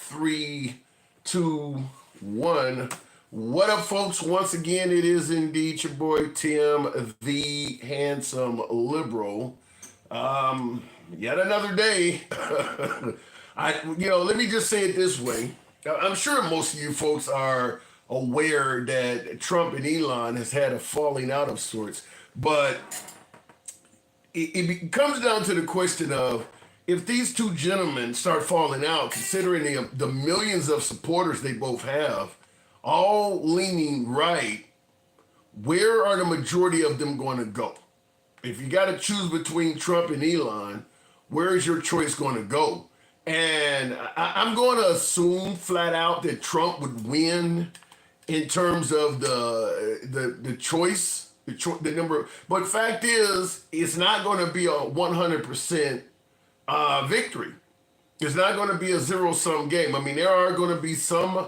Three, two, one. What up, folks? Once again, it is indeed your boy Tim, the handsome liberal. Yet another day. Let me just say it this way. I'm sure most of you folks are aware that Trump and Elon has had a falling out of sorts, but it comes down to the question of if these two gentlemen start falling out, considering the millions of supporters they both have, all leaning right, where are the majority of them going to go? If you got to choose between Trump and Elon, where is your choice going to go? And I'm going to assume flat out that Trump would win in terms of the choice, the number. But fact is, it's not going to be a 100% victory. It's not going to be a zero-sum game. I mean, there are going to be some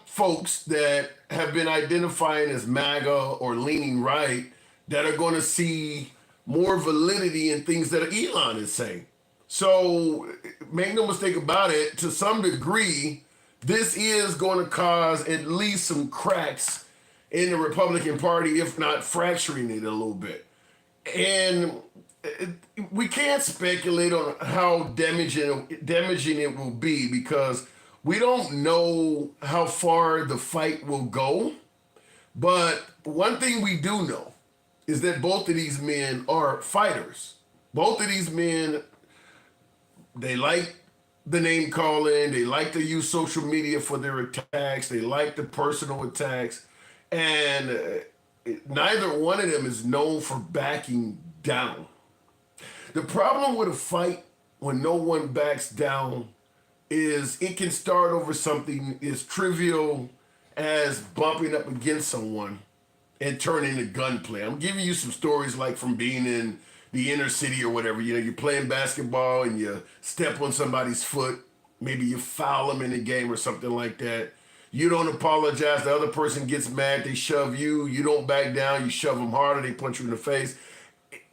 folks that have been identifying as MAGA or leaning right that are going to see more validity in things that Elon is saying. So make no mistake about it, to some degree, this is going to cause at least some cracks in the Republican Party, if not fracturing it a little bit. And we can't speculate on how damaging it will be because we don't know how far the fight will go. But one thing we do know is that both of these men are fighters. Both of these men, they like the name calling, they like to use social media for their attacks, they like the personal attacks, and neither one of them is known for backing down. The problem with a fight when no one backs down is it can start over something as trivial as bumping up against someone and turn into gunplay. I'm giving you some stories like from being in the inner city or whatever. You know, you're playing basketball and you step on somebody's foot. Maybe you foul them in the game or something like that. You don't apologize. The other person gets mad. They shove you. You don't back down. You shove them harder. They punch you in the face.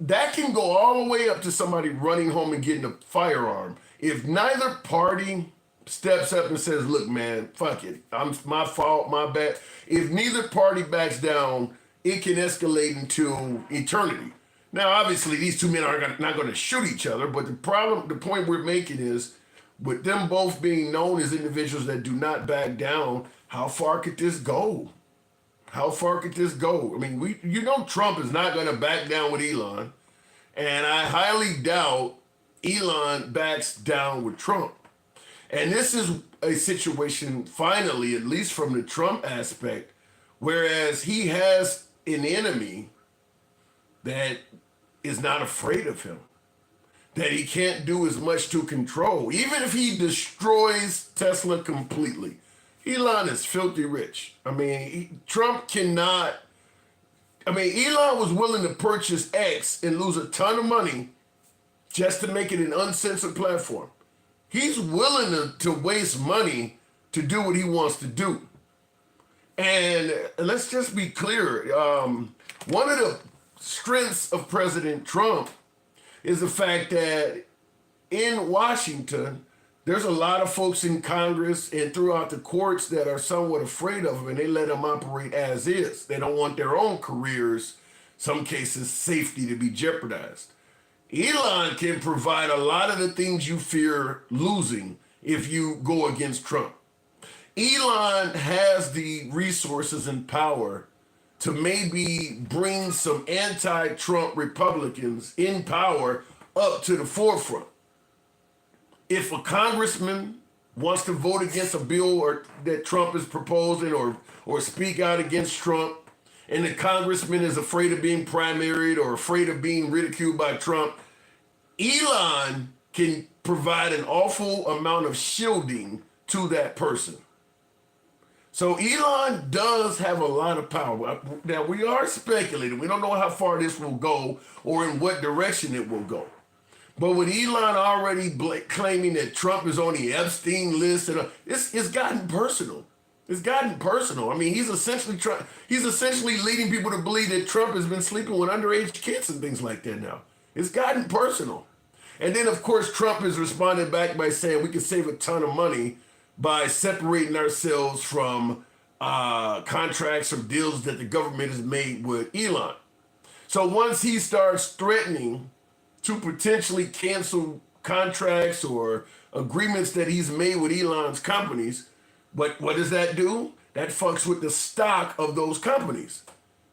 That can go all the way up to somebody running home and getting a firearm. If neither party steps up and says, look, man, fuck it. My fault, my bad. If neither party backs down, it can escalate into eternity. Now, obviously, these two men are not going to shoot each other, but the point we're making is, with them both being known as individuals that do not back down, how far could this go? How far could this go? I mean, Trump is not going to back down with Elon, and I highly doubt Elon backs down with Trump. And this is a situation, finally, at least from the Trump aspect, whereas he has an enemy that is not afraid of him, that he can't do as much to control. Even if he destroys Tesla completely, Elon is filthy rich. I mean, Elon was willing to purchase X and lose a ton of money just to make it an uncensored platform. He's willing to waste money to do what he wants to do. And let's just be clear. One of the strengths of President Trump is the fact that in Washington, there's a lot of folks in Congress and throughout the courts that are somewhat afraid of him, and they let him operate as is. They don't want their own careers, some cases, safety to be jeopardized. Elon can provide a lot of the things you fear losing if you go against Trump. Elon has the resources and power to maybe bring some anti-Trump Republicans in power up to the forefront. If a congressman wants to vote against a bill that Trump is proposing or speak out against Trump, and the congressman is afraid of being primaried or afraid of being ridiculed by Trump, Elon can provide an awful amount of shielding to that person. So Elon does have a lot of power. Now, we are speculating. We don't know how far this will go or in what direction it will go. But with Elon already claiming that Trump is on the Epstein list, it's gotten personal. It's gotten personal. I mean, he's essentially leading people to believe that Trump has been sleeping with underage kids and things like that now. It's gotten personal. And then, of course, Trump has responded back by saying we can save a ton of money by separating ourselves from contracts or deals that the government has made with Elon. So once he starts threatening to potentially cancel contracts or agreements that he's made with Elon's companies, what does that do? That fucks with the stock of those companies.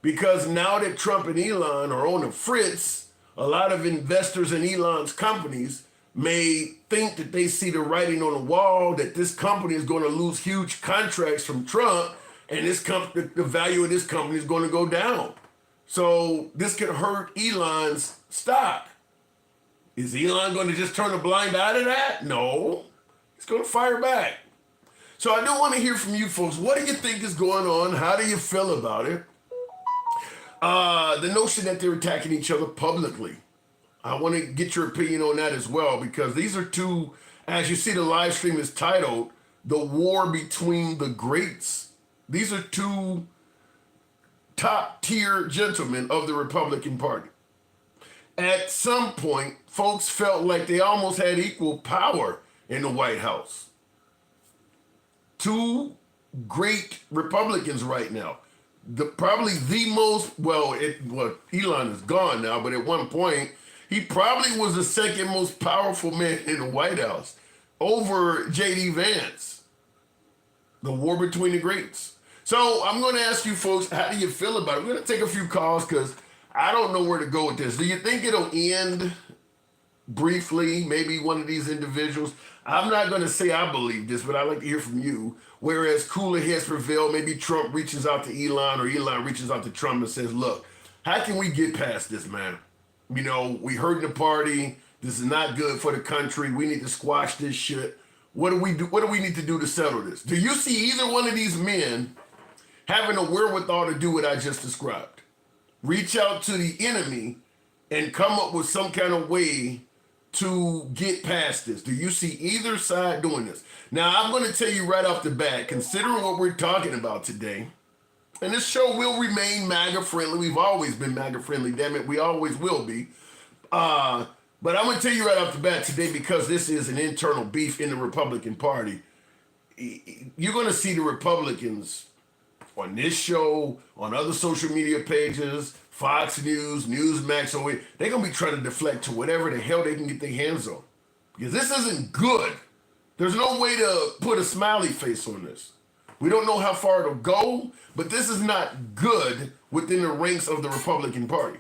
Because now that Trump and Elon are on the fritz, a lot of investors in Elon's companies may think that they see the writing on the wall that this company is going to lose huge contracts from Trump, and the value of this company is going to go down. So this could hurt Elon's stock. Is Elon going to just turn a blind eye to that? No. He's going to fire back. So I do want to hear from you folks. What do you think is going on? How do you feel about it? The notion that they're attacking each other publicly. I want to get your opinion on that as well, because these are two, as you see the live stream is titled, The War Between the Greats. These are two top tier gentlemen of the Republican Party. At some point, folks felt like they almost had equal power in the White House. Two great Republicans right now. Probably the most, Elon is gone now, but at one point, he probably was the second most powerful man in the White House over J.D. Vance. The war between the greats. So I'm going to ask you folks, how do you feel about it? We're going to take a few calls because I don't know where to go with this. Do you think it'll end briefly, maybe one of these individuals? I'm not going to say I believe this, but I'd like to hear from you. Whereas cooler heads prevail, maybe Trump reaches out to Elon or Elon reaches out to Trump and says, look, how can we get past this, man? You know, we hurting the party. This is not good for the country. We need to squash this shit. What do we do? What do we need to do to settle this? Do you see either one of these men having a wherewithal to do what I just described? Reach out to the enemy and come up with some kind of way to get past this. Do you see either side doing this? Now, I'm going to tell you right off the bat, considering what we're talking about today, and this show will remain MAGA friendly. We've always been MAGA friendly, damn it. We always will be. But I'm going to tell you right off the bat today, because this is an internal beef in the Republican Party, you're going to see the Republicans on this show, on other social media pages, Fox News, Newsmax, they're going to be trying to deflect to whatever the hell they can get their hands on. Because this isn't good. There's no way to put a smiley face on this. We don't know how far it'll go, but this is not good within the ranks of the Republican Party.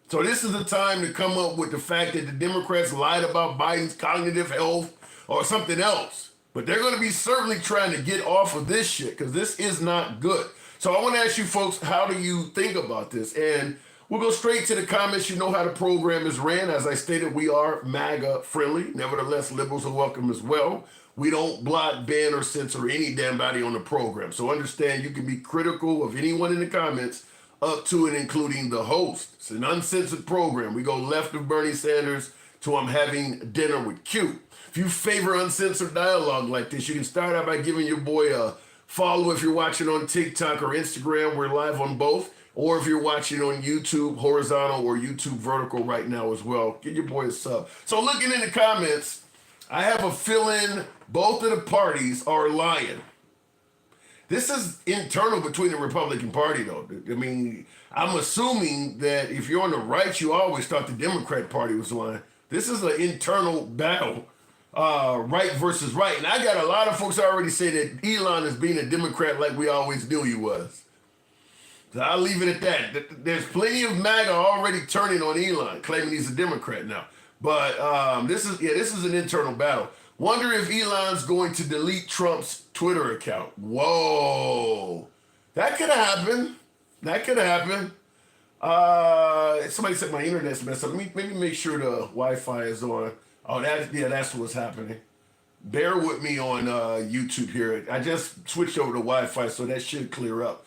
So this is the time to come up with the fact that the Democrats lied about Biden's cognitive health or something else. But they're going to be certainly trying to get off of this shit because this is not good. So I want to ask you folks, how do you think about this? And we'll go straight to the comments. You know how the program is ran. As I stated, we are MAGA friendly. Nevertheless, liberals are welcome as well. We don't block, ban, or censor any damn body on the program. So understand you can be critical of anyone in the comments up to and including the host. It's an uncensored program. We go left of Bernie Sanders to I'm having dinner with Q. If you favor uncensored dialogue like this, you can start out by giving your boy a follow if you're watching on TikTok or Instagram. We're live on both. Or if you're watching on YouTube horizontal or YouTube vertical right now as well, give your boy a sub. So looking in the comments, I have a feeling both of the parties are lying. This is internal between the Republican Party, though. I mean, I'm assuming that if you're on the right, you always thought the Democrat Party was lying. This is an internal battle, right versus right. And I got a lot of folks already say that Elon is being a Democrat like we always knew he was. So I'll leave it at that. There's plenty of MAGA already turning on Elon, claiming he's a Democrat now. But this is an internal battle. Wonder if Elon's going to delete Trump's Twitter account. Whoa. That could happen. Somebody said my internet's messed up. Let me make sure the Wi-Fi is on. Oh, that's what's happening. Bear with me on YouTube here. I just switched over to Wi-Fi, so that should clear up.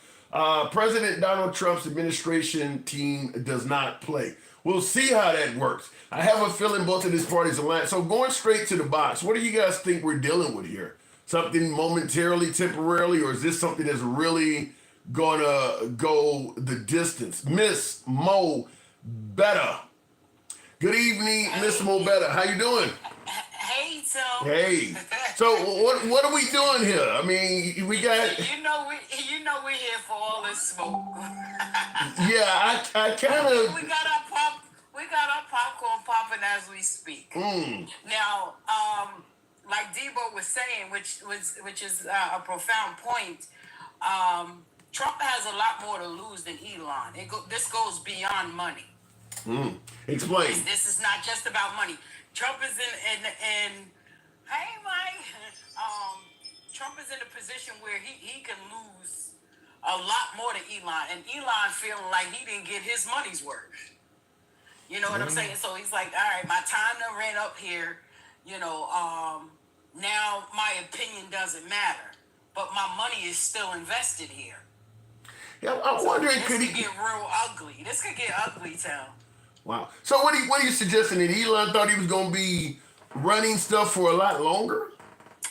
President Donald Trump's administration team does not play. We'll see how that works. I have a feeling both of these parties align. So going straight to the box, what do you guys think we're dealing with here? Something momentarily, temporarily, or is this something that's really gonna go the distance? Miss Mo Better Good evening, Mr. Mobetta. How you doing? Hey, Tom. Hey. So what are we doing here? I mean, we got. We're here for all this smoke. Yeah, I kind of. We got our popcorn popping as we speak. Now, like Debo was saying, which is a profound point. Trump has a lot more to lose than Elon. This goes beyond money. Explain. This is not just about money. Trump is in hey Mike. Trump is in a position where he can lose a lot more to Elon, and Elon feeling like he didn't get his money's worth. You know what I'm saying? So he's like, all right, my time done ran up here. Now my opinion doesn't matter, but my money is still invested here. Yeah, I'm wondering, this could get real ugly. This could get ugly, Tom. Wow. So what are you suggesting? That Elon thought he was going to be running stuff for a lot longer?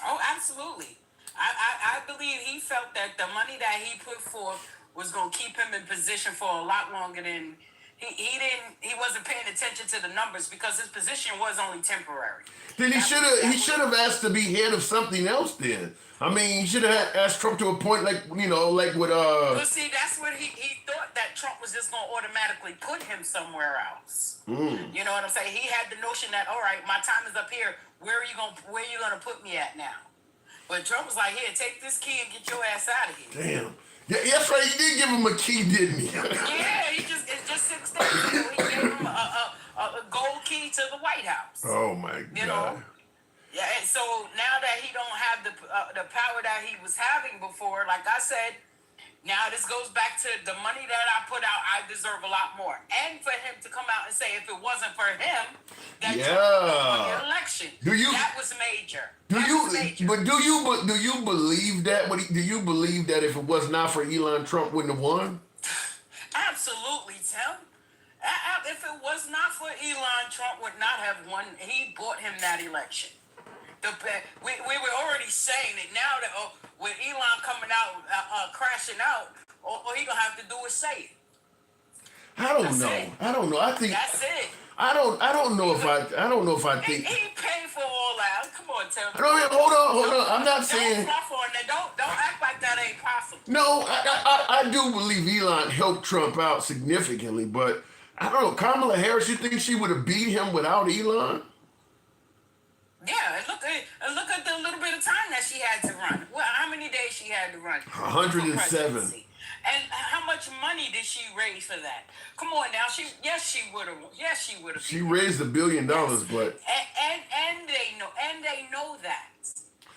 Oh, absolutely. I believe he felt that the money that he put forth was going to keep him in position for a lot longer than he wasn't paying attention to the numbers because his position was only temporary. Then he should have asked to be head of something else then. I mean, he should have asked Trump to a point like with Well, see, that's what he thought, that Trump was just gonna automatically put him somewhere else. You know what I'm saying? He had the notion that, all right, my time is up here. Where are you gonna put me at now? But Trump was like, here, take this key and get your ass out of here. Damn. Yeah, that's right. He did give him a key, didn't he? Yeah, it's just 6 days ago. He gave him a gold key to the White House. Oh my God. You know? Yeah, and so now that he don't have the power that he was having before, like I said, now this goes back to the money that I put out. I deserve a lot more, and for him to come out and say if it wasn't for him, that Trump won the election. That was major. Do you believe that? Do you believe that if it was not for Elon, Trump wouldn't have won? Absolutely, Tim. If it was not for Elon, Trump would not have won. He bought him that election. We were already saying it now that with Elon coming out, crashing out, all he gonna have to do is say it. I don't know. I think that's it. I don't know if I think he paid for all that. Come on, tell me. No, hold on. I'm not saying. Don't act like that ain't possible. No, I do believe Elon helped Trump out significantly, but I don't know. Kamala Harris, you think she would have beat him without Elon? Yeah, and look at the little bit of time that she had to run. Well, how many days she had to run? 107. And how much money did she raise for that? Come on now, she would have. She raised $1 billion, yes. But and they know that.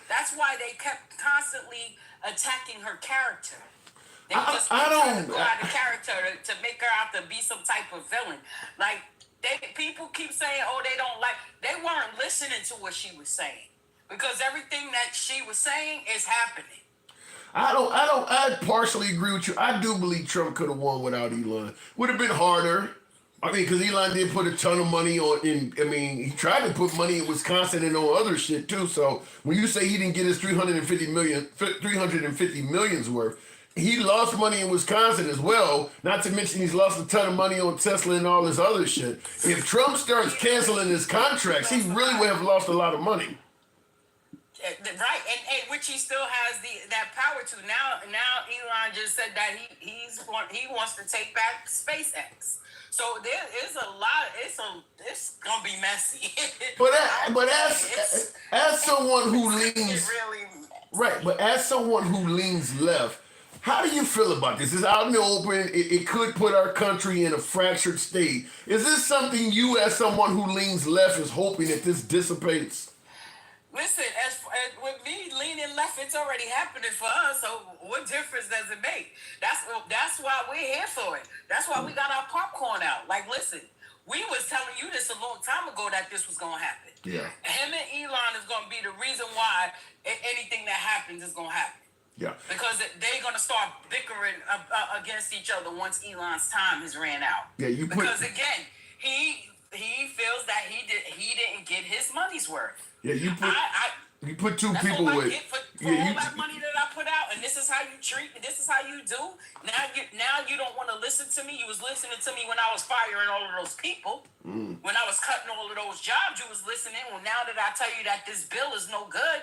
That's why they kept constantly attacking her character. They just trying to go out of character to make her out to be some type of villain. Like people keep saying, oh, they weren't listening to what she was saying because everything that she was saying is happening. I partially agree with you. I do believe Trump could have won without Elon. Would have been harder. I mean, because Elon did put a ton of money he tried to put money in Wisconsin and on other shit too. So when you say he didn't get his 350 million's worth, he lost money in Wisconsin as well. Not to mention he's lost a ton of money on Tesla and all this other shit. If Trump starts canceling his contracts, he really would have lost a lot of money. Right, and which he still has that power to. Now Elon just said that he wants to take back SpaceX. So there is a lot. It's gonna be messy. But as someone who leans really right, but as someone who leans left, how do you feel about this? It's out in the open. It could put our country in a fractured state. Is this something you, as someone who leans left, is hoping that this dissipates? Listen, as with me leaning left, it's already happening for us. So what difference does it make? That's why we're here for it. That's why we got our popcorn out. Like, listen, we was telling you this a long time ago that this was gonna happen. Yeah. Him and Elon is gonna be the reason why anything that happens is gonna happen. Yeah. Because they're gonna start bickering against each other once Elon's time has ran out. Yeah. Because again, he feels that he didn't get his money's worth. Yeah, you put two people with. All that money that I put out, and this is how you treat, and this is how you do. Now you don't want to listen to me. You was listening to me when I was firing all of those people, when I was cutting all of those jobs. You was listening. Well, now that I tell you that this bill is no good,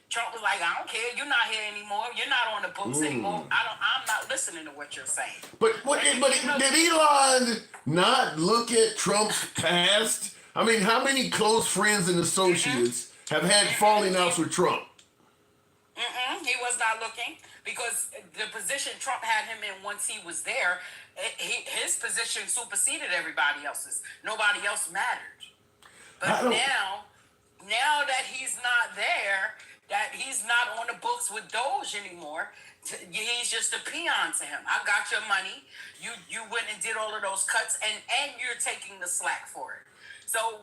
Trump was like, I don't care. You're not here anymore. You're not on the books anymore. I'm not listening to what you're saying. But did Elon not look at Trump's past? I mean, how many close friends and associates have had falling outs with Trump? He was not looking, because the position Trump had him in once he was there, his position superseded everybody else's. Nobody else mattered. But now that he's not there, that he's not on the books with Doge anymore, he's just a peon to him. I got your money. You went and did all of those cuts, and you're taking the slack for it. So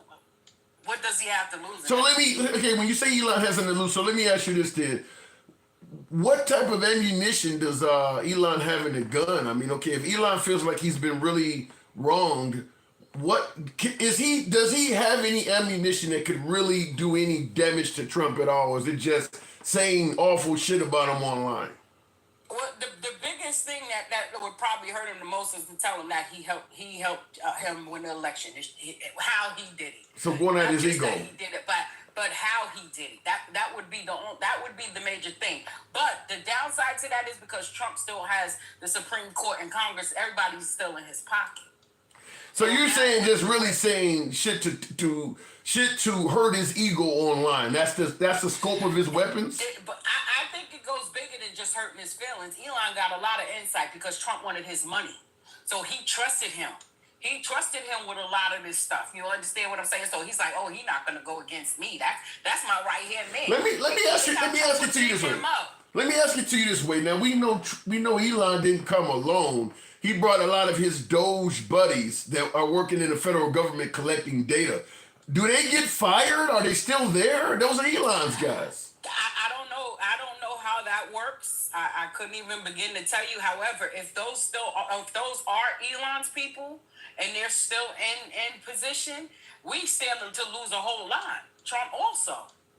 what does he have to lose? So when you say Elon has nothing to lose, so let me ask you this then. What type of ammunition does Elon have in the gun? I mean, okay, if Elon feels like he's been really wronged, does he have any ammunition that could really do any damage to Trump at all? Or is it just saying awful shit about him online? Well, the biggest thing that would probably hurt him the most is to tell him that he helped him win the election. How he did it. So going at his ego. He did it, but how he did it. That would be the major thing. But the downside to that is because Trump still has the Supreme Court and Congress. Everybody's still in his pocket. So you're saying just really saying shit to hurt his ego online. That's the scope of his weapons? But I think it goes bigger than just hurting his feelings. Elon got a lot of insight because Trump wanted his money. So he trusted him. He trusted him with a lot of this stuff. You understand what I'm saying? So he's like, oh, he's not gonna go against me. That's my right hand man. Let me ask it to you this way. Let me ask it to you this way. Now we know Elon didn't come alone. He brought a lot of his Doge buddies that are working in the federal government collecting data. Do they get fired? Are they still there? Those are Elon's guys. I don't know. I don't know how that works. I couldn't even begin to tell you. However, if those are Elon's people and they're still in position, we stand to lose a whole lot. Trump also.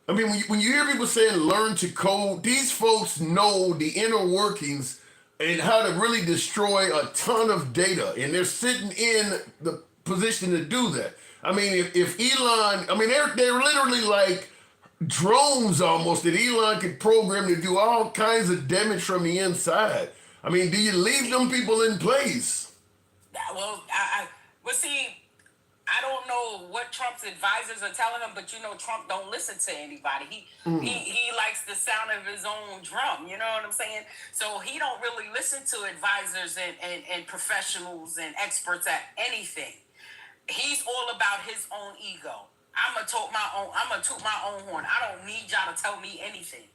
I mean, when you hear people saying learn to code, these folks know the inner workings and how to really destroy a ton of data, and they're sitting in the position to do that. I mean, if Elon, I mean, they're literally like drones almost that Elon could program to do all kinds of damage from the inside. I mean, do you leave them people in place? Well, see, I don't know what Trump's advisors are telling him, but Trump don't listen to anybody. He likes the sound of his own drum. You know what I'm saying? So he don't really listen to advisors and professionals and experts at anything. He's all about his own ego. I'm gonna toot my own horn. I don't need y'all to tell me anything.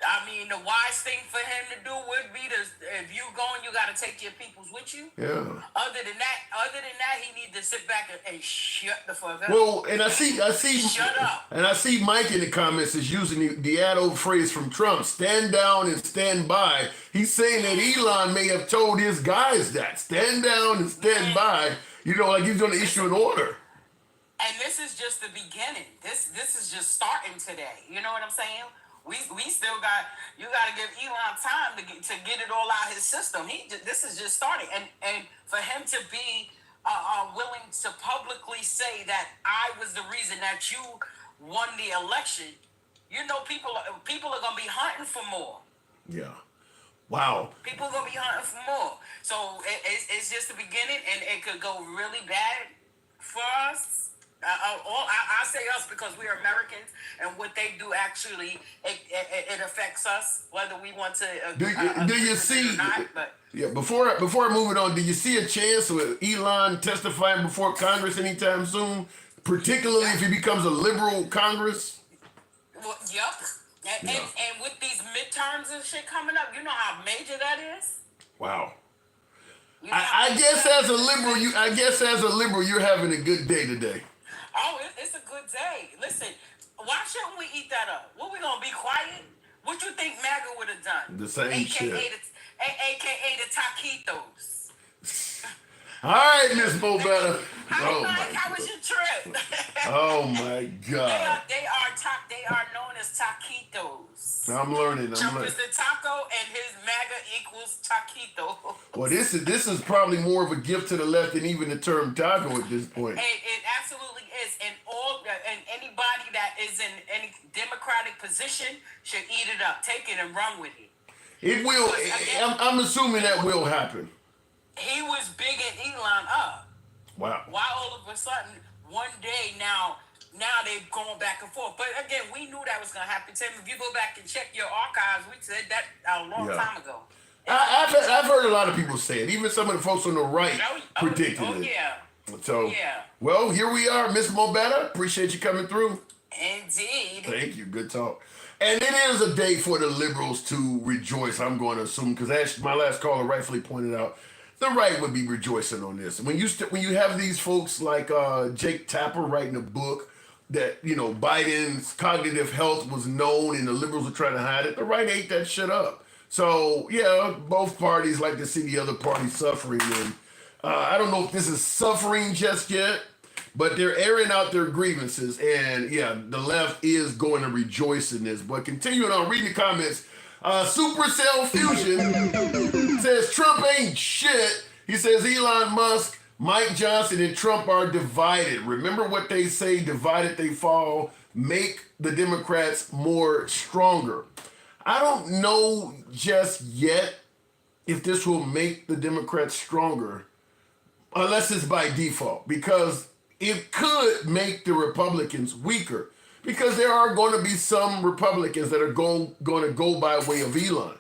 I mean, the wise thing for him to do would be if you going, you got to take your peoples with you. Yeah. Other than that, he needs to sit back and shut the fuck up. Well, and I see. Shut up. And I see Mike in the comments is using the old phrase from Trump: "Stand down and stand by." He's saying that Elon may have told his guys that stand down and stand by. Like he's going to issue an order. And this is just the beginning. This is just starting today. You know what I'm saying? We still got to give Elon time to get it all out of his system. This is just starting, and for him to be willing to publicly say that I was the reason that you won the election, people are gonna be hunting for more. Yeah. Wow. People are gonna be hunting for more. So it's just the beginning, and it could go really bad for us. I say us because we are Americans, and what they do actually it affects us, whether we want to. Do you see? Or not, but. Yeah. Before I move it on, do you see a chance with Elon testifying before Congress anytime soon? Particularly if he becomes a liberal Congress. Well, yep. And with these midterms and shit coming up, you know how major that is. Wow. I guess as a liberal, you're having a good day today. Oh, it's a good day. Listen, why shouldn't we eat that up? What, we gonna be quiet? What you think MAGA would have done? The same shit. AKA the taquitos. All right, Miss Mo Better. How was your trip? Oh my God. They are known as taquitos. I'm learning. Trump is the taco, and his MAGA equals taquito. Well, this is probably more of a gift to the left than even the term taco at this point. It absolutely is, and anybody that is in any democratic position should eat it up, take it, and run with it. It will. I'm assuming that will happen. He was bigging Elon up. Wow. Why all of a sudden one day now they've gone back and forth? But again, we knew that was going to happen. Tim, if you go back and check your archives, we said that a long time ago. I've heard a lot of people say it. Even some of the folks on the right predicted it. Yeah. So, well, here we are, Miss Mobetta. Appreciate you coming through. Indeed. Thank you. Good talk. And it is a day for the liberals to rejoice, I'm going to assume, because as my last caller rightfully pointed out, the right would be rejoicing on this. When you have these folks like Jake Tapper writing a book that, Biden's cognitive health was known and the liberals are trying to hide it, the right ate that shit up. So, yeah, both parties like to see the other party suffering. And I don't know if this is suffering just yet, but they're airing out their grievances. And, yeah, the left is going to rejoice in this. But continuing on, reading the comments, Supercell Fusion says Trump ain't shit. He says Elon Musk, Mike Johnson, and Trump are divided. Remember what they say, divided they fall. Make the Democrats more stronger. I don't know just yet if this will make the Democrats stronger, unless it's by default, because it could make the Republicans weaker. Because there are going to be some Republicans that are going to go by way of Elon.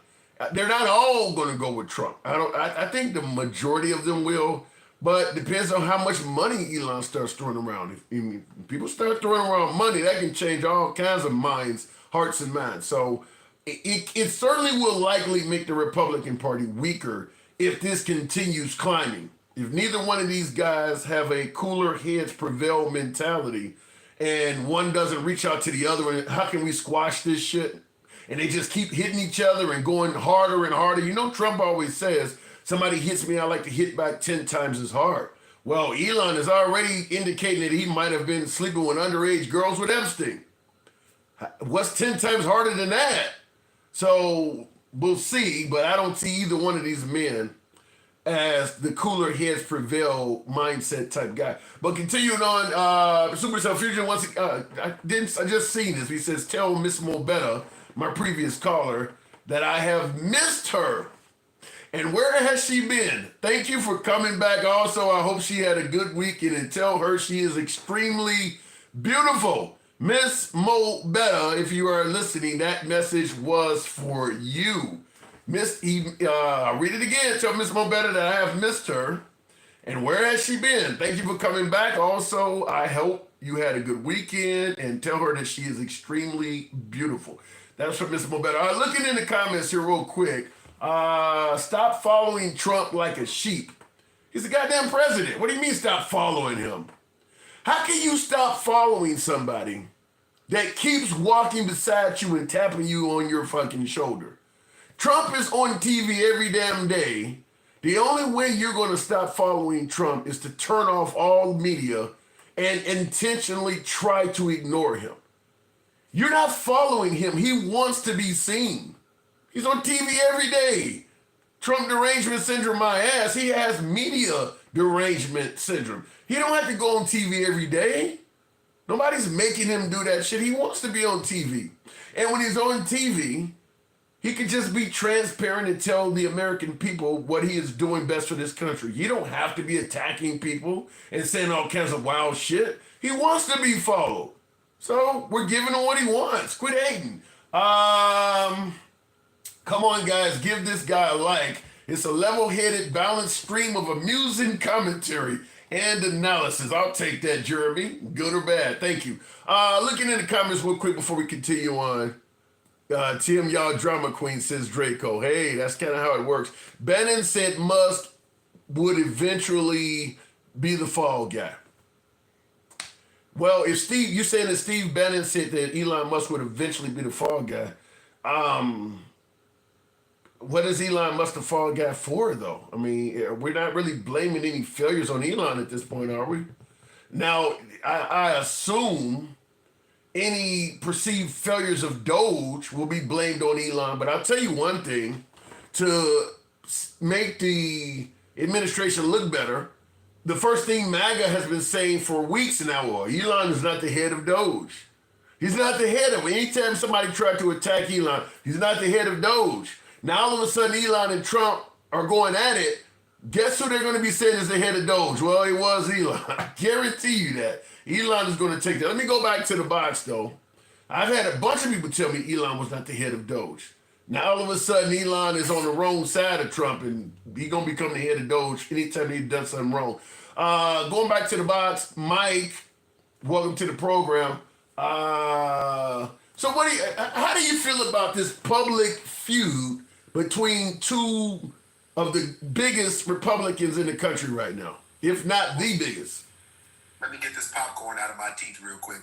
They're not all going to go with Trump. I think the majority of them will, but depends on how much money Elon starts throwing around. If people start throwing around money, that can change all kinds of minds, hearts, and minds. So it certainly will likely make the Republican Party weaker if this continues climbing. If neither one of these guys have a cooler heads prevail mentality, and one doesn't reach out to the other, and how can we squash this shit? And they just keep hitting each other and going harder and harder. Trump always says, somebody hits me, I like to hit back 10 times as hard. Well, Elon is already indicating that he might have been sleeping with underage girls with Epstein. What's 10 times harder than that? So we'll see, but I don't see either one of these men as the cooler heads prevail mindset type guy. But continuing on, Supercell Fusion I just seen this. He says, tell Miss Mobetta, my previous caller, that I have missed her. And where has she been? Thank you for coming back. Also, I hope she had a good weekend, and tell her she is extremely beautiful. Miss Mobetta, if you are listening, that message was for you. I'll read it again. Tell Miss Mobetta that I have missed her. And where has she been? Thank you for coming back. Also, I hope you had a good weekend, and tell her that she is extremely beautiful. That's from Miss Mobetta. All right, looking in the comments here real quick. Stop following Trump like a sheep. He's the goddamn president. What do you mean stop following him? How can you stop following somebody that keeps walking beside you and tapping you on your fucking shoulder? Trump is on TV every damn day. The only way you're going to stop following Trump is to turn off all media and intentionally try to ignore him. You're not following him. He wants to be seen. He's on TV every day. Trump derangement syndrome, my ass. He has media derangement syndrome. He don't have to go on TV every day. Nobody's making him do that shit. He wants to be on TV. And when he's on TV, he could just be transparent and tell the American people what he is doing best for this country. You don't have to be attacking people and saying all kinds of wild shit. He wants to be followed. So we're giving him what he wants. Quit hating. Come on, guys. Give this guy a like. It's a level-headed, balanced stream of amusing commentary and analysis. I'll take that, Jeremy. Good or bad. Thank you. Looking in the comments real quick before we continue on. Tim, y'all drama queen, says Draco. Hey, that's kind of how it works. Bannon said Musk would eventually be the fall guy. Well, if you're saying that Steve Bannon said that Elon Musk would eventually be the fall guy. what does Elon must have fall got for though? I mean, we're not really blaming any failures on Elon at this point, are we? Now, I assume any perceived failures of Doge will be blamed on Elon, but I'll tell you one thing: to make the administration look better, the first thing MAGA has been saying for weeks now, Elon is not the head of Doge. He's not the head of it. Anytime somebody tried to attack Elon, he's not the head of Doge. Now all of a sudden Elon and Trump are going at it. Guess who they're going to be saying is the head of Doge? Well, it was Elon. I guarantee you that. Elon is going to take that. Let me go back to the box, though. I've had a bunch of people tell me Elon was not the head of Doge. Now all of a sudden Elon is on the wrong side of Trump, and he's going to become the head of Doge anytime he's done something wrong. Going back to the box, Mike, welcome to the program. So how do you feel about this public feud between two of the biggest Republicans in the country right now, if not the biggest? Let me get this popcorn out of my teeth real quick.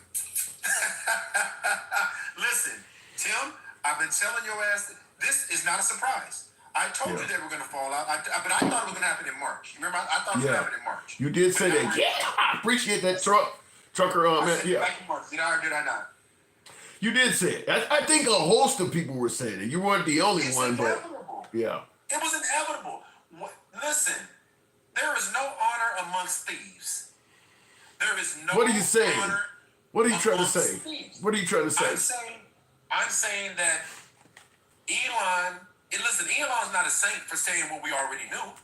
Listen, Tim, I've been telling your ass this is not a surprise. I told you they were going to fall out, but I thought it was going to happen in March. You remember? I thought it was going to happen in March. You did say that. Yeah, I appreciate that, trucker. Man, yeah. Back in March. Did I or did I not? You did say it. I think a host of people were saying it. You weren't the only one, inevitable. But yeah. It was inevitable. Listen, there is no honor amongst thieves. There is no. What are you saying? Honor what are you trying to say? Thieves. What are you trying to say? I'm saying that Elon. Listen, Elon's not a saint for saying what we already knew,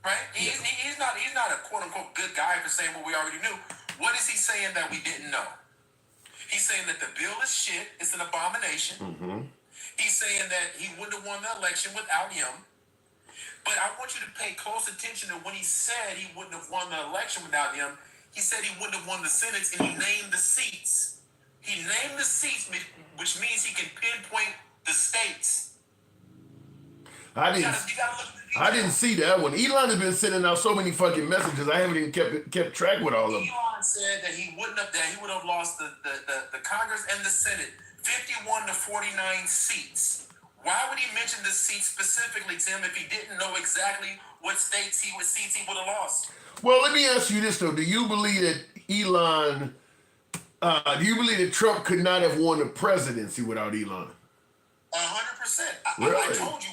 right? He's not a quote unquote good guy for saying what we already knew. What is he saying that we didn't know? He's saying that the bill is shit. It's an abomination. Mm-hmm. He's saying that he wouldn't have won the election without him. But I want you to pay close attention to when he said he wouldn't have won the election without him. He said he wouldn't have won the Senate, and he named the seats. He named the seats, which means he can pinpoint the states. I didn't see that one. Elon has been sending out so many fucking messages. I haven't even kept track with all of them. Elon said that he would have lost the Congress and the Senate, 51 to 49 seats. Why would he mention the seats specifically, Tim, if he didn't know exactly what seats he would have lost? Well, let me ask you this though: do you believe that do you believe that Trump could not have won the presidency without Elon? 100%. Really? I told you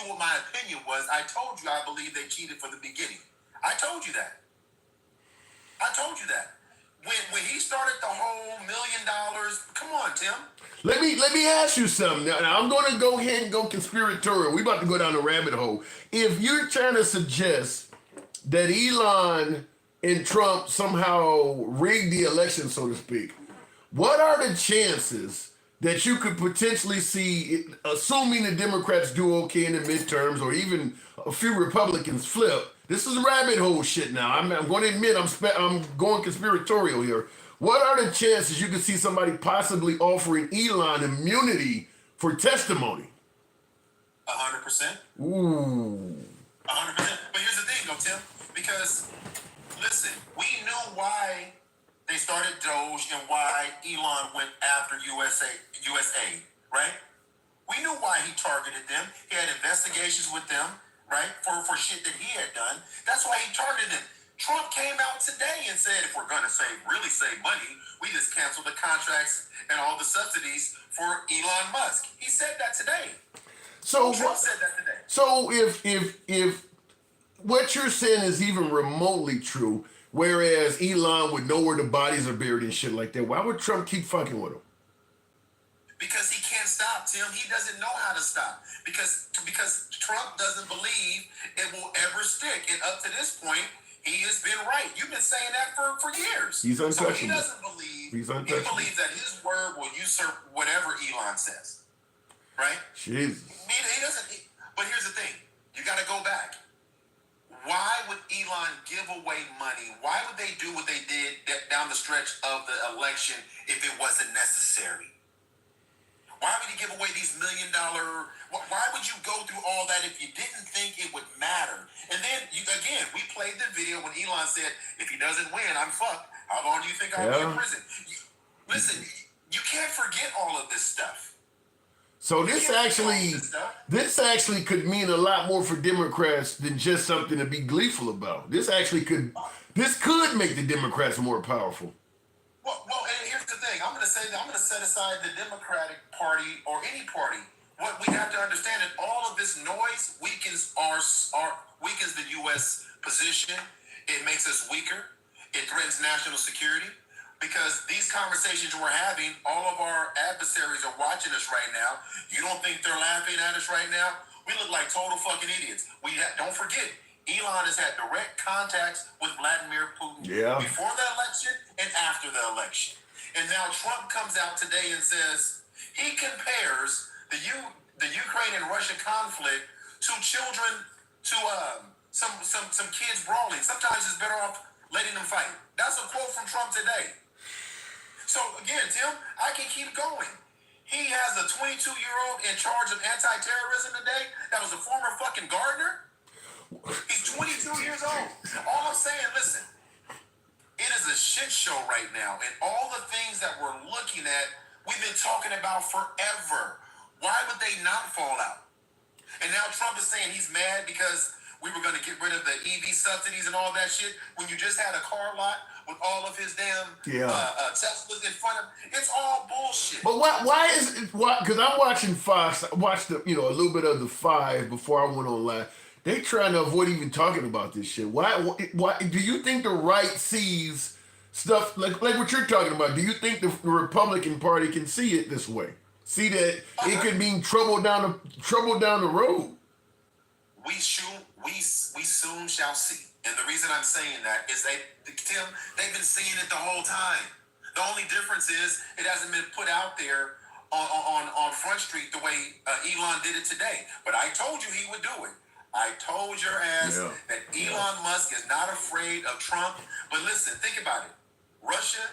what my opinion was. I told you I believe they cheated from the beginning. I told you that. When he started the whole $1 million, come on, Tim. Let me ask you something. Now I'm going to go ahead and go conspiratorial. We about to go down the rabbit hole. If you're trying to suggest that Elon and Trump somehow rigged the election, so to speak, what are the chances that you could potentially see, assuming the Democrats do okay in the midterms, or even a few Republicans flip? This is rabbit hole shit now. I'm going to admit I'm going conspiratorial here. What are the chances you could see somebody possibly offering Elon immunity for testimony? 100%. Ooh. 100%. But here's the thing, though, Tim. Because, listen, we knew why they started Doge and why Elon went after USA, right? We knew why he targeted them. He had investigations with them, right, for shit that he had done. That's why he targeted them. Trump came out today and said, if we're going to really save money, we just cancel the contracts and all the subsidies for Elon Musk. He said that today. Trump said that today. So if what you're saying is even remotely true, whereas Elon would know where the bodies are buried and shit like that, why would Trump keep fucking with him? Because he can't stop, Tim. He doesn't know how to stop. Because Trump doesn't believe it will ever stick. And up to this point, he has been right. You've been saying that for years. He's untouchable. So he doesn't believe. He's untouchable. He believes that his word will usurp whatever Elon says. Right? Jesus. He doesn't. But here's the thing. You got to go back. Why would Elon give away money? Why would they do what they did down the stretch of the election if it wasn't necessary? Why would he give away these $1 million? Why would you go through all that if you didn't think it would matter? And then, we played the video when Elon said, if he doesn't win, I'm fucked. How long do you think I'll be in prison? Listen, you can't forget all of this stuff. So this actually could mean a lot more for Democrats than just something to be gleeful about. This could make the Democrats more powerful. Well, and here's the thing. I'm going to set aside the Democratic Party or any party. What we have to understand is all of this noise weakens weakens the U.S. position. It makes us weaker. It threatens national security. Because these conversations we're having, all of our adversaries are watching us right now. You don't think they're laughing at us right now? We look like total fucking idiots. Don't forget, Elon has had direct contacts with Vladimir Putin before the election and after the election. And now Trump comes out today and says he compares the Ukraine and Russia conflict to children, to some kids brawling. Sometimes it's better off letting them fight. That's a quote from Trump today. So again, Tim, I can keep going. He has a 22-year-old in charge of anti-terrorism today that was a former fucking gardener. He's 22 years old. All I'm saying, listen, it is a shit show right now. And all the things that we're looking at, we've been talking about forever. Why would they not fall out? And now Trump is saying he's mad because we were going to get rid of the EV subsidies and all that shit when you just had a car lot with all of his damn Teslas in front of him. It's all bullshit. But why is it? Because I'm watching Fox. I watched a little bit of the 5 before I went on live. They trying to avoid even talking about this shit. Why do you think the right sees stuff like what you're talking about? Do you think the Republican Party can see it this way? See that it could mean trouble down the road? We soon shall see. And the reason I'm saying that is Tim, they've been seeing it the whole time. The only difference is it hasn't been put out there on Front Street the way Elon did it today. But I told you he would do it. I told your ass that Elon Musk is not afraid of Trump. But listen, think about it. Russia,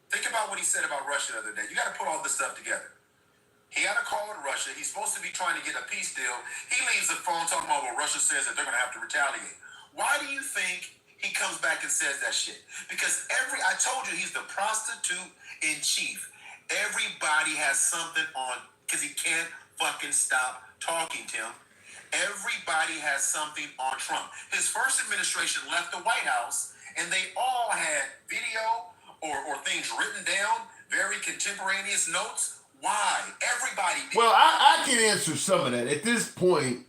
think about what he said about Russia the other day. You got to put all this stuff together. He had a call with Russia. He's supposed to be trying to get a peace deal. He leaves the phone talking about what Russia says that they're going to have to retaliate. Why do you think he comes back and says that shit? Because I told you he's the prostitute in chief. Everybody has something on, because he can't fucking stop talking, Tim. Everybody has something on Trump. His first administration left the White House, and they all had video or things written down, very contemporaneous notes. Why? Everybody did. Well, I can answer some of that. At this point,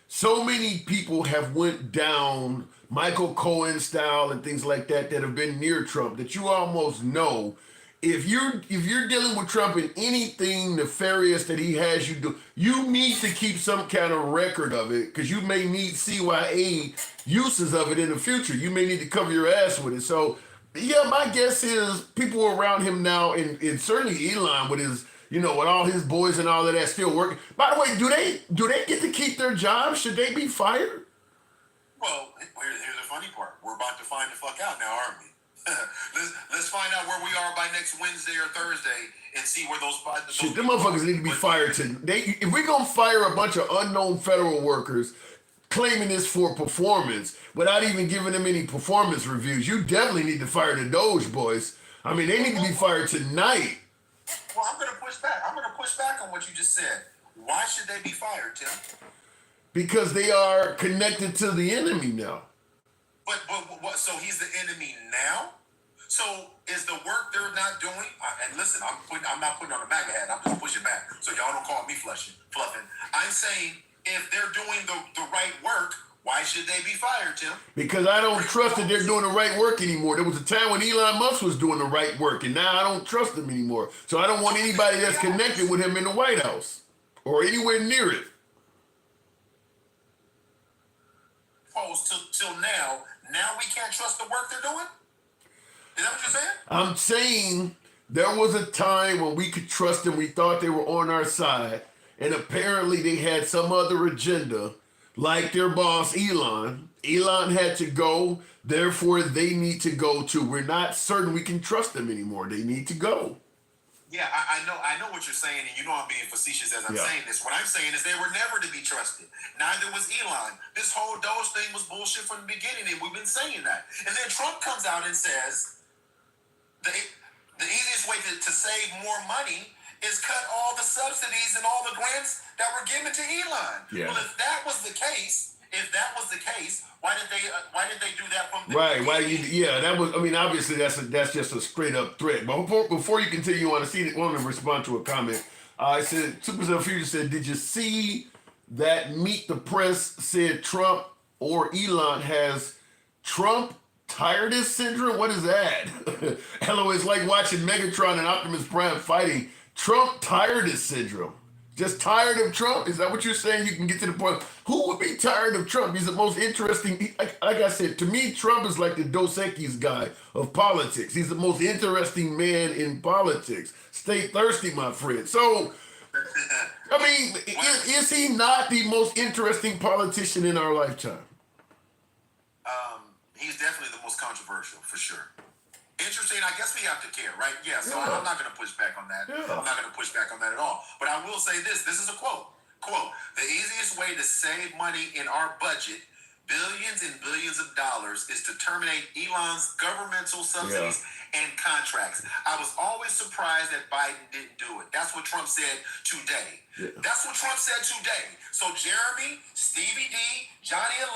so many people have went down Michael Cohen style and things like that have been near Trump that you almost know if you're dealing with Trump in anything nefarious that he has you do, you need to keep some kind of record of it because you may need CYA uses of it in the future. You may need to cover your ass with it. So, yeah, my guess is people around him now, and certainly Elon with his, with all his boys and all of that still working. By the way, do they get to keep their jobs? Should they be fired? Well, here's the funny part. We're about to find the fuck out now, aren't we? Let's find out where we are by next Wednesday or Thursday and see where those shit, them motherfuckers need to be fired if we're gonna fire a bunch of unknown federal workers claiming this for performance without even giving them any performance reviews, you definitely need to fire the Doge boys. I mean, they need to be fired tonight. Well, I'm gonna push back. I'm gonna push back on what you just said. Why should they be fired, Tim? Because they are connected to the enemy now. But what? So he's the enemy now? So is the work they're not doing? And listen, I'm not putting on a MAGA hat. I'm just pushing back. So y'all don't call me fluffing. I'm saying if they're doing the right work, why should they be fired, Tim? Because I don't trust that they're doing the right work anymore. There was a time when Elon Musk was doing the right work, and now I don't trust him anymore. So I don't want anybody that's connected with him in the White House or anywhere near it. Till now we can't trust the work they're doing? Is that what you're saying? I'm saying there was a time when we could trust them. We thought they were on our side. And apparently they had some other agenda, like their boss, Elon. Elon had to go. Therefore, they need to go too. We're not certain we can trust them anymore. They need to go. Yeah, I know what you're saying, and you know I'm being facetious as I'm saying this. What I'm saying is they were never to be trusted. Neither was Elon. This whole Doge thing was bullshit from the beginning, and we've been saying that. And then Trump comes out and says the easiest way to save more money is cut all the subsidies and all the grants that were given to Elon. Yeah. Well, if that was the case, why did they do that from the right? beginning? Why yeah, that was. I mean, obviously that's just a straight up threat. But before you continue on, I want to respond to a comment. I said 2% Future said, did you see that Meet the Press said Trump or Elon has Trump tiredness syndrome? What is that? Hello, it's like watching Megatron and Optimus Prime fighting. Trump tiredness syndrome. Just tired of Trump? Is that what you're saying? You can get to the point. Who would be tired of Trump? He's the most interesting. Like I said, to me, Trump is like the Dos Equis guy of politics. He's the most interesting man in politics. Stay thirsty, my friend. So, I mean, is he not the most interesting politician in our lifetime? He's definitely the most controversial, for sure. Interesting. I guess we have to care, right? Yeah. So I'm not going to push back on that. Yeah. I'm not going to push back on that at all. But I will say this. This is a quote. Quote, the easiest way to save money in our budget, billions and billions of dollars, is to terminate Elon's governmental subsidies and contracts. I was always surprised that Biden didn't do it. That's what Trump said today. Yeah. That's what Trump said today. So Jeremy, Stevie D, Johnny 11,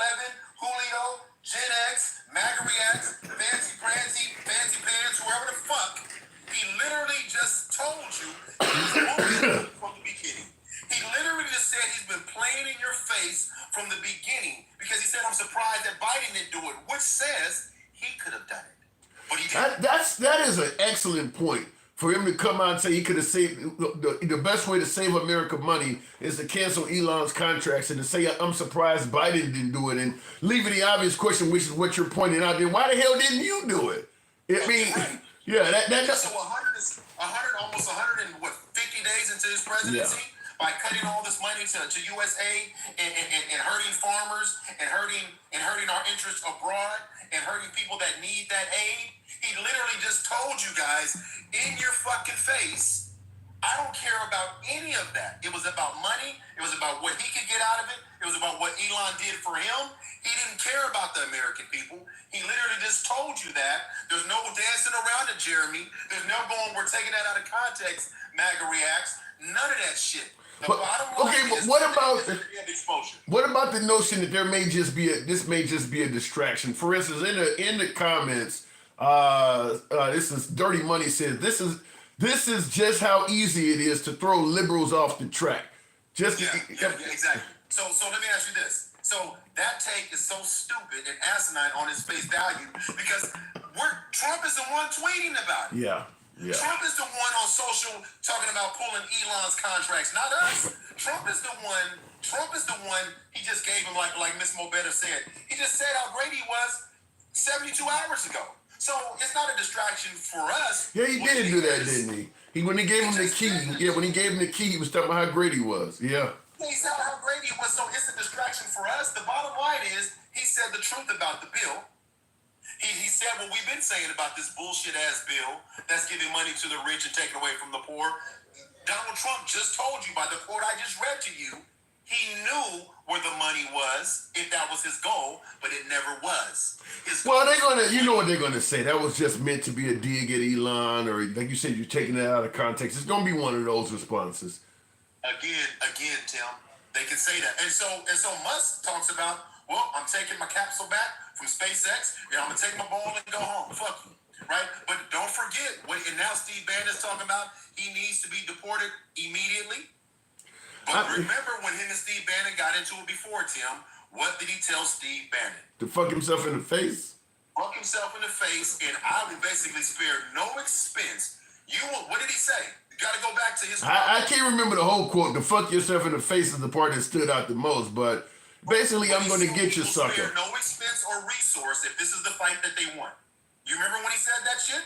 Julio, Gen X, MAGA Reacts, Fancy Prancy, Fancy Pants, whoever the fuck, he literally just told you from the beginning. He literally just said he's been playing in your face from the beginning because he said, I'm surprised that Biden didn't do it, which says he could have done it. But he didn't. That is an excellent point. For him to come out and say he could have saved, the best way to save America money is to cancel Elon's contracts and to say, I'm surprised Biden didn't do it, and leaving the obvious question, which is what you're pointing out, then why the hell didn't you do it? I mean, yeah, so 150 days into his presidency, by cutting all this money to USA and hurting farmers and hurting our interests abroad and hurting people that need that aid. He literally just told you guys in your fucking face, I don't care about any of that. It was about money. It was about what he could get out of it. It was about what Elon did for him. He didn't care about the American people. He literally just told you that. There's no dancing around it, Jeremy. There's no going, we're taking that out of context, MAGA Reacts. None of that shit. But what about the notion that this may just be a distraction? For instance, in the comments, this is Dirty Money says this is just how easy it is to throw liberals off the track. Exactly. So let me ask you this. So that take is so stupid and asinine on its face value because Trump is the one tweeting about it. Yeah. Trump is the one on social talking about pulling Elon's contracts, not us. Trump is the one. He just gave him like Miss Mobetta said. He just said how great he was 72 hours ago. So it's not a distraction for us. Yeah, he did do that, didn't he? When he gave him the key. Yeah, when he gave him the key, he was talking about how great he was. Yeah. He said how great he was. So it's a distraction for us. The bottom line is he said the truth about the bill. He said what we've been saying about this bullshit-ass bill that's giving money to the rich and taking away from the poor. Donald Trump just told you by the quote I just read to you, he knew where the money was, if that was his goal, but it never was. Well, you know what they're gonna say. That was just meant to be a dig at Elon, or like you said, you're taking it out of context. It's gonna be one of those responses. Again, Tim, they can say that. And so Musk talks about, well, I'm taking my capsule back from SpaceX, and I'm gonna take my ball and go home. Fuck you, right? But don't forget, and now Steve Bannon's talking about he needs to be deported immediately. But remember when him and Steve Bannon got into it before, Tim, what did he tell Steve Bannon? To fuck himself in the face? Fuck himself in the face, and I will basically spare no expense. What did he say? You gotta go back to his I can't remember the whole quote. To fuck yourself in the face is the part that stood out the most, but basically, I'm going to get you, sucker. Spare no expense or resource if this is the fight that they want. You remember when he said that shit?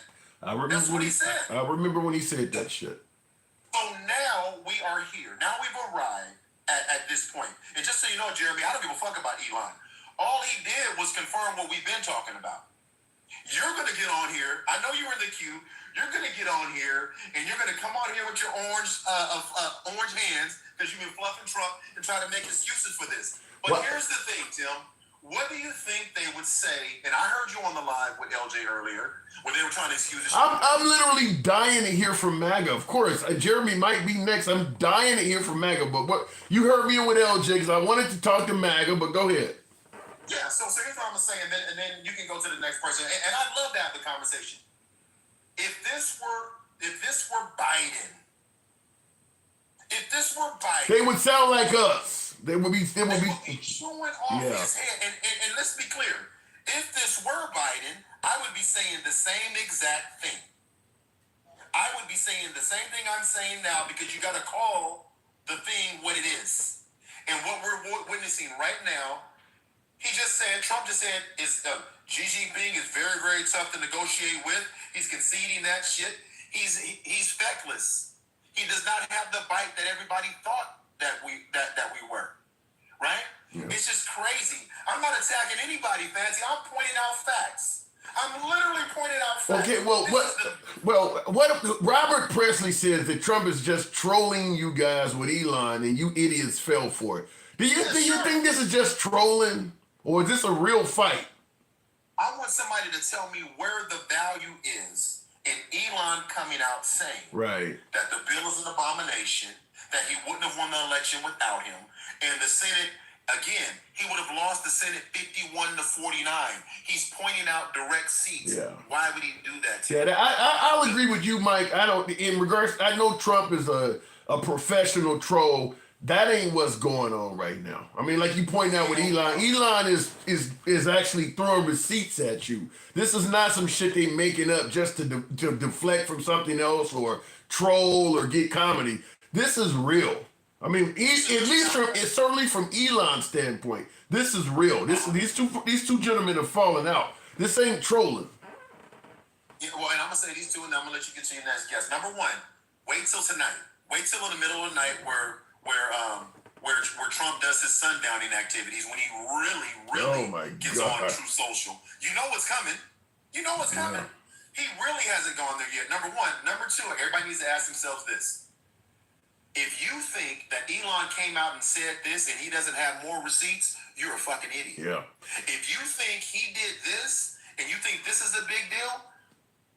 That's what he said. I remember when he said that shit. So now we are here. Now we've arrived at this point. And just so you know, Jeremy, I don't give a fuck about Elon. All he did was confirm what we've been talking about. You're going to get on here. I know you were in the queue. You're going to get on here, and you're going to come on here with your orange hands because you've been fluffing Trump and trying to make excuses for this. But here's the thing, Tim. What do you think they would say? And I heard you on the live with LJ earlier, where they were trying to excuse the shit. I'm literally dying to hear from MAGA. Of course, Jeremy might be next. I'm dying to hear from MAGA. But what you heard me with LJ because I wanted to talk to MAGA. But go ahead. Yeah. So here's what I'm gonna say, and then you can go to the next person. And I'd love to have the conversation. If this were Biden, They would sound like us. They would be chewing off his head. And let's be clear. If this were Biden, I would be saying the same exact thing. I would be saying the same thing I'm saying now because you got to call the thing what it is. And what we're witnessing right now, Trump just said, Xi Jinping is very, very tough to negotiate with. He's conceding that shit. He's feckless. He does not have the bite that everybody thought that we were. Right? Yeah. It's just crazy. I'm not attacking anybody, Fancy. I'm pointing out facts. I'm literally pointing out facts. Okay, what Robert Presley says that Trump is just trolling you guys with Elon and you idiots fell for it. Do you think this is just trolling or is this a real fight? I want somebody to tell me where the value is in Elon coming out saying that the bill is an abomination, that he wouldn't have won the election without him, and the Senate, again, he would have lost the Senate 51-49. He's pointing out direct seats. Yeah. Why would he do that? I'll agree with you, Mike. I know Trump is a professional troll. That ain't what's going on right now. I mean, like you point out with Elon is actually throwing receipts at you. This is not some shit they making up just to deflect from something else or troll or get comedy. This is real. I mean, certainly from Elon's standpoint, this is real. These two gentlemen are falling out. This ain't trolling. Yeah, well, and I'm gonna say these two, and I'm gonna let you continue next guess. Number one, wait till tonight. Wait till in the middle of the night where Trump does his sundowning activities when he really gets on True Social. You know what's coming. He really hasn't gone there yet. Number one. Number two, everybody needs to ask themselves this. If you think that Elon came out and said this and he doesn't have more receipts, you're a fucking idiot. Yeah. If you think he did this and you think this is a big deal,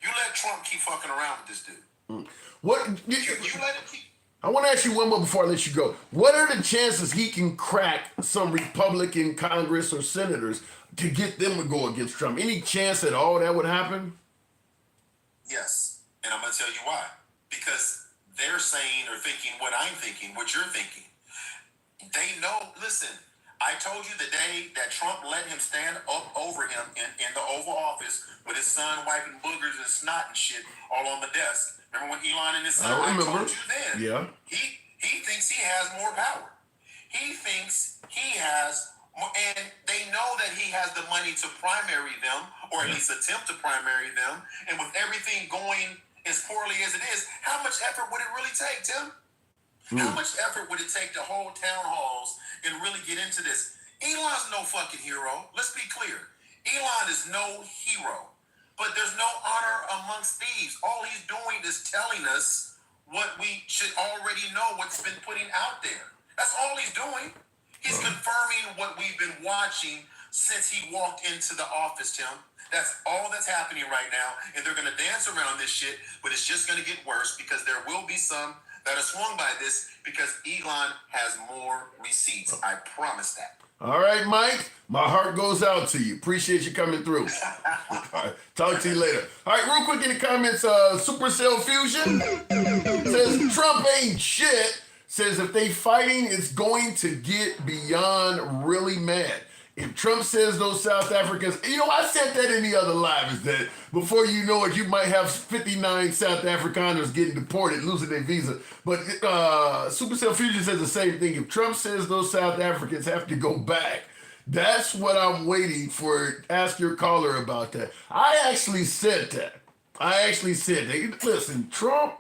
you let Trump keep fucking around with this dude. What? You let him keep... I want to ask you one more before I let you go. What are the chances he can crack some Republican Congress or senators to get them to go against Trump? Any chance at all that would happen? Yes. And I'm going to tell you why. Because they're saying or thinking what I'm thinking, what you're thinking. They know, listen, I told you the day that Trump let him stand up over him in the Oval Office with his son wiping boogers and snot and shit all on the desk. Remember when Elon and his son? I told you then. Yeah. He thinks he has more power. He thinks he has more, and they know that he has the money to primary them, or at least attempt to primary them. And with everything going as poorly as it is, how much effort would it really take, Tim? How much effort would it take to hold town halls and really get into this? Elon's no fucking hero. Let's be clear. Elon is no hero. But there's no honor amongst thieves. All he's doing is telling us what we should already know, what's been putting out there. That's all he's doing. He's confirming what we've been watching since he walked into the office, Tim. That's all that's happening right now. And they're going to dance around this shit, but it's just going to get worse because there will be some that are swung by this because Elon has more receipts. I promise that. All right, Mike. My heart goes out to you. Appreciate you coming through. All right, talk to you later. All right, real quick in the comments, Supercell Fusion says Trump ain't shit. Says if they fighting, it's going to get beyond really mad. If Trump says those South Africans, I said that in the other live, is that before you know it, you might have 59 South Afrikaners getting deported, losing their visa. But Supercell Fusion says the same thing. If Trump says those South Africans have to go back, that's what I'm waiting for. Ask your caller about that. I actually said that. Listen, Trump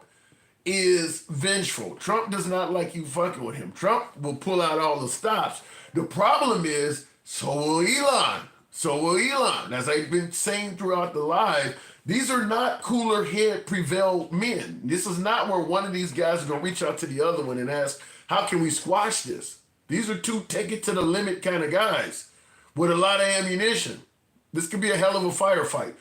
is vengeful. Trump does not like you fucking with him. Trump will pull out all the stops. The problem is, so will Elon. As I've been saying throughout the live, these are not cooler head prevail men. This is not where one of these guys is going to reach out to the other one and ask, how can we squash this? These are two take it to the limit kind of guys. with a lot of ammunition. This could be a hell of a firefight.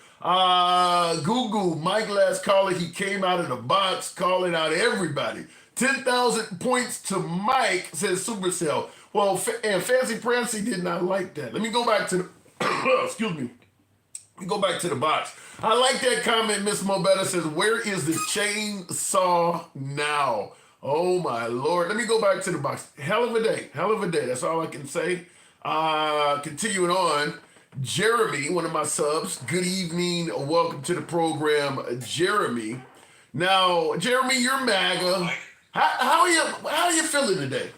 Google, Mike last caller, he came out of the box calling out everybody. 10,000 points to Mike, says Supercell. Well, and Fancy Prancy did not like that. Let me go back to the, excuse me. Let me go back to the box. I like that comment. Miss Mobetta says, where is the chainsaw now? Oh my Lord. Let me go back to the box. Hell of a day. Hell of a day. That's all I can say. Continuing on. Jeremy, one of my subs. Good evening. Welcome to the program, Jeremy. Now, Jeremy, you're MAGA. How are you feeling today?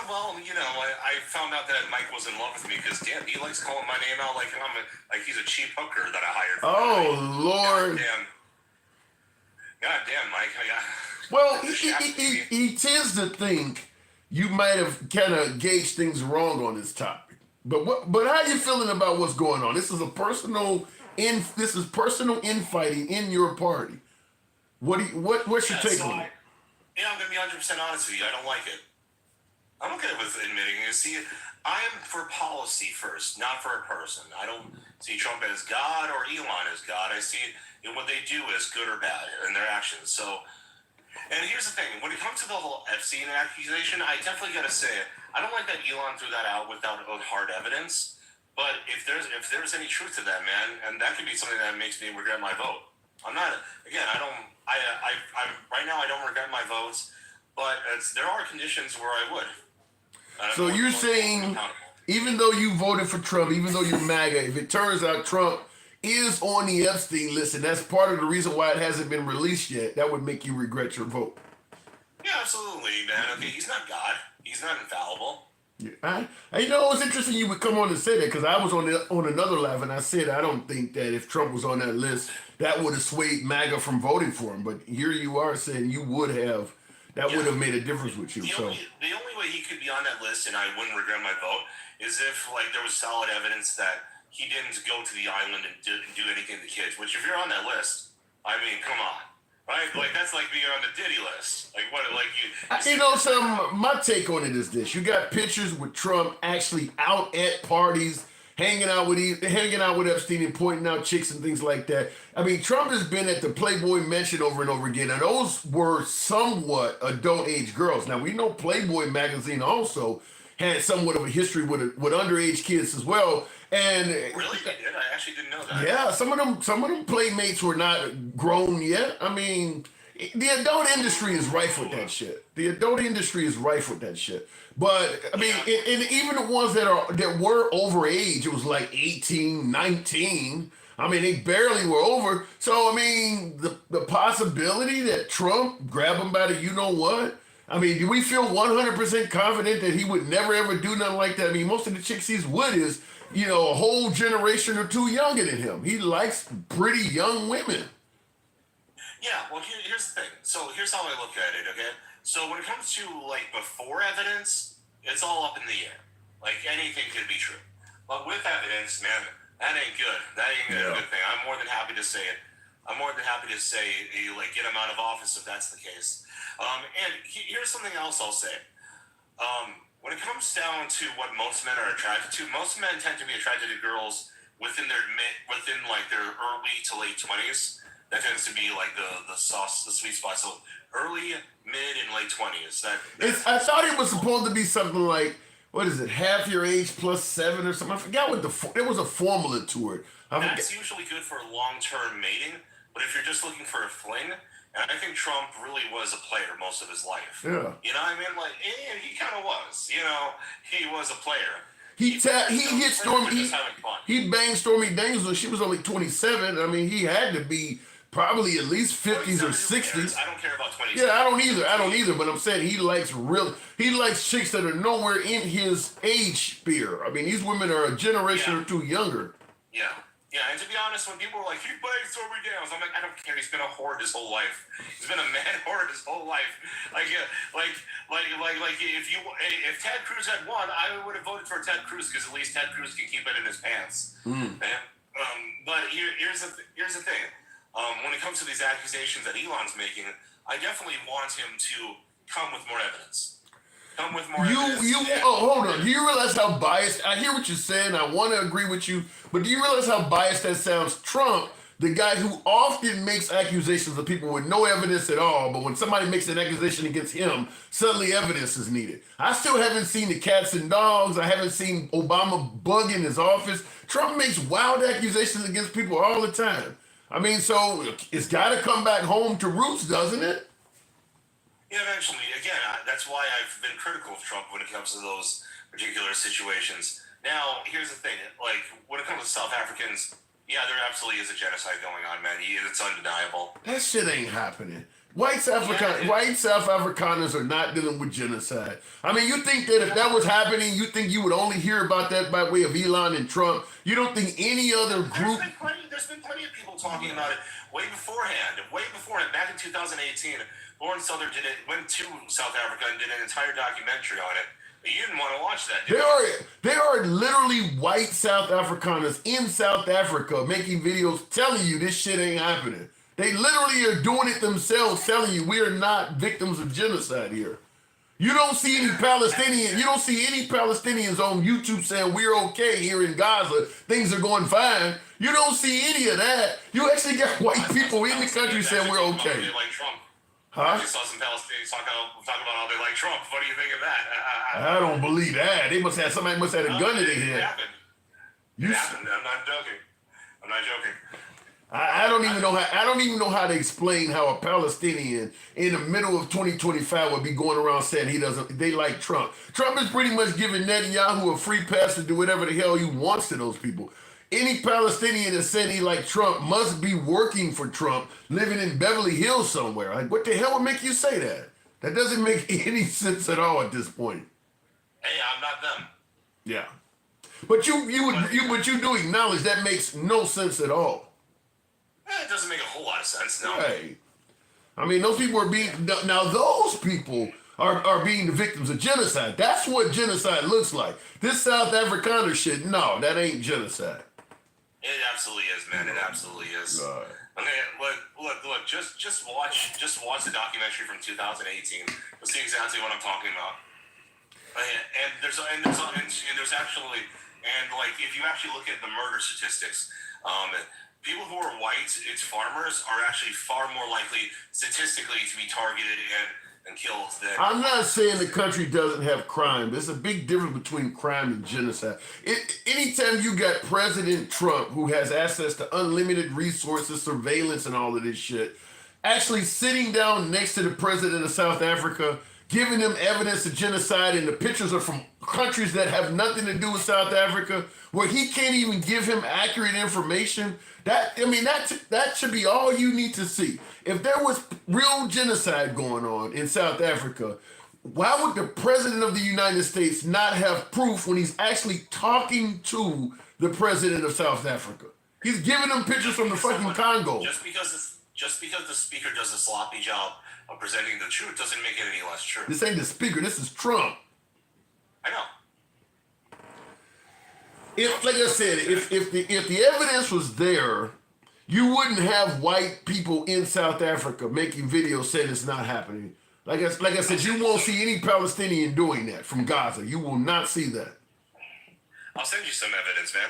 Well, I found out that Mike was in love with me because, damn, he likes calling my name out like he's a cheap hooker that I hired. Oh, Lord. God damn, Mike. Well, he tends to think you might have kind of gauged things wrong on this topic. But how are you feeling about what's going on? This is personal infighting in your party. What's your take on it? I'm gonna be 100% honest with you. I don't like it. I'm okay with admitting it. See, I am for policy first, not for a person. I don't see Trump as God or Elon as God. I see what they do as good or bad in their actions. So, and here's the thing: when it comes to the whole Epstein accusation, I definitely got to say it. I don't like that Elon threw that out without hard evidence. But if there's any truth to that, man, and that could be something that makes me regret my vote. I'm not. Again, I don't. I right now I don't regret my votes, but there are conditions where I would. So you're saying, even though you voted for Trump, even though you're MAGA, if it turns out Trump is on the Epstein list, and that's part of the reason why it hasn't been released yet, that would make you regret your vote. Yeah, absolutely, man. Okay, he's not God. He's not infallible. Yeah, it's interesting you would come on and say that, because I was on another live and I said I don't think that if Trump was on that list, that would have swayed MAGA from voting for him. But here you are saying you would have. That would have made a difference with you. The only way he could be on that list, and I wouldn't regret my vote, is if there was solid evidence that he didn't go to the island and do anything to kids. Which, if you're on that list, I mean, come on, right? That's like being on the Diddy list. My take on it is this: you got pictures with Trump actually out at parties, hanging out with Epstein and pointing out chicks and things like that. I mean, Trump has been at the Playboy Mansion over and over again, and those were somewhat adult-age girls. Now, we know Playboy magazine also had somewhat of a history with underage kids as well. And really, they did? I actually didn't know that. Yeah, some of them playmates were not grown yet. I mean, the adult industry is rife with that shit. But I mean, and even the ones that were over age, it was like 18, 19. I mean, they barely were over. So I mean, the possibility that Trump grab him by the you know what? I mean, do we feel 100% confident that he would never ever do nothing like that? I mean, most of the chicks he's with is a whole generation or two younger than him. He likes pretty young women. Yeah, well, here's the thing. So here's how I look at it, okay? So when it comes to, before evidence, it's all up in the air. Anything could be true. But with evidence, man, that ain't good. That ain't a good thing. I'm more than happy to say it. Get him out of office if that's the case. And here's something else I'll say. When it comes down to what most men are attracted to, most men tend to be attracted to girls within their early to late 20s. That tends to be the sweet spot. So early, mid, and late 20s. I thought it was supposed to be something like, what is it, half your age plus 7 or something? I forgot there was a formula to it. That's usually good for long-term mating, but if you're just looking for a fling, and I think Trump really was a player most of his life. Yeah. You know what I mean? He kind of was. He was a player. He hit Stormy. He banged Stormy Daniels when she was only 27. I mean, he had to be probably at least 50s or 60s. I don't care about 20s. Yeah, I don't either. But I'm saying he likes chicks that are nowhere in his age sphere. I mean, these women are a generation or two younger. Yeah. Yeah, and to be honest, when people are like, he banged Stormy Daniels, I'm like, I don't care. He's been a whore his whole life. He's been a man whore his whole life. If Ted Cruz had won, I would have voted for Ted Cruz because at least Ted Cruz can keep it in his pants. But here's the thing. When it comes to these accusations that Elon's making, I definitely want him to come with more evidence. Come with more You, evidence. hold on. Do you realize how biased? I hear what you're saying. I want to agree with you, but do you realize how biased that sounds? Trump, the guy who often makes accusations of people with no evidence at all, but when somebody makes an accusation against him, suddenly evidence is needed. I still haven't seen the cats and dogs. I haven't seen Obama bug in his office. Trump makes wild accusations against people all the time. I mean, so it's got to come back home to roots, doesn't it? Yeah, eventually. Again, that's why I've been critical of Trump when it comes to those particular situations. Now, here's the thing. Like, when it comes to South Africans, yeah, there absolutely is a genocide going on, man. It's undeniable. That shit ain't happening. White South Afrikaners are not dealing with genocide. I mean, you think that if that was happening, you think you would only hear about that by way of Elon and Trump? You don't think any other group... There's been plenty of people talking about it way beforehand. Back in 2018, Lawrence Southern went to South Africa and did an entire documentary on it. You didn't want to watch that, did you? There are literally white South Afrikaners in South Africa making videos telling you this shit ain't happening. They literally are doing it themselves, telling you we are not victims of genocide here. You don't see any Palestinians. You don't see any Palestinians on YouTube saying we're okay here in Gaza. Things are going fine. You don't see any of that. You actually got white people in the country saying we're okay. Like Trump. Huh? I just saw some Palestinians talk about how they like Trump. What do you think of that? I don't believe that. Somebody must have had a gun to their head. It happened. It happened. I'm not joking. I don't even know how to explain how a Palestinian in the middle of 2025 would be going around saying they like Trump. Trump is pretty much giving Netanyahu a free pass to do whatever the hell he wants to those people. Any Palestinian that said he liked Trump must be working for Trump, living in Beverly Hills somewhere. Like, what the hell would make you say that? That doesn't make any sense at all at this point. Hey, I'm not them. Yeah, but you do acknowledge that makes no sense at all. It doesn't make a whole lot of sense, no. Hey, I mean, those people are those people are being the victims of genocide. That's what genocide looks like. This South Afrikaner shit, no, that ain't genocide. It absolutely is, man. It absolutely is. Okay, look. Just watch the documentary from 2018. You'll see exactly what I'm talking about. And there's actually, and like if you actually look at the murder statistics, people who are white, it's farmers, are actually far more likely statistically to be targeted and killed than... I'm not saying the country doesn't have crime. There's a big difference between crime and genocide. Anytime you got President Trump, who has access to unlimited resources, surveillance, and all of this shit, actually sitting down next to the president of South Africa, giving them evidence of genocide, and the pictures are from countries that have nothing to do with South Africa, where he can't even give him accurate information. That should be all you need to see. If there was real genocide going on in South Africa, why would the president of the United States not have proof when he's actually talking to the president of South Africa? He's giving them pictures from the fucking Congo. Just because the speaker does a sloppy job of presenting the truth doesn't make it any less true. This ain't the speaker. This is Trump. I know. Like I said, if the evidence was there, you wouldn't have white people in South Africa making videos saying it's not happening. Like I said, you won't see any Palestinian doing that from Gaza. You will not see that. I'll send you some evidence, man.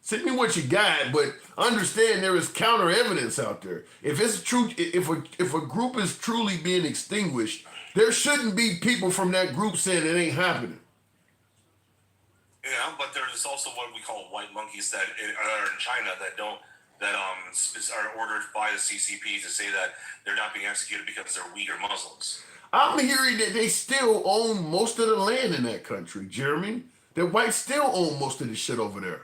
Send me what you got, but understand there is counter evidence out there. If it's true, if a group is truly being extinguished, there shouldn't be people from that group saying it ain't happening. Yeah, but there's also what we call white monkeys that are in China that are ordered by the CCP to say that they're not being executed because they're Uyghur Muslims. I'm hearing that they still own most of the land in that country, Jeremy. The whites still own most of the shit over there.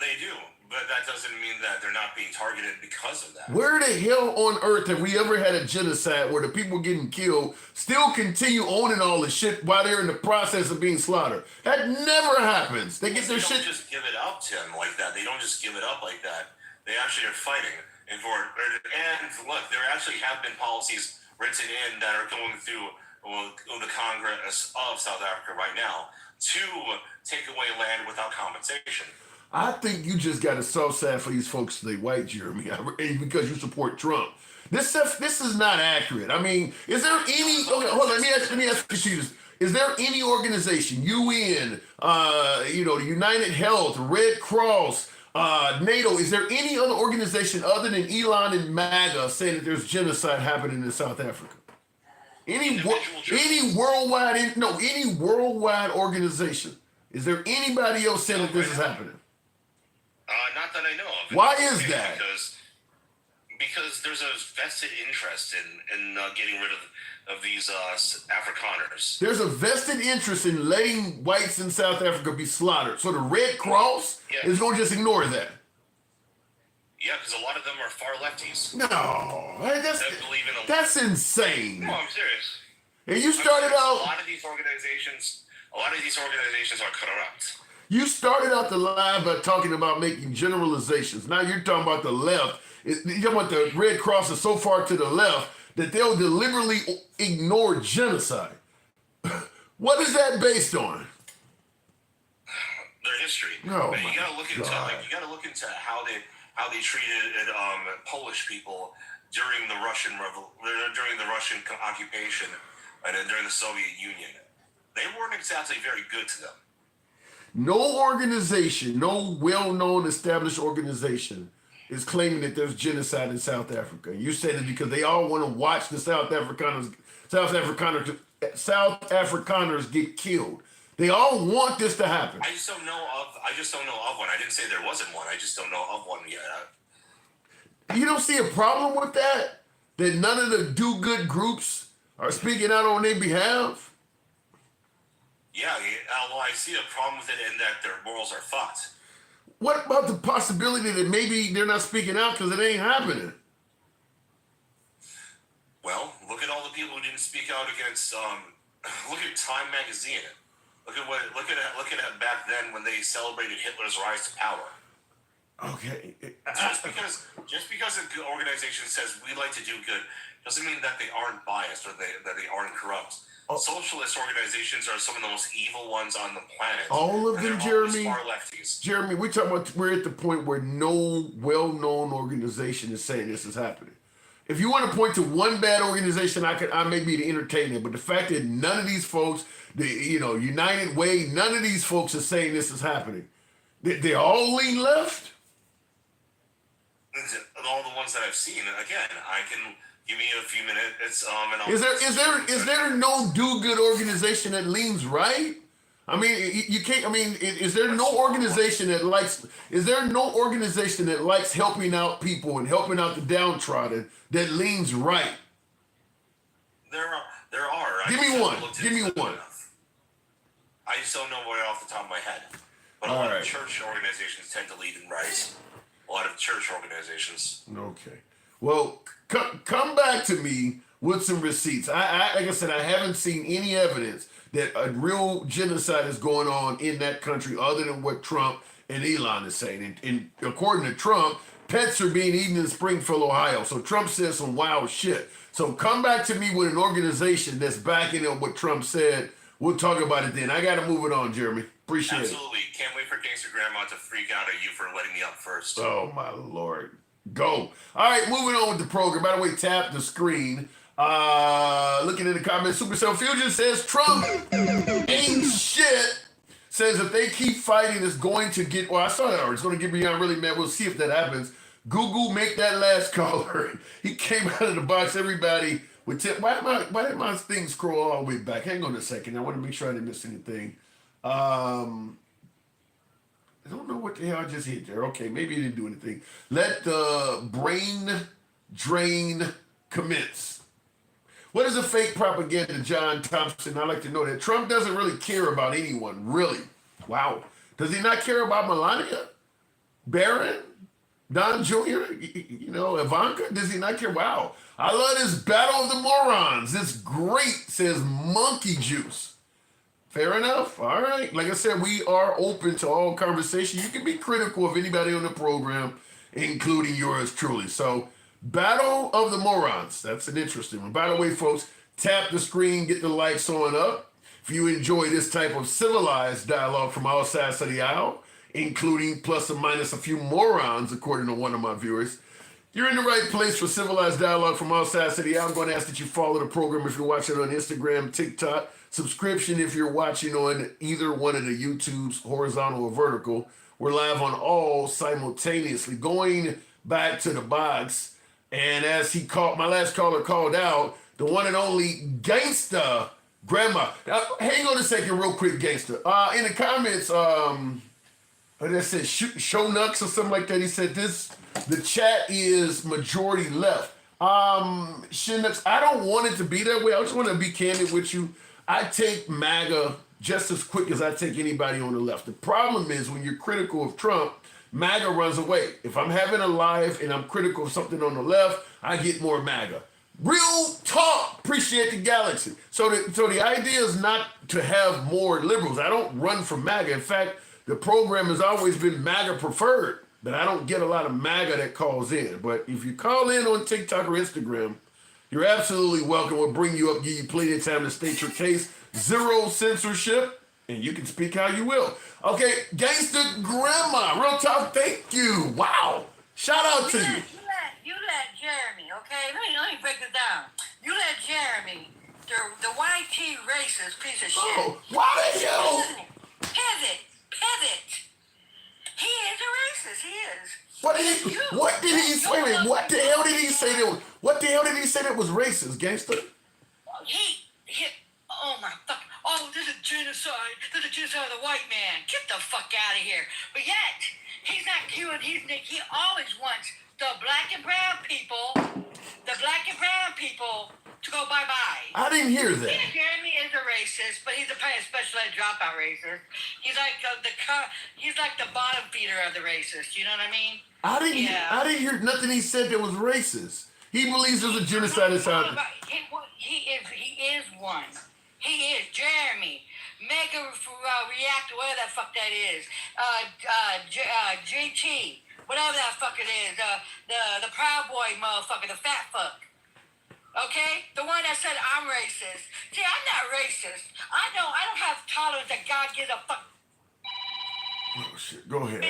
They do, but that doesn't mean that they're not being targeted because of that. Where the hell on earth have we ever had a genocide where the people getting killed still continue owning all the shit while they're in the process of being slaughtered? That never happens. They get their shit... They don't just give it up, Tim, like that. They don't just give it up like that. They actually are fighting. And look, there actually have been policies written in that are going through the Congress of South Africa right now to take away land without compensation. I think you just got a soft side for these folks today, white, Jeremy, because you support Trump. This is not accurate. I mean, is there any? Okay, hold on. Let me ask you this. Is there any organization, UN, the United Health, Red Cross, NATO? Is there any other organization other than Elon and MAGA saying that there's genocide happening in South Africa? Any worldwide organization? Is there anybody else saying that this is happening? Not that I know of. Why is that? Because there's a vested interest in getting rid of these Afrikaners. There's a vested interest in letting whites in South Africa be slaughtered. So the Red Cross is going to just ignore that. Yeah, because a lot of them are far lefties. No, that's insane. No, I'm serious. And you started out. A lot of these organizations are corrupt. You started out the live by talking about making generalizations. Now you're talking about the left. You're talking about the Red Cross is so far to the left that they'll deliberately ignore genocide. What is that based on? Their history. Oh, but you gotta look into how they treated Polish people during the Russian occupation and then during the Soviet Union. They weren't exactly very good to them. No organization, no well-known established organization is claiming that there's genocide in South Africa. You said it because they all want to watch the South Afrikaners get killed. They all want this to happen. I just don't know of one. I didn't say there wasn't one. I just don't know of one yet. You don't see a problem with that? That none of the do-good groups are speaking out on their behalf? Yeah, well, I see a problem with it in that their morals are fucked. What about the possibility that maybe they're not speaking out because it ain't happening? Well, look at all the people who didn't speak out against. Look at Time magazine. Look at it back then when they celebrated Hitler's rise to power. Okay. Just because an organization says we like to do good doesn't mean that they aren't biased or that they aren't corrupt. Socialist organizations are some of the most evil ones on the planet. All of them, Jeremy. Far lefties. Jeremy, we're at the point where no well-known organization is saying this is happening. If you want to point to one bad organization, I may be to entertain it, but the fact that none of these folks, United Way, none of these folks are saying this is happening. They're all lean left. All the ones that I've seen, again, I can. Give me a few minutes. Is there no do-good organization that leans right? I mean, you can't. I mean, is there no organization that likes? Is there no organization that likes helping out people and helping out the downtrodden that leans right? There are. Give me one. Give me one. I just don't know right off the top of my head. But a lot of church organizations tend to lead in right. A lot of church organizations. Okay. Well, come back to me with some receipts. Like I said, I haven't seen any evidence that a real genocide is going on in that country other than what Trump and Elon is saying. And according to Trump, pets are being eaten in Springfield, Ohio. So Trump says some wild shit. So come back to me with an organization that's backing up what Trump said. We'll talk about it then. I got to move it on, Jeremy. Appreciate it. Absolutely. Can't wait for Gangster Grandma to freak out at you for letting me up first. Oh, my Lord. Go. All right, moving on with the program. By the way, tap the screen. Looking in the comments, Supercell Fusion says Trump ain't shit. Says if they keep fighting, it's going to get. Well, I saw that already. It's going to get beyond really mad. We'll see if that happens. Google, make that last caller. He came out of the box. Everybody with tip. Why did my thing scroll all the way back? Hang on a second. I want to make sure I didn't miss anything. I don't know what the hell I just hit there. Okay, maybe it didn't do anything. Let the brain drain commence. What is a fake propaganda, John Thompson? I'd like to know that. Trump doesn't really care about anyone, really. Wow. Does he not care about Melania? Barron? Don Jr.? Ivanka? Does he not care? Wow. I love this battle of the morons. It's great, says Monkey Juice. Fair enough. All right. Like I said, we are open to all conversation. You can be critical of anybody on the program, including yours truly. So, Battle of the Morons. That's an interesting one. By the way, folks, tap the screen, get the lights on up. If you enjoy this type of civilized dialogue from all sides of the aisle, including plus or minus a few morons, according to one of my viewers, You're in the right place for civilized dialogue from all sides of the aisle. I'm going to ask that you follow the program if you're watching on Instagram, TikTok. Subscription if you're watching on either one of the YouTubes, horizontal or vertical. We're live on all simultaneously. Going back to the box, and as my last caller called out, the one and only Gangsta Grandma. Hang on a second real quick, Gangsta. In the comments, that said show nuts or something like that. He said the chat is majority left. Shinux, I don't want it to be that way. I just want to be candid with you. I take MAGA just as quick as I take anybody on the left. The problem is when you're critical of Trump, MAGA runs away. If I'm having a live and I'm critical of something on the left, I get more MAGA. Real talk. Appreciate the galaxy. So the idea is not to have more liberals. I don't run from MAGA. In fact, the program has always been MAGA preferred, but I don't get a lot of MAGA that calls in. But if you call in on TikTok or Instagram, you're absolutely welcome. We'll bring you up, give you plenty of time to state your case. Zero censorship, and you can speak how you will. Okay, Gangsta Grandma, real talk, thank you. Wow. Shout out to you. You let Jeremy, okay? Let me break it down. You let Jeremy, the YT racist piece of shit. Oh, why did you? Pivot. He is a racist. He is. What did he say? What the hell did he say that was racist, Gangsta? He oh my fuck. Oh, this is genocide. This is genocide of the white man. Get the fuck out of here. But yet, he's not cute. He always wants the black and brown people to go bye-bye. I didn't hear that. Jeremy is a racist, but he's a special ed dropout racist. He's like the bottom feeder of the racist. You know what I mean? I didn't hear nothing he said that was racist. He believes there's a genocide in South. He is one. He is Jeremy. Mega react, whatever the fuck that is. JT, whatever that fuck it is. The Proud Boy motherfucker, the fat fuck. Okay? The one that said I'm racist. See, I'm not racist. I don't have tolerance that God gives a fuck. Oh shit. Go ahead.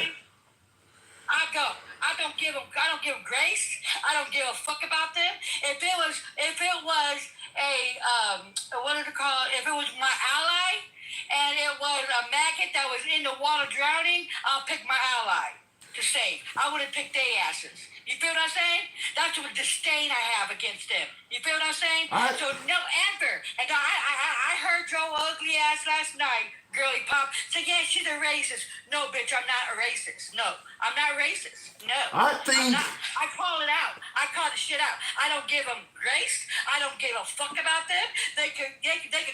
I don't give them grace. I don't give a fuck about them. If it was a what is it called? If it was my ally and it was a maggot that was in the water drowning, I'll pick my ally to save. I wouldn't pick their asses. You feel what I'm saying? That's what disdain I have against them. You feel what I'm saying? So no ever. And I heard Joe ugly ass last night, girly pop, say, yeah, she's a racist. No, bitch, I'm not a racist. No, I'm not racist. No. I call it out. I call the shit out. I don't give them grace. I don't give a fuck about them. They could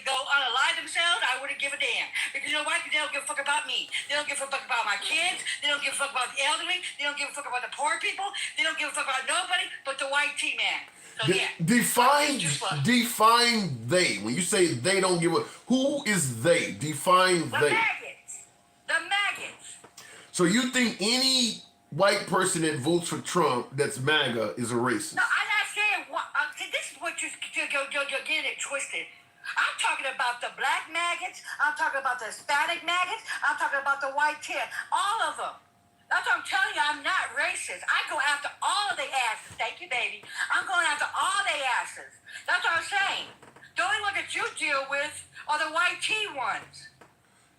go unalive themselves. I wouldn't give a damn. Because you know why? Because they don't give a fuck about me. They don't give a fuck about my kids. They don't give a fuck about the elderly. They don't give a fuck about the poor people. They don't give a fuck about nobody but the white T-man. So yeah. Define they. When you say they don't give a, who is they? Define they. The maggots. So you think any white person that votes for Trump that's MAGA is a racist? No, I'm not saying what. This is what you're getting it twisted. I'm talking about the black maggots. I'm talking about the Hispanic maggots. I'm talking about the white tit. All of them. That's what I'm telling you. I'm not racist. I go after all of their asses. Thank you, baby. I'm going after all their asses. That's what I'm saying. The only one that you deal with are the white tea ones.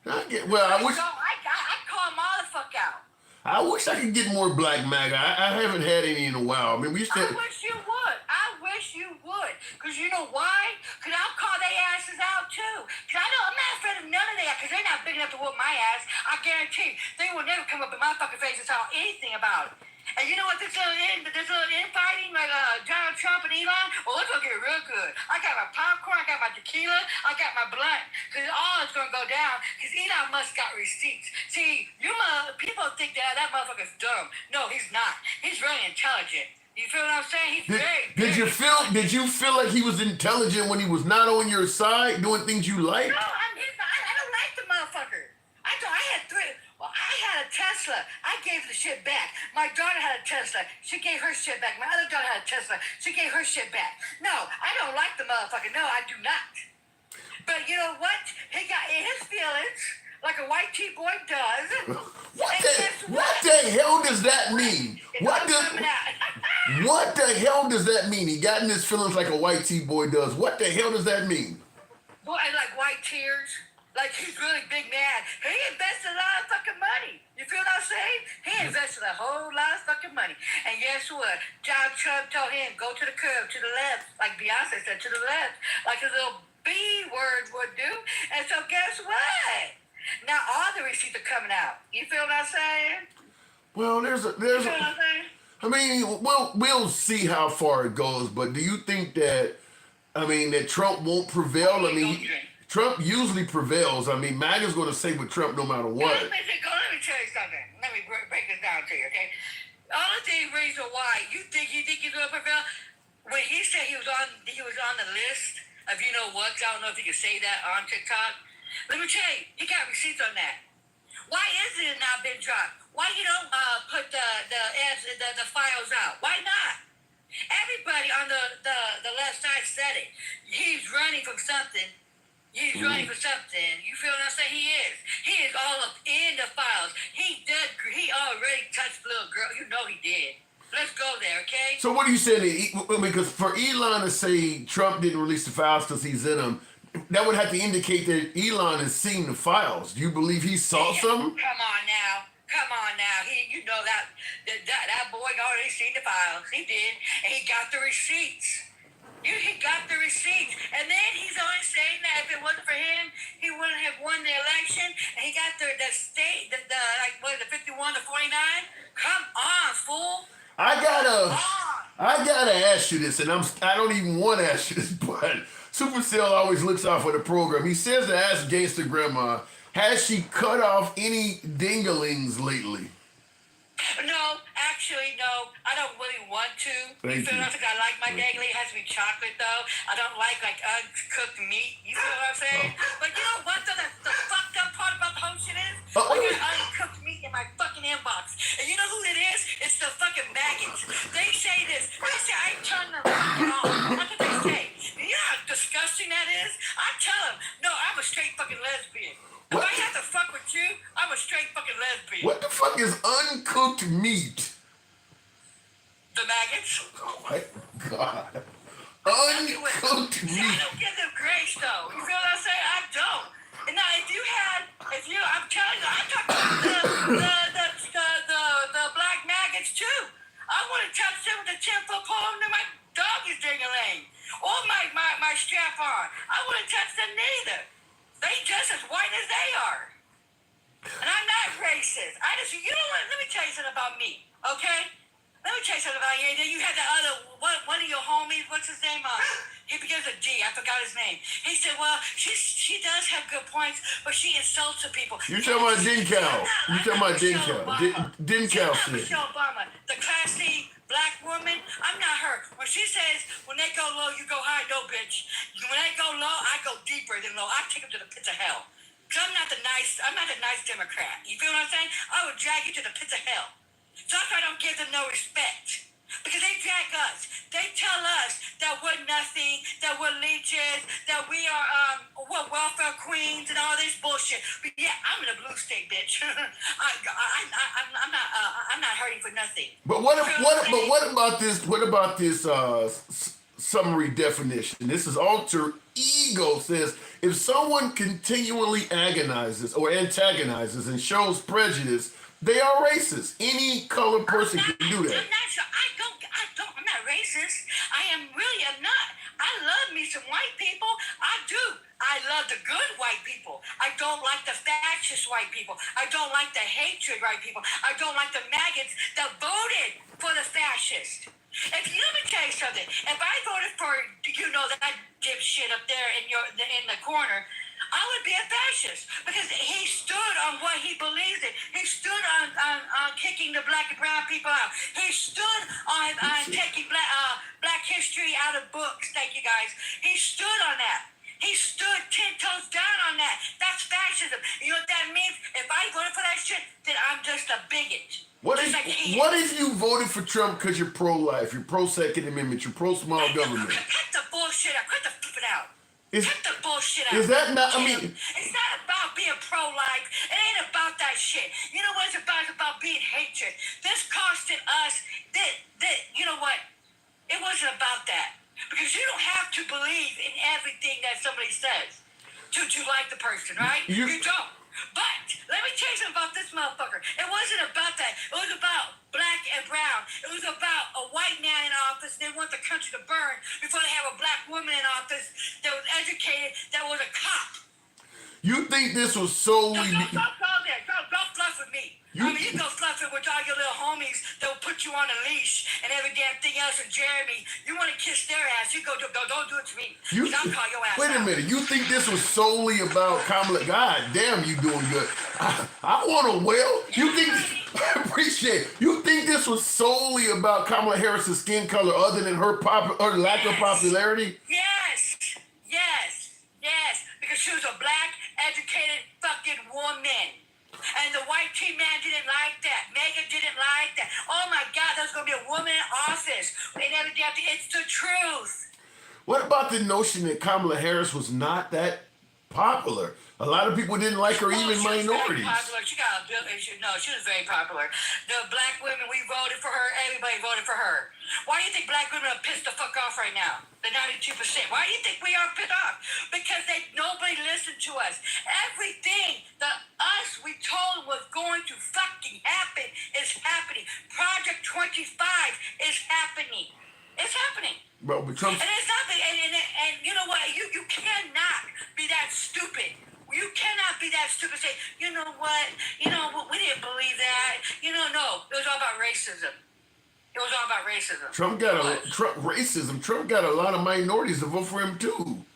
I call them all the fuck out. I wish I could get more black MAGA. I haven't had any in a while. I mean, we used to. I wish you would. Because you know why? Because I'll call their asses out too. Because I'm not afraid of none of that. Because they're not big enough to whoop my ass. I guarantee. They will never come up in my fucking face and tell anything about it. And you know what? This little infighting like Donald Trump and Elon, well, it's going to get real good. I got my popcorn, I got my tequila, I got my blunt. Because all is going to go down. Because Elon Musk got receipts. See, people think that motherfucker's dumb. No, he's not. He's really intelligent. You feel what I'm saying? He's Did you feel like he was intelligent when he was not on your side, doing things you like? No, I don't like the motherfucker. I had three. Well, I had a Tesla. I gave the shit back. My daughter had a Tesla. She gave her shit back. My other daughter had a Tesla. She gave her shit back. No, I don't like the motherfucker. No, I do not. But you know what? He got in his feelings like a white tea boy does. What the hell does that mean? What the hell does that mean? He got in his feelings like a white T-boy does. What the hell does that mean? Boy, like white tears. Like he's really big mad. He invested a lot of fucking money. You feel what I'm saying? He invested a whole lot of fucking money. And guess what? Donald Trump told him, go to the curb, to the left. Like Beyonce said, to the left. Like his little B word would do. And so guess what? Now all the receipts are coming out. You feel what I'm saying? Well, You feel what I'm saying? I mean, we'll see how far it goes, but do you think that, that Trump won't prevail? I mean, Trump usually prevails. I mean, MAGA's going to stay with Trump no matter what. Let me tell you something. Let me break this down to you, okay? Only reason why you think he's going to prevail, when he said he was on the list of you know what, I don't know if you can say that on TikTok. Let me tell you, he got receipts on that. Why is it not been dropped? Why you don't put the files out? Why not? Everybody on the left side said it. He's running from something. He's running for something. You feel what I'm saying? He is. He is all up in the files. He did. He already touched the little girl. You know he did. Let's go there, okay? So what are you saying? Because for Elon to say Trump didn't release the files because he's in them, that would have to indicate that Elon has seen the files. Do you believe he saw something? Come on now. You know that boy already seen the files. He did, and he got the receipts. He got the receipts, and then he's always saying that if it wasn't for him, he wouldn't have won the election. And he got the state, the 51 to 49. Come on, fool. I gotta ask you this, and I don't even want to ask you this, but Supercell always looks out for the program. He says to ask Gangsta Grandma, has she cut off any dinglings lately? No, actually, no. I don't really want to. Thank you. I think I like my dangly. It has to be chocolate, though. I don't like uncooked meat. You feel what I'm saying? But you know what, though? The fucked up part about the whole shit is? I got uncooked meat in my fucking inbox. And you know who it is? It's the fucking maggots. They say this. They say I turn them on. That's what they say. You know how disgusting that is? I tell them, no, I'm a straight fucking lesbian. If I have to fuck with you, I'm a straight fucking lesbian. What the fuck is uncooked meat? The maggots? Oh my God. Uncooked meat. I don't give them grace, though. You feel what I'm saying? I don't. And now, I'm telling you, I talk to the black maggots, too. I want to touch them with a 10-foot pole under my dog is ding-a-ling. Or my strap on. I wouldn't touch them neither. They just as white as they are. And I'm not racist. You know what? Let me tell you something about me, okay? Let me tell you something about you. You had the other, one of your homies, what's his name? He begins with G. I forgot his name. He said, well, she does have good points, but she insults the people. You talking about Dincal. Dincal shit. Michelle Obama, the classy black woman, I'm not her. When she says, when they go low, you go high. No, bitch. When they go low, I go deeper than low. I take them to the pits of hell. Because I'm not the nice Democrat. You feel what I'm saying? I would drag you to the pits of hell. So that's why I don't give them no respect. Because they drag us. They tell us that we're nothing, that we're leeches, that we are we're welfare queens and all this bullshit. But yeah, I'm in a blue state, bitch. I'm not hurting for nothing. But what about this? What about this summary definition? This is alter ego says if someone continually agonizes or antagonizes and shows prejudice, they are racist. Any colored person can do that. I'm not sure. I'm not racist. I'm not. I love me some white people. I do. I love the good white people. I don't like the fascist white people. I don't like the hatred white people. I don't like the maggots that voted for the fascists. Let me tell you something. If I voted for, that dipshit up there in the corner, I would be a fascist because he stood on what he believes in. He stood on kicking the black and brown people out. He stood on taking black history out of books. Thank you, guys. He stood on that. He stood 10 toes down on that. That's fascism. You know what that means? If I voted for that shit, then I'm just a bigot. What if you voted for Trump because you're pro-life, you're pro-Second Amendment, you're pro-small government? Cut the bullshit out. Cut the flipping out. Cut the bullshit out. Is that not, it's not about being pro-life. It ain't about that shit. You know what it's about? It's about being hatred. This costed us, you know what? wasn't about that. Because you don't have to believe in everything that somebody says to like the person, right? You don't. But let me tell you something about this motherfucker. It wasn't about that. It was about black and brown. It was about a white man in office. They want the country to burn before they have a black woman in office that was educated, that was a cop. You think this was solely... Don't fluff with me. You go fluff it with all your little homies that will put you on a leash and every damn thing else. And Jeremy, you want to kiss their ass, you don't do it to me. I'll call your ass Wait a minute. You think this was solely about Kamala? God damn, you doing good. I want to well. You think... I appreciate it. You think this was solely about Kamala Harris's skin color other than her lack of popularity? Yes. Because she was a black, educated fucking woman. And the white team man didn't like that. MAGA didn't like that. Oh my God, there's going to be a woman in office. It's the truth. What about the notion that Kamala Harris was not that popular? A lot of people didn't like her, even minorities. She was very popular. The black women, we voted for her. Everybody voted for her. Why do you think black women are pissed the fuck off right now? The 92%. Why do you think we are pissed off? Because nobody listened to us. Everything that we told was going to fucking happen is happening. Project 25 is happening. It's happening. But Trump... And it's not, and you know what? You cannot be that stupid. You cannot be that stupid. Say, you know what? We didn't believe that. No. It was all about racism. Trump got a lot of minorities to vote for him too.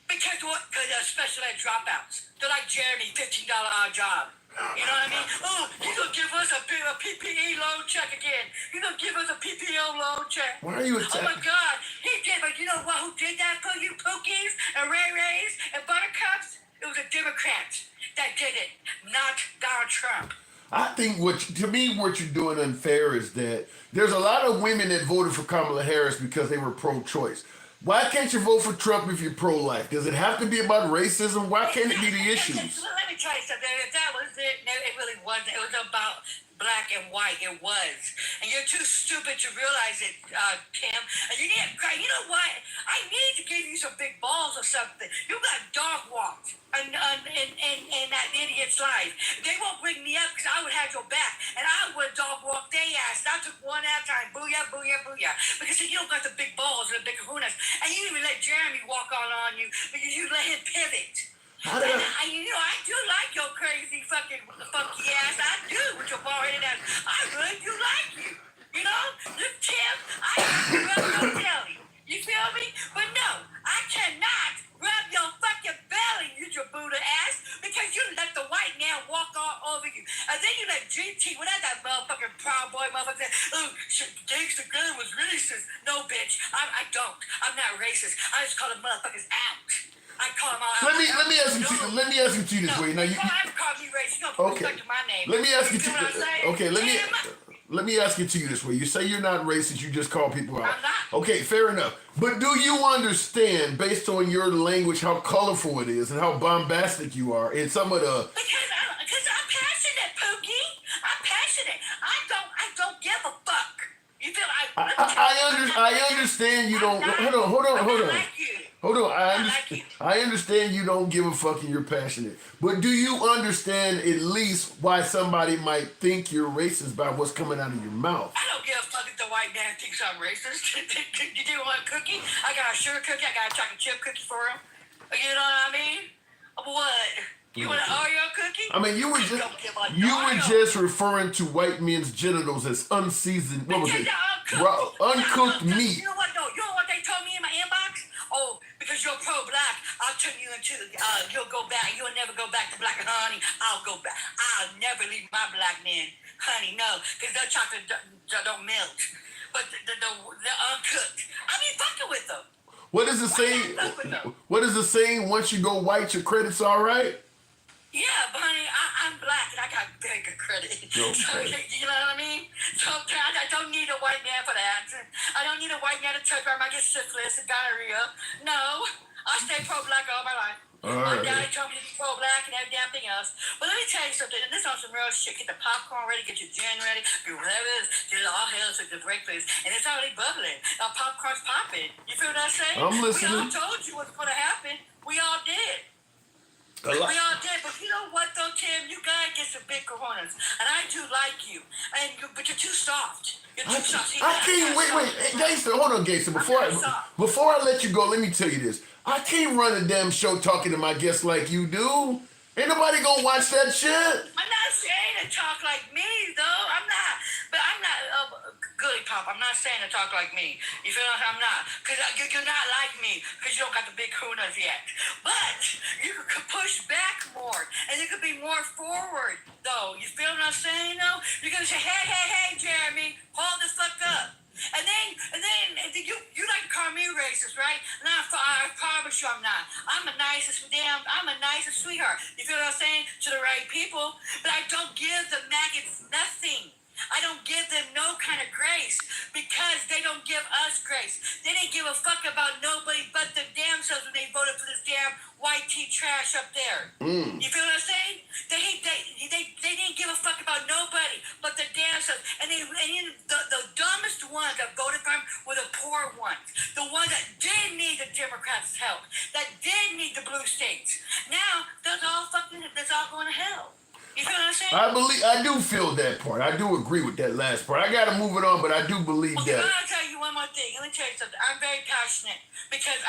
Because what? Because special ed dropouts. They're like Jeremy, $15 hour job. You know what I mean? Oh, he's gonna give us a PPE loan check again. He's gonna give us a PPO loan check. Why are you attacking? Oh my God, he did. But you know what? Who did that for you, Pookies and Ray Rays and Buttercups? It was the Democrats that did it, not Donald Trump. I think what you're doing unfair is that there's a lot of women that voted for Kamala Harris because they were pro-choice. Why can't you vote for Trump if you're pro-life? Does it have to be about racism? Why can't it be the issues? Let me tell you something. If that was it, no, it really wasn't. It was about black and white. It was. And you're too stupid to realize it, Tim. And you know what? I need to give you some big balls or something. You got dog walked in that idiot's life. They won't bring me up because I would have your back. And I would dog walk their ass. And I took one at a time. Booyah, booyah, booyah. Because you don't got the big balls or the big kahunas. And you didn't even let Jeremy walk on you because you let him pivot. I do like your crazy fucking funky ass. I do with your bald-headed ass. I really do like you. You know? This Tim, I can rub your belly. You feel me? But no, I cannot rub your fucking belly, you Buddha ass, because you let the white man walk all over you. And then you let GT, whatever that motherfucking Proud Boy motherfucker said, oh, Gangsta Gun was racist. No, bitch, I don't. I'm not racist. I just call the motherfuckers out. I call them out. Let me ask you to this way. Now you don't call me racist. You don't okay. respect my name. Let me ask you let me ask it to you this way. You say you're not racist, you just call people out. I'm not. Okay, fair enough. But do you understand, based on your language, how colorful it is and how bombastic you are and some of the... Because I'm passionate, Pookie. I'm passionate. I don't give a fuck. You feel I understand you don't... Hold on. Like you. Hold on, I understand you don't give a fuck and you're passionate. But do you understand at least why somebody might think you're racist by what's coming out of your mouth? I don't give a fuck if the white man thinks I'm racist. You want a cookie? I got a sugar cookie. I got a chocolate chip cookie for him. You know what I mean? What? You want an Oreo cookie? I mean, you were just referring to white men's genitals as unseasoned, what was it? Uncooked meat. You know what though? You know what they told me in my inbox? Oh, because you're pro-black, I'll turn you into, you'll go back, you'll never go back to black, honey, I'll go back. I'll never leave my black men, honey, no, because their chocolate don't melt. But they're uncooked. I be fucking with them. What is the saying? What is the saying? Once you go white, your credit's all right? Yeah, but honey, I'm black and I got very good credit. Okay. So, you know what I mean? So I don't need a white man for that. I don't need a white man to touch me. I might get syphilis and diarrhea. No, I stay pro-black all my life. My daddy told me to be pro-black. black and every damn thing else. But let me tell you something, and this on some real shit. Get the popcorn ready, get your gin ready, do whatever it is, get it all hell to the breakfast, and it's already bubbling. Popcorn's popping. You feel what I'm saying? I'm listening. We all told you what's going to happen. We all did. We all did, but you know what though, Tim? You gotta get some big cojones, and I do like you, but you're too soft. You're too soft. I can't wait. Hey, Gangster, hold on, Gangster. Before I let you go, let me tell you this. I can't run a damn show talking to my guests like you do. Ain't nobody gonna watch that shit. I'm not saying to talk like me though. I'm not. But I'm not Goody Pop. I'm not saying to talk like me. You feel like I'm not? Because you're not like me. Because you don't got the big kunas yet. But you could push back more. And you could be more forward, though. You feel what I'm saying, though? You're going to say, hey, Jeremy, hold the fuck up. And then you like to call me racist, right? And I promise you I'm not. I'm a nicest sweetheart. You feel what I'm saying? To the right people. But I don't give the maggots nothing. I don't give them no kind of grace because they don't give us grace. They didn't give a fuck about nobody but the damn selves when they voted for this damn white tea trash up there. You feel what I'm saying? They didn't give a fuck about nobody but the damn selves. And the dumbest ones that voted for him were the poor ones. The ones that did need the Democrats' help. That did need the blue states. Now, that's all going to hell. You feel what I'm saying? I do feel that part. I do agree with that last part. I gotta move it on, but I do believe that. I'll tell you one more thing. Let me tell you something. I'm very passionate because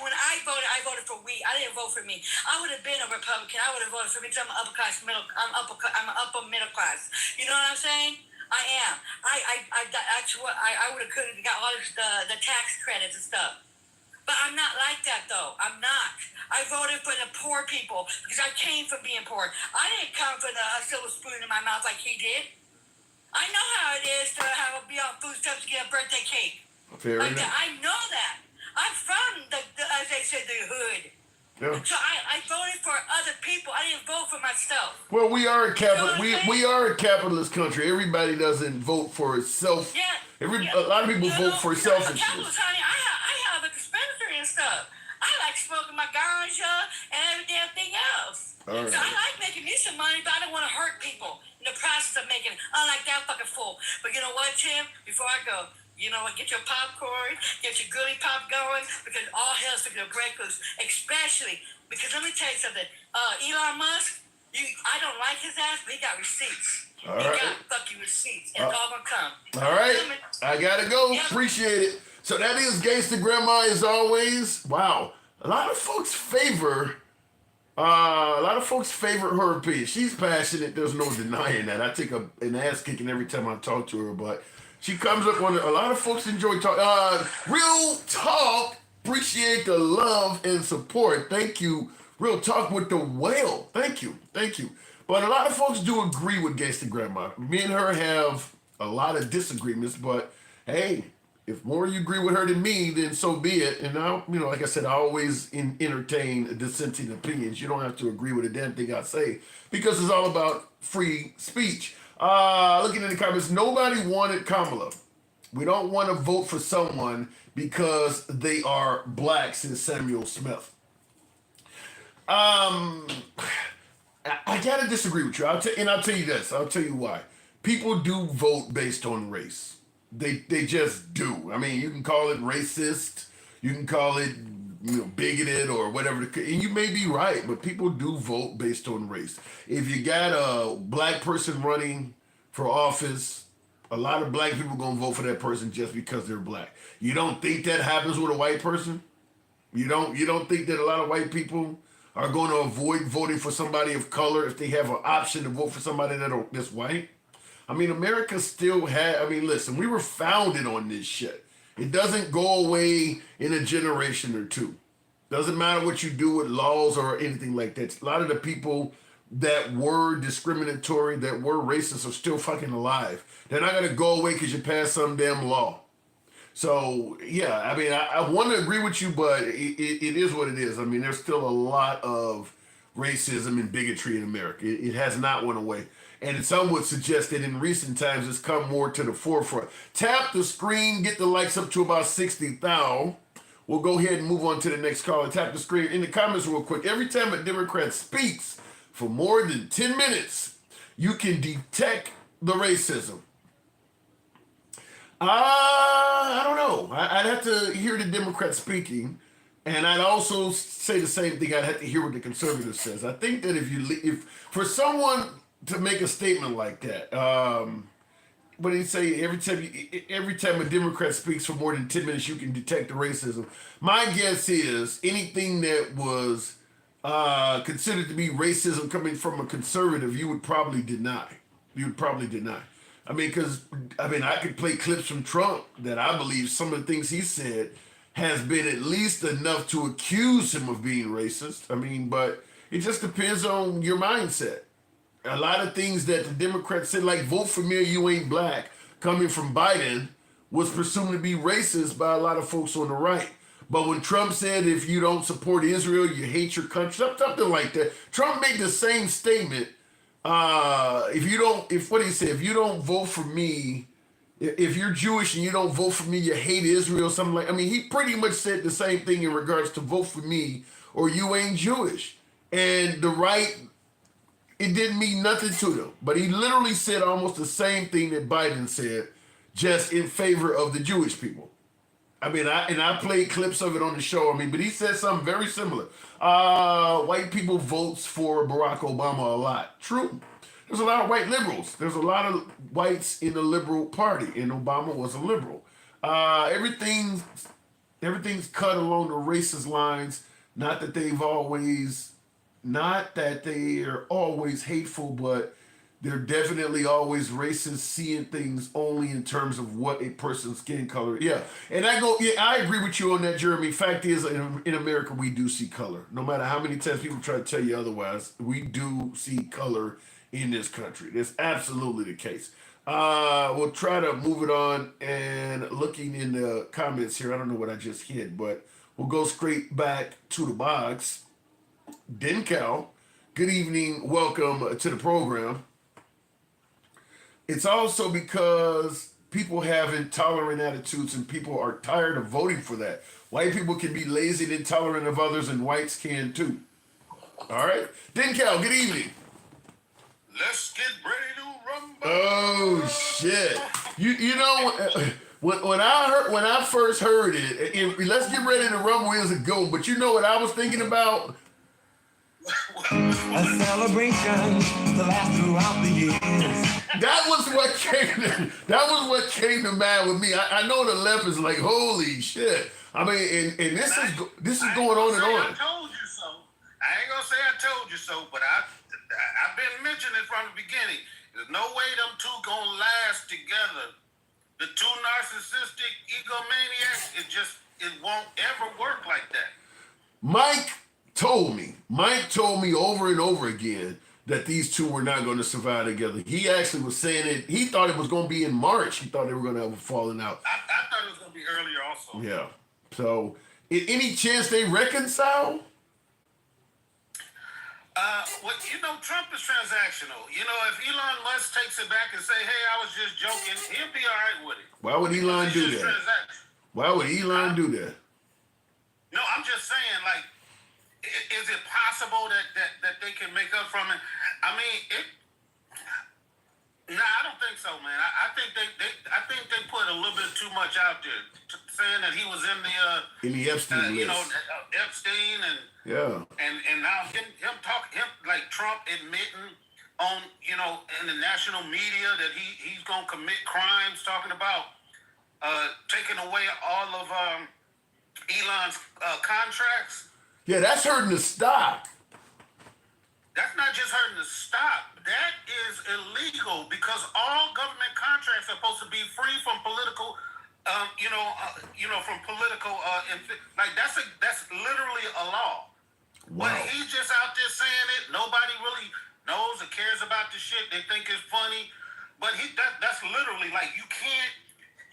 when I voted for we. I didn't vote for me. I would have been a Republican. I would have voted for me because I'm I'm upper middle class. You know what I'm saying? I am. I would have could have got all the tax credits and stuff. But I'm not like that, though. I'm not. I voted for the poor people because I came from being poor. I didn't come from a silver spoon in my mouth like he did. I know how it is to be on food stamps to get a birthday cake. Fair enough. I know that. I'm from as they said, the hood. Yeah. So I voted for other people. I didn't vote for myself. Well, we are a capitalist country. Everybody doesn't vote for itself. Yeah. A lot of people vote for selfishness. Honey, I have a dispenser and stuff. I like smoking my ganja and every damn thing else. Right. So I like making me some money, but I don't want to hurt people in the process of making it. Unlike that fucking fool. But you know what, Tim? Before I go, you know what? Get your popcorn, get your goody pop going, because all hell's going to break loose. Especially because let me tell you something. Elon Musk, I don't like his ass, but he got receipts. All right. He got fucking receipts, and it's all gonna come. All right, I gotta go. Yep. Appreciate it. So that is Gangsta Grandma as always. Wow, a lot of folks favor her opinion. She's passionate. There's no denying that. I take an ass kicking every time I talk to her, but she comes up on a lot of folks enjoy talk. Real talk. Appreciate the love and support. Thank you. Real talk with the whale. Thank you. But a lot of folks do agree with Gangsta Grandma. Me and her have a lot of disagreements, but hey, if more you agree with her than me, then so be it. And like I said, I always entertain dissenting opinions. You don't have to agree with a damn thing I say because it's all about free speech. Looking in the comments, nobody wanted Kamala. We don't want to vote for someone because they are black, says Samuel Smith. I gotta disagree with you. I'll tell you this. I'll tell you why. People do vote based on race. They just do. I mean, you can call it racist. You can call it bigoted or whatever. And you may be right, but people do vote based on race. If you got a black person running for office, a lot of black people gonna vote for that person just because they're black. You don't think that happens with a white person? You don't think that a lot of white people are going to avoid voting for somebody of color if they have an option to vote for somebody that's white? I mean, America still listen, we were founded on this shit. It doesn't go away in a generation or two. Doesn't matter what you do with laws or anything like that. A lot of the people that were discriminatory, that were racist are still fucking alive. They're not going to go away because you passed some damn law. So, yeah, I mean, I want to agree with you, but it is what it is. I mean, there's still a lot of racism and bigotry in America. It has not went away. And some would suggest that in recent times it's come more to the forefront. Tap the screen, get the likes up to about 60,000. we'll go ahead and move on to the next call and tap the screen. In the comments real quick, every time a Democrat speaks for more than 10 minutes, you can detect the racism. I don't know. I'd have to hear the Democrat speaking, and I'd also say the same thing. I'd have to hear what the conservative says. I think that if for someone to make a statement like that, what did he say? Every time a Democrat speaks for more than 10 minutes, you can detect the racism. My guess is anything that was considered to be racism coming from a conservative, you would probably deny. I mean, I could play clips from Trump that I believe some of the things he said has been at least enough to accuse him of being racist. I mean, but it just depends on your mindset. A lot of things that the Democrats said, like vote for me or you ain't black, coming from Biden, was presumed to be racist by a lot of folks on the right. But when Trump said, if you don't support Israel, you hate your country, something like that, Trump made the same statement. If you don't vote for me, if you're Jewish and you don't vote for me, you hate Israel, something like, I mean, he pretty much said the same thing in regards to vote for me or you ain't Jewish. And the right, it didn't mean nothing to them. But he literally said almost the same thing that Biden said, just in favor of the Jewish people. I mean, I played clips of it on the show. I mean, but he said something very similar. White people votes for Barack Obama a lot. True. There's a lot of white liberals. There's a lot of whites in the liberal party, and Obama was a liberal. Everything's cut along the racist lines. Not that they are always hateful, but they're definitely always racist, seeing things only in terms of what a person's skin color. Yeah, and I agree with you on that, Jeremy. Fact is, in America, we do see color. No matter how many times people try to tell you otherwise, we do see color in this country. That's absolutely the case. We'll try to move it on, and looking in the comments here, I don't know what I just hit, but we'll go straight back to the box. Denkel, good evening. Welcome to the program. It's also because people have intolerant attitudes and people are tired of voting for that. White people can be lazy and intolerant of others, and whites can too. All right. Denkel, good evening. Let's get ready to rumble. Oh, shit. You know, when I first heard it, and let's get ready to rumble is a go, but you know what I was thinking about? A celebration to last throughout the years. That was what came to mind with me. I know the left is like, holy shit. I mean, and this is going on and on. I told you so. I ain't gonna say I told you so, but I've been mentioning from the beginning. There's no way them two gonna last together. The two narcissistic egomaniacs, it won't ever work like that. Mike told me over and over again that these two were not going to survive together. He actually was saying it. He thought it was going to be in March. He thought they were going to have a falling out. I thought it was going to be earlier also. Yeah. So, any chance they reconcile? Well, Trump is transactional. If Elon Musk takes it back and say, hey, I was just joking, he'll be all right with it. Why would Elon do that? Why would Elon do that? No, I'm just saying, like, is it possible that they can make up from it? I mean, I don't think so, man. I think they put a little bit too much out there, saying that he was in the Epstein list. Epstein and now him like Trump admitting on in the national media that he's gonna commit crimes, talking about taking away all of Elon's contracts. Yeah, that's hurting the stock. That's not just hurting the stock. That is illegal because all government contracts are supposed to be free from political, from political. Like that's literally a law. Wow. But he's just out there saying it. Nobody really knows or cares about the shit. They think it's funny, but that's literally like you can't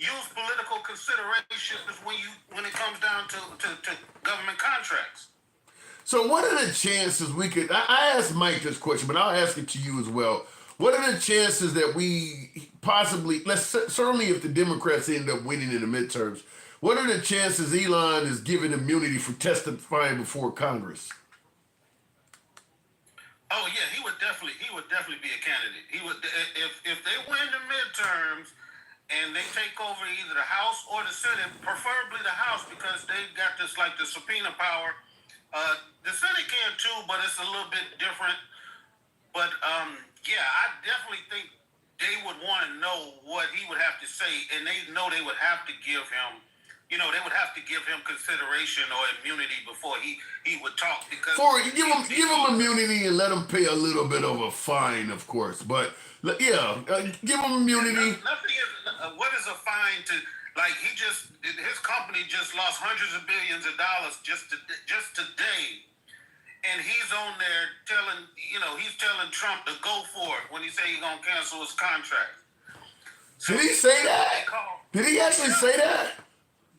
use political considerations when it comes down to government contracts. So what are the chances we could, I asked Mike this question, but I'll ask it to you as well. What are the chances that we possibly, certainly if the Democrats end up winning in the midterms, What are the chances Elon is given immunity for testifying before Congress? Oh yeah, he would definitely be a candidate. He would if they win the midterms and they take over either the House or the Senate, preferably the House because they've got this like the subpoena power. The Senate can too, but it's a little bit different. But yeah, I definitely think they would want to know what he would have to say, and they know they would have to give him, they would have to give him consideration or immunity before he would talk because Give him immunity and let him pay a little bit of a fine, of course. But yeah, give him immunity. Nothing is. What is a fine to like? His company just lost hundreds of billions of dollars just today. And he's on there he's telling Trump to go for it when he say he's gonna cancel his contract. So, did he say that? Did he actually say that?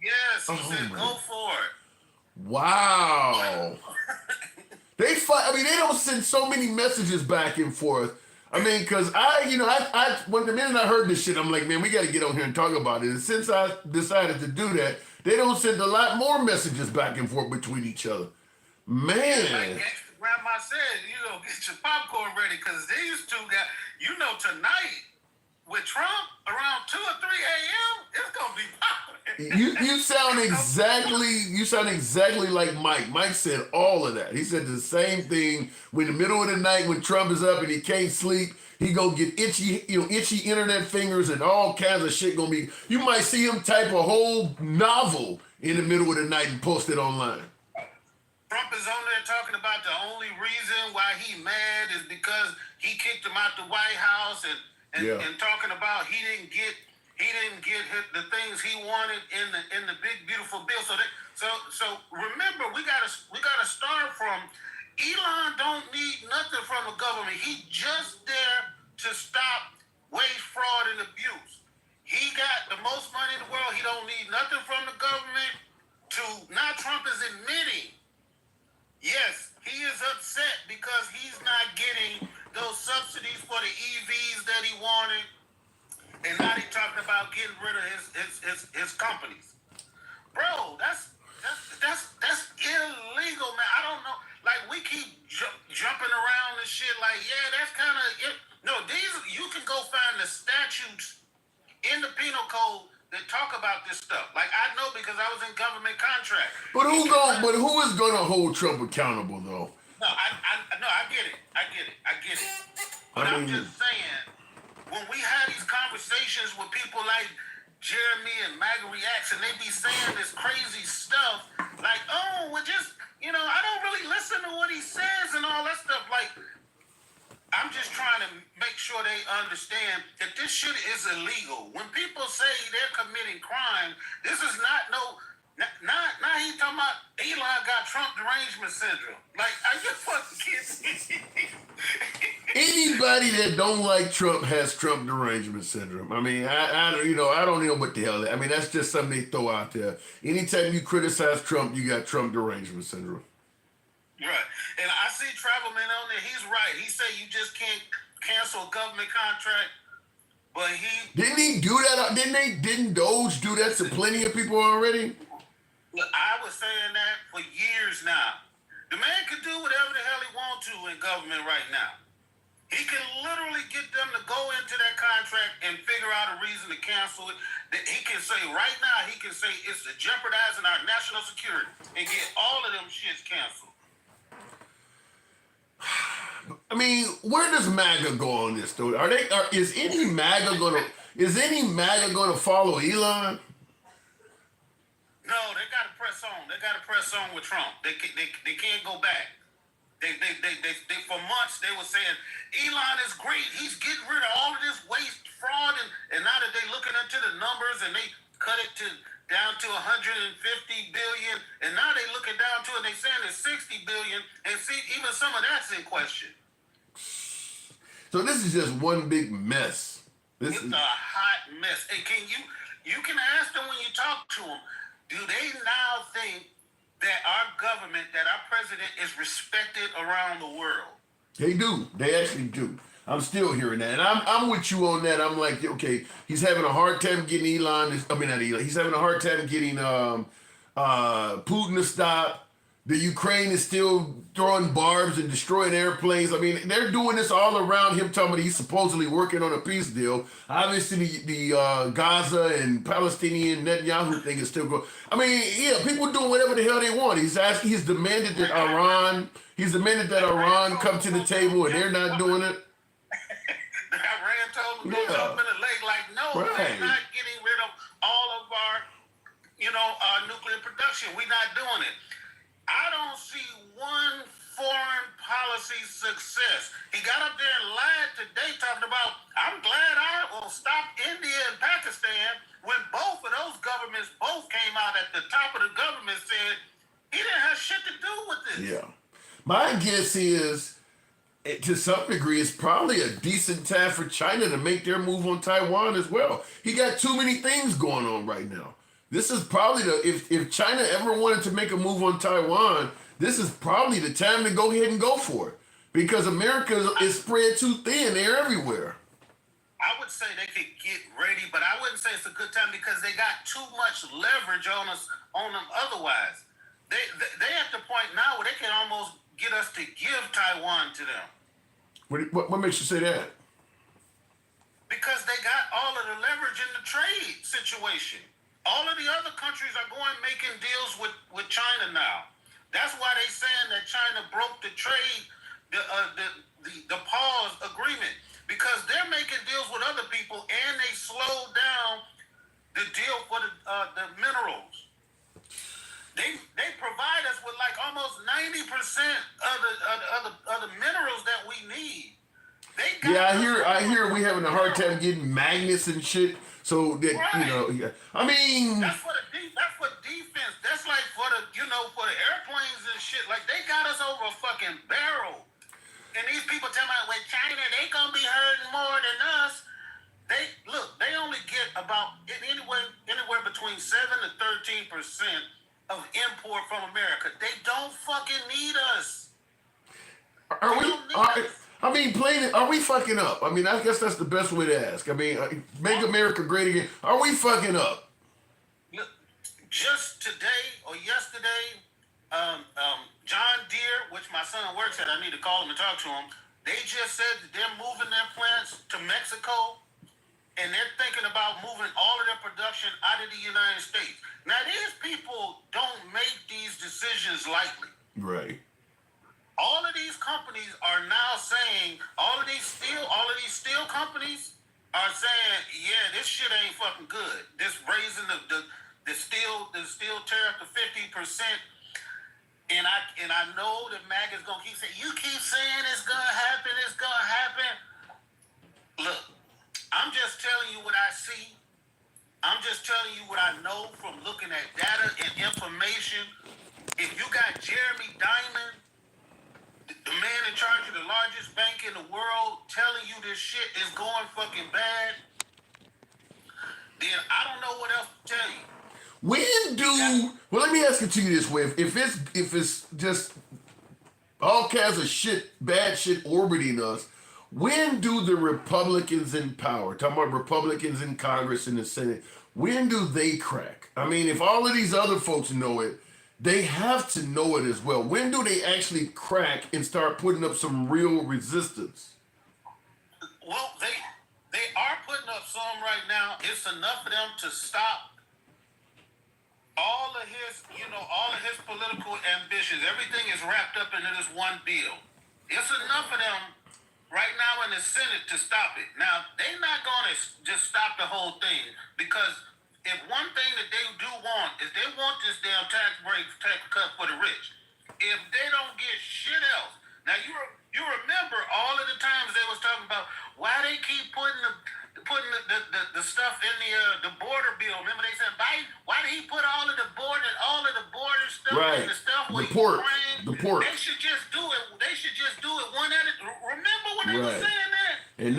Yes, he said go for it. Wow. They don't send so many messages back and forth. I mean, because when the minute I heard this shit, I'm like, man, we got to get on here and talk about it. And since I decided to do that, they don't send a lot more messages back and forth between each other. Man. Like Grandma said, get your popcorn ready because these two got, tonight with Trump around 2 or 3 a.m., it's gonna be popping. You sound exactly like Mike. Mike said all of that. He said the same thing. When in the middle of the night when Trump is up and he can't sleep, he gonna get itchy internet fingers and all kinds of shit gonna be. You might see him type a whole novel in the middle of the night and post it online. Trump is on there talking about the only reason why he mad is because he kicked him out the White House and talking about he didn't get the things he wanted in the big beautiful bill. So remember we gotta start from Elon don't need nothing from the government. He just there to stop waste, fraud, and abuse. He got the most money in the world. He don't need nothing from the government. Now Trump is admitting. Yes, he is upset because he's not getting those subsidies for the EVs that he wanted, and now he's talking about getting rid of his companies. Bro, that's illegal, man. I don't know. Like we keep jumping around and shit. Like that's kind of no. You can go find the statutes in the penal code that talk about this stuff. Like I know because I was in government contract. But who is gonna hold Trump accountable though? No, I get it. But I'm just saying, when we have these conversations with people like Jeremy and MAGA Reacts, and they be saying this crazy stuff, like, oh, well, just I don't really listen to what he says and all that stuff. Like, I'm just trying to make sure they understand that this shit is illegal. When people say they're committing crime, this is not now he's talking about Elon got Trump derangement syndrome. Like, I just fucking kidding. Anybody that don't like Trump has Trump derangement syndrome. I mean, I don't know what the hell. I mean, that's just something they throw out there. Anytime you criticize Trump, you got Trump derangement syndrome. Right. And I see Travelman on there. He's right. He said you just can't cancel a government contract. But didn't he do that? Didn't Doge do that to plenty of people already? Look, I was saying that for years now. The man can do whatever the hell he wants to in government right now. He can literally get them to go into that contract and figure out a reason to cancel it. He can say right now, it's jeopardizing our national security and get all of them shits canceled. I mean, where does MAGA go on this though? Is any MAGA gonna follow Elon? No, they got to press on. They got to press on with Trump. They can't go back. They for months they were saying Elon is great. He's getting rid of all of this waste, fraud, and now that they looking into the numbers and they cut it down to 150 billion, and now they looking down to it. They saying it's 60 billion, and see even some of that's in question. So this is just one big mess. It's a hot mess. And you can ask them when you talk to them. Do they now think that our government, that our president is respected around the world? They do. They actually do. I'm still hearing that, and I'm with you on that. I'm like, okay, he's having a hard time getting Elon. I mean, not Elon. He's having a hard time getting Putin to stop. The Ukraine is still throwing barbs and destroying airplanes. I mean, they're doing this all around him, talking about he's supposedly working on a peace deal. Obviously, the Gaza and Palestinian Netanyahu thing is still going. I mean, yeah, people doing whatever the hell they want. He's demanded that Iran come to the table, and they're not doing it. Iran told them to go jump in the lake. Like, no, we're not getting rid of all of our, nuclear production. We're not doing it. I don't see one foreign policy success. He got up there and lied today talking about, I'm glad I will stop India and Pakistan, when both of those governments both came out at the top of the government said he didn't have shit to do with this. Yeah. My guess is, to some degree, it's probably a decent time for China to make their move on Taiwan as well. He got too many things going on right now. This is probably if China ever wanted to make a move on Taiwan, this is probably the time to go ahead and go for it. Because America is spread too thin. They're everywhere. I would say they could get ready, but I wouldn't say it's a good time because they got too much leverage on them otherwise. They at the point now where they can almost get us to give Taiwan to them. What makes you say that? Because they got all of the leverage in the trade situation. All of the other countries are making deals with China now. That's why they saying that China broke the trade, the pause agreement, because they're making deals with other people and they slowed down the deal for the minerals. They provide us with like almost 90% of the minerals that we need. I hear we having a hard time getting magnets and shit. So that I mean, that's for defense. That's like for the airplanes and shit. Like they got us over a fucking barrel. And these people tell me, with China, they gonna be hurting more than us. They only get about anywhere between 7 to 13% of import from America. They don't fucking need us. Are we fucking up? I mean, I guess that's the best way to ask. I mean, make America great again. Are we fucking up? Just today or yesterday, John Deere, which my son works at, I need to call him and talk to him. They just said that they're moving their plants to Mexico, and they're thinking about moving all of their production out of the United States. Now, these people don't make these decisions lightly. Right. All of these companies are now saying, all of these steel companies are saying, yeah, this shit ain't fucking good. This raising the steel tariff to 50%. And I know that MAGA's gonna keep saying, you keep saying it's gonna happen. Look, I'm just telling you what I see. I'm just telling you what I know from looking at data and information. If you got Jeremy Diamond, the man in charge of the largest bank in the world, telling you this shit is going fucking bad, then I don't know what else to tell you. Well, let me ask it to you this way: if it's just all kinds of bad shit orbiting us, when do the Republicans in power, talking about Republicans in Congress and the Senate, when do they crack? I mean, if all of these other folks know it, they have to know it as well. When do they actually crack and start putting up some real resistance? Well, they are putting up some right now. It's enough for them to stop all of his political ambitions. Everything is wrapped up into this one bill. It's enough for them right now in the Senate to stop it. Now, they're not going to just stop the whole thing, because if one thing that they do want is they want this damn tax cut for the rich. If they don't get shit else. Now, you remember all of the times they was talking about why they keep putting the stuff in the border bill. Remember they said, why did he put all of the border stuff in the stuff where the port. They should just do it. They should just do it one at a time. Remember when they were saying that? And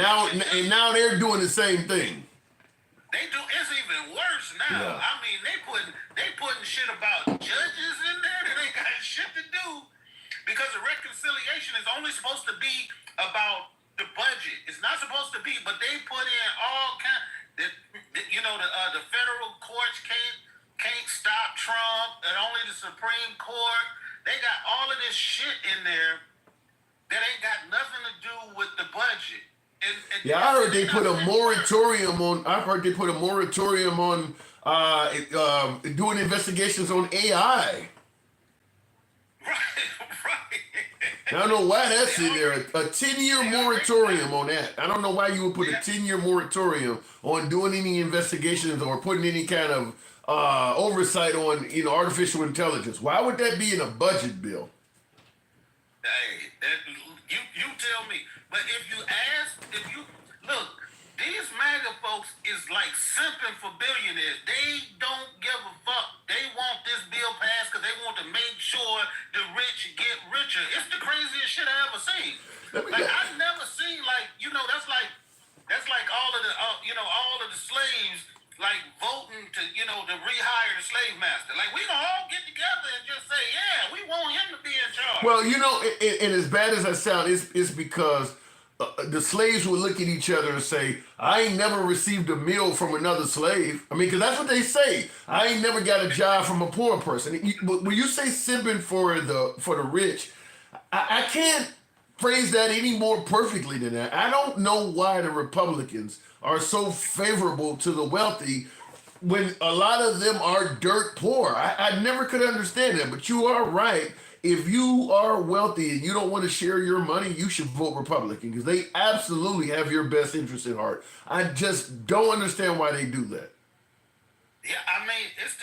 now they're doing the same thing. They do. It's even worse now. Yeah. I mean, they putting shit about judges in there that ain't got shit to do, because the reconciliation is only supposed to be about the budget. It's not supposed to be, but they put in all kind. The federal courts can't stop Trump, and only the Supreme Court. They got all of this shit in there that ain't got nothing to do with the budget. Yeah, I heard they put a moratorium on. I heard they put a moratorium on doing investigations on AI. Right. I don't know why that's in there. A 10-year moratorium on that. I don't know why you would put a 10-year moratorium on doing any investigations or putting any kind of oversight on artificial intelligence. Why would that be in a budget bill? Hey, you tell me. But if you look, these MAGA folks is like simping for billionaires. They don't give a fuck. They want this bill passed because they want to make sure the rich get richer. It's the craziest shit I ever seen. I've never seen that's like all of the slaves like voting to rehire the slave master. Like we gonna all get together and just say, yeah, we want him to be in charge. Well, and as bad as I sound, it's because the slaves would look at each other and say, I ain't never received a meal from another slave. I mean, because that's what they say. I ain't never got a job from a poor person. But when you say simping for the rich, I can't phrase that any more perfectly than that. I don't know why the Republicans are so favorable to the wealthy when a lot of them are dirt poor. I never could understand that, but you are right. If you are wealthy and you don't want to share your money, you should vote Republican because they absolutely have your best interest at heart. I just don't understand why they do that. Yeah, I mean, it's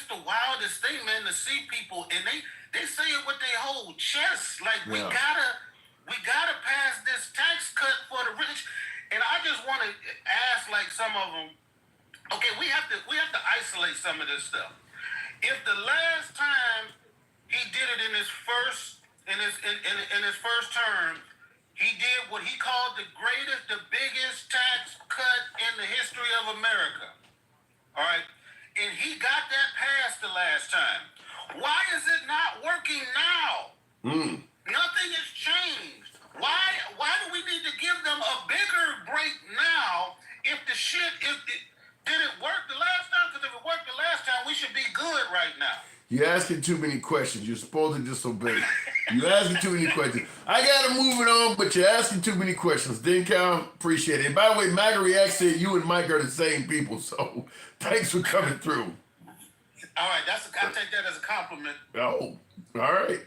the wildest thing, man, to see people and they say it with their whole chest. Like we gotta pass this tax cut for the rich. And I just want to ask, like some of them, okay, we have to isolate some of this stuff. If the last time he did it in his first term, he did what he called the biggest tax cut in the history of America. All right, and he got that passed the last time. Why is it not working now? Nothing has changed. Why do we need to give them a bigger break now if the shit didn't work the last time? Because if it worked the last time, we should be good right now. You're asking too many questions. You're supposed to disobey. You're asking too many questions. I got to move it on, but you're asking too many questions. Cal, appreciate it. And by the way, MAGA React said you and Mike are the same people, so thanks for coming through. All right, I'll take that as a compliment. Oh, all right.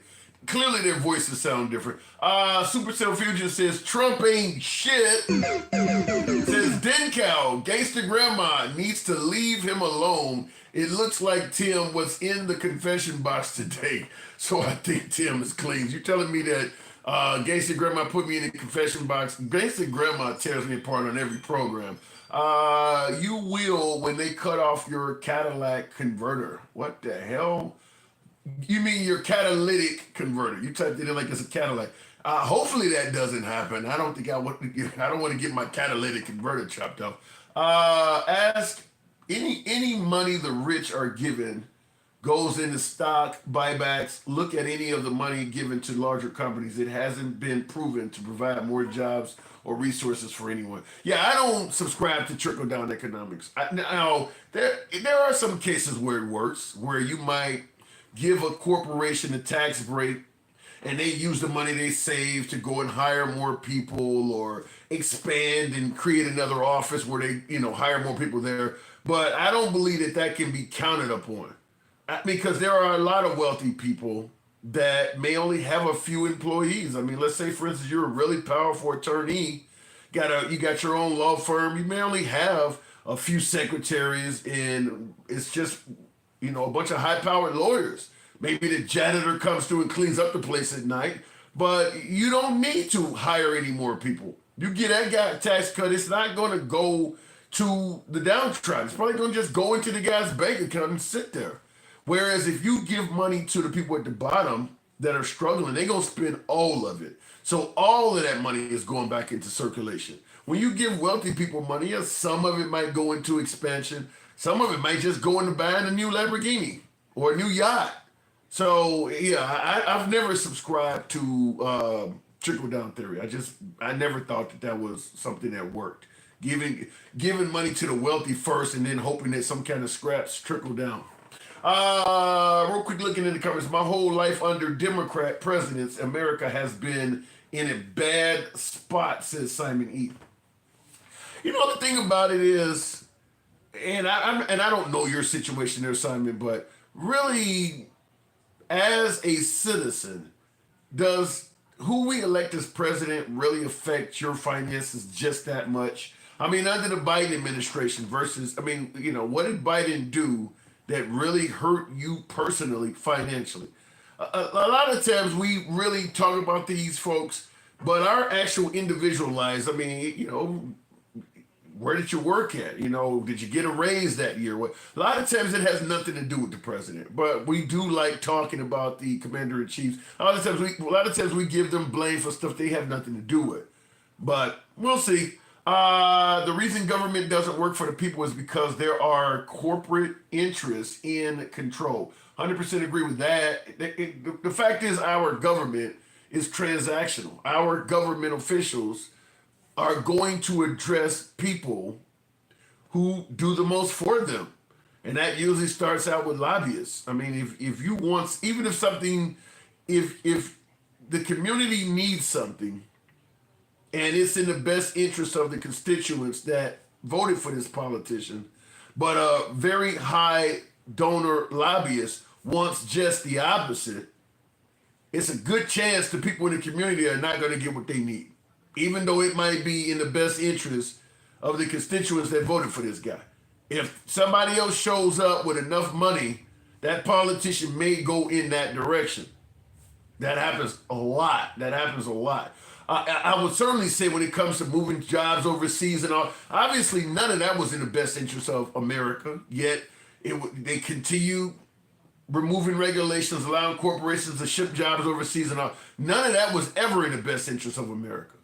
Clearly their voices sound different. Supercell Fusion says, Trump ain't shit. Says, Dencow, Gangsta Grandma needs to leave him alone. It looks like Tim was in the confession box today. So I think Tim is clean. You telling me that Gangsta Grandma put me in the confession box? Gangsta Grandma tears me apart on every program. You will when they cut off your Cadillac converter. What the hell? You mean your catalytic converter? You typed it in like it's a Cadillac. Hopefully that doesn't happen. I don't think I want to get my catalytic converter chopped off. Ask any money the rich are given goes into stock buybacks. Look at any of the money given to larger companies. It hasn't been proven to provide more jobs or resources for anyone. Yeah, I don't subscribe to trickle-down economics. Now, there are some cases where it works, where you might give a corporation a tax break and they use the money they save to go and hire more people or expand and create another office where they, hire more people there. But I don't believe that can be counted upon because there are a lot of wealthy people that may only have a few employees. I mean, let's say, for instance, you're a really powerful attorney, you got your own law firm. You may only have a few secretaries, and it's just a bunch of high-powered lawyers. Maybe the janitor comes through and cleans up the place at night, but you don't need to hire any more people. You get that guy a tax cut, it's not going to go to the downtrodden. It's probably going to just go into the guy's bank account and sit there. Whereas if you give money to the people at the bottom that are struggling, they're going to spend all of it. So all of that money is going back into circulation. When you give wealthy people money, some of it might go into expansion. Some of it might just go into buying a new Lamborghini or a new yacht. So, yeah, I've never subscribed to trickle down theory. I never thought that was something that worked. Giving money to the wealthy first and then hoping that some kind of scraps trickle down. Real quick looking in the comments. My whole life under Democrat presidents, America has been in a bad spot, says Simon E. You know, the thing about it is, and I don't know your situation there, Simon, but really, as a citizen, does who we elect as president really affect your finances just that much? I mean, under the Biden administration versus, I mean, you know, what did Biden do that really hurt you personally, financially? A lot of times we really talk about these folks, but our actual individual lives, I mean, you know, where did you work at? You know, did you get a raise that year? A lot of times it has nothing to do with the president, but we do like talking about the commander in chief. A lot of times we give them blame for stuff they have nothing to do with. But we'll see. The reason government doesn't work for the people is because there are corporate interests in control. 100% agree with that. The fact is our government is transactional. Our government officials are going to address people who do the most for them. And that usually starts out with lobbyists. I mean, if you want, even if something, if the community needs something and it's in the best interest of the constituents that voted for this politician, but a very high donor lobbyist wants just the opposite, it's a good chance the people in the community are not going to get what they need, even though it might be in the best interest of the constituents that voted for this guy. If somebody else shows up with enough money, that politician may go in that direction. That happens a lot. I would certainly say when it comes to moving jobs overseas and all, obviously none of that was in the best interest of America, yet they continue removing regulations, allowing corporations to ship jobs overseas and all. None of that was ever in the best interest of America.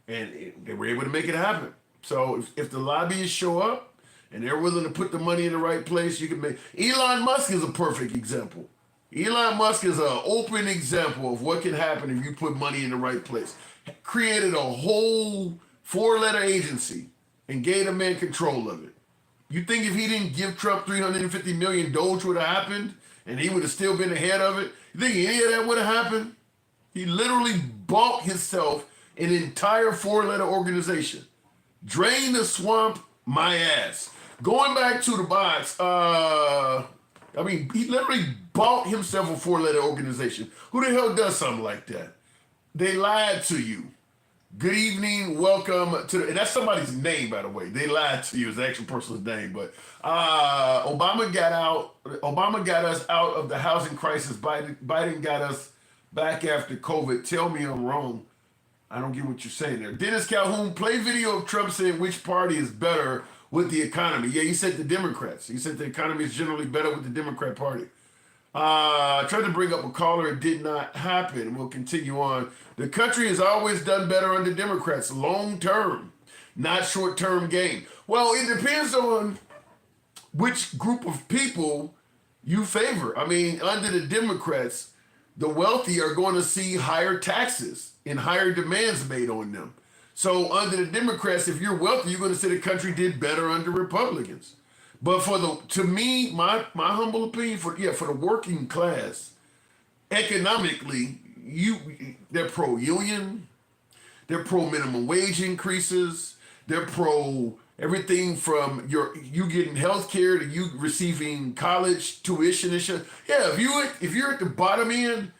And they were able to make it happen. So if the lobbyists show up and they're willing to put the money in the right place, you can make... Elon Musk is a perfect example. Elon Musk is an open example of what can happen if you put money in the right place. Created a whole 4-letter agency and gave the man control of it. You think if he didn't give Trump 350 million, Doge would have happened and he would have still been ahead of it? You think any of that would have happened? He literally bought himself an entire 4-letter organization. Drain the swamp, my ass. Going back to the box, he literally bought himself a 4-letter organization. Who the hell does something like that? They lied to you. Good evening, welcome to and that's somebody's name, by the way. They lied to you, it's the actual person's name. But Obama got us out of the housing crisis. Biden got us back after COVID. Tell me I'm wrong. I don't get what you're saying there. Dennis Calhoun, play video of Trump saying which party is better with the economy. Yeah, he said the Democrats. He said the economy is generally better with the Democrat Party. I tried to bring up a caller. It did not happen. We'll continue on. The country has always done better under Democrats, long term, not short term gain. Well, it depends on which group of people you favor. I mean, under the Democrats, the wealthy are going to see higher taxes and higher demands made on them. So under the Democrats, if you're wealthy, you're going to say the country did better under Republicans. But to me, my humble opinion, for the working class, economically, they're pro-union, they're pro-minimum wage increases, they're pro everything from you getting health care to you receiving college tuition and shit. Yeah, if you're at the bottom end,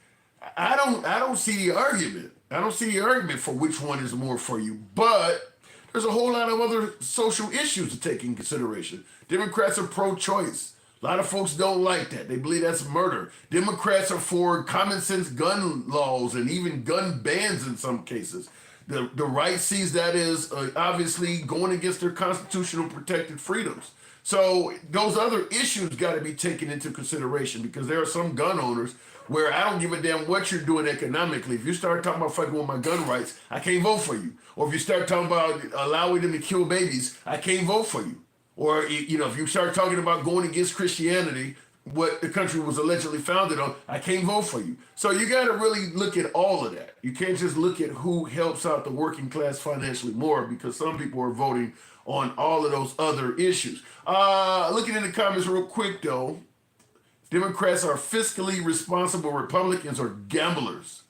I don't see the argument. I don't see the argument for which one is more for you. But there's a whole lot of other social issues to take in consideration. Democrats are pro-choice. A lot of folks don't like that. They believe that's murder. Democrats are for common sense gun laws and even gun bans in some cases. The right sees that as obviously going against their constitutional protected freedoms. So those other issues got to be taken into consideration because there are some gun owners where I don't give a damn what you're doing economically. If you start talking about fucking with my gun rights, I can't vote for you. Or if you start talking about allowing them to kill babies, I can't vote for you. Or, if you start talking about going against Christianity, what the country was allegedly founded on, I can't vote for you. So you got to really look at all of that. You can't just look at who helps out the working class financially more, because some people are voting on all of those other issues. Looking in the comments real quick, though, Democrats are fiscally responsible, Republicans are gamblers.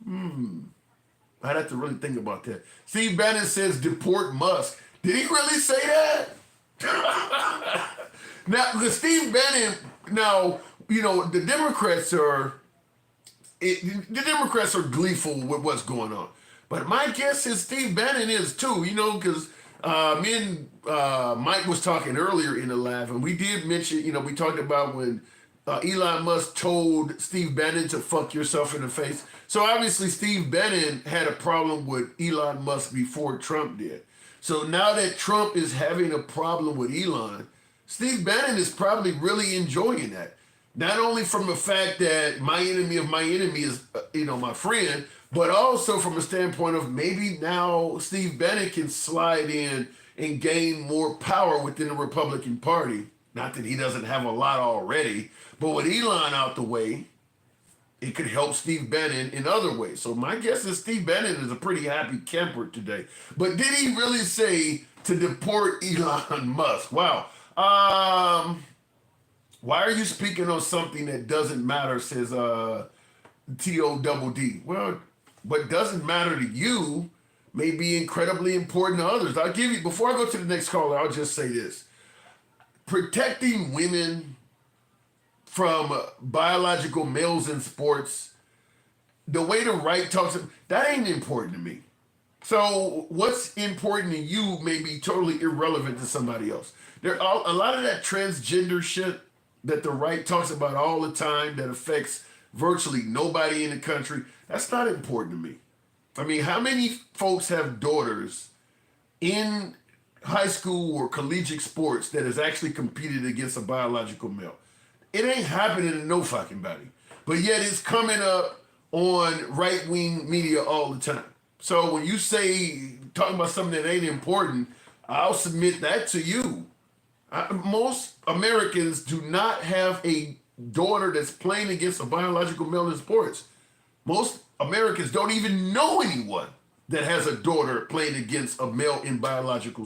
I'd have to really think about that. Steve Bannon says deport Musk. Did he really say that? Now, the Steve Bannon, the Democrats are gleeful with what's going on. But my guess is Steve Bannon is too, because me and Mike was talking earlier in the live, and we did mention, we talked about when Elon Musk told Steve Bannon to fuck yourself in the face. So obviously Steve Bannon had a problem with Elon Musk before Trump did. So now that Trump is having a problem with Elon, Steve Bannon is probably really enjoying that. Not only from the fact that my enemy of my enemy is, my friend, but also from a standpoint of maybe now Steve Bannon can slide in and gain more power within the Republican Party. Not that he doesn't have a lot already, but with Elon out the way, it could help Steve Bannon in other ways. So my guess is Steve Bannon is a pretty happy camper today. But did he really say to deport Elon Musk? Wow. Why are you speaking on something that doesn't matter, says T-O-double-D. Well, what doesn't matter to you may be incredibly important to others. I'll give you, before I go to the next caller, I'll just say this. Protecting women from biological males in sports, the way the right talks, that ain't important to me. So what's important to you may be totally irrelevant to somebody else. There are a lot of that transgender shit that the right talks about all the time that affects virtually nobody in the country. That's not important to me. I mean, how many folks have daughters in high school or collegiate sports that has actually competed against a biological male? It ain't happening to no fucking body. But yet it's coming up on right-wing media all the time. So when you say, talking about something that ain't important, I'll submit that to you. Most Americans do not have a daughter that's playing against a biological male in sports. Most Americans don't even know anyone that has a daughter playing against a male in biological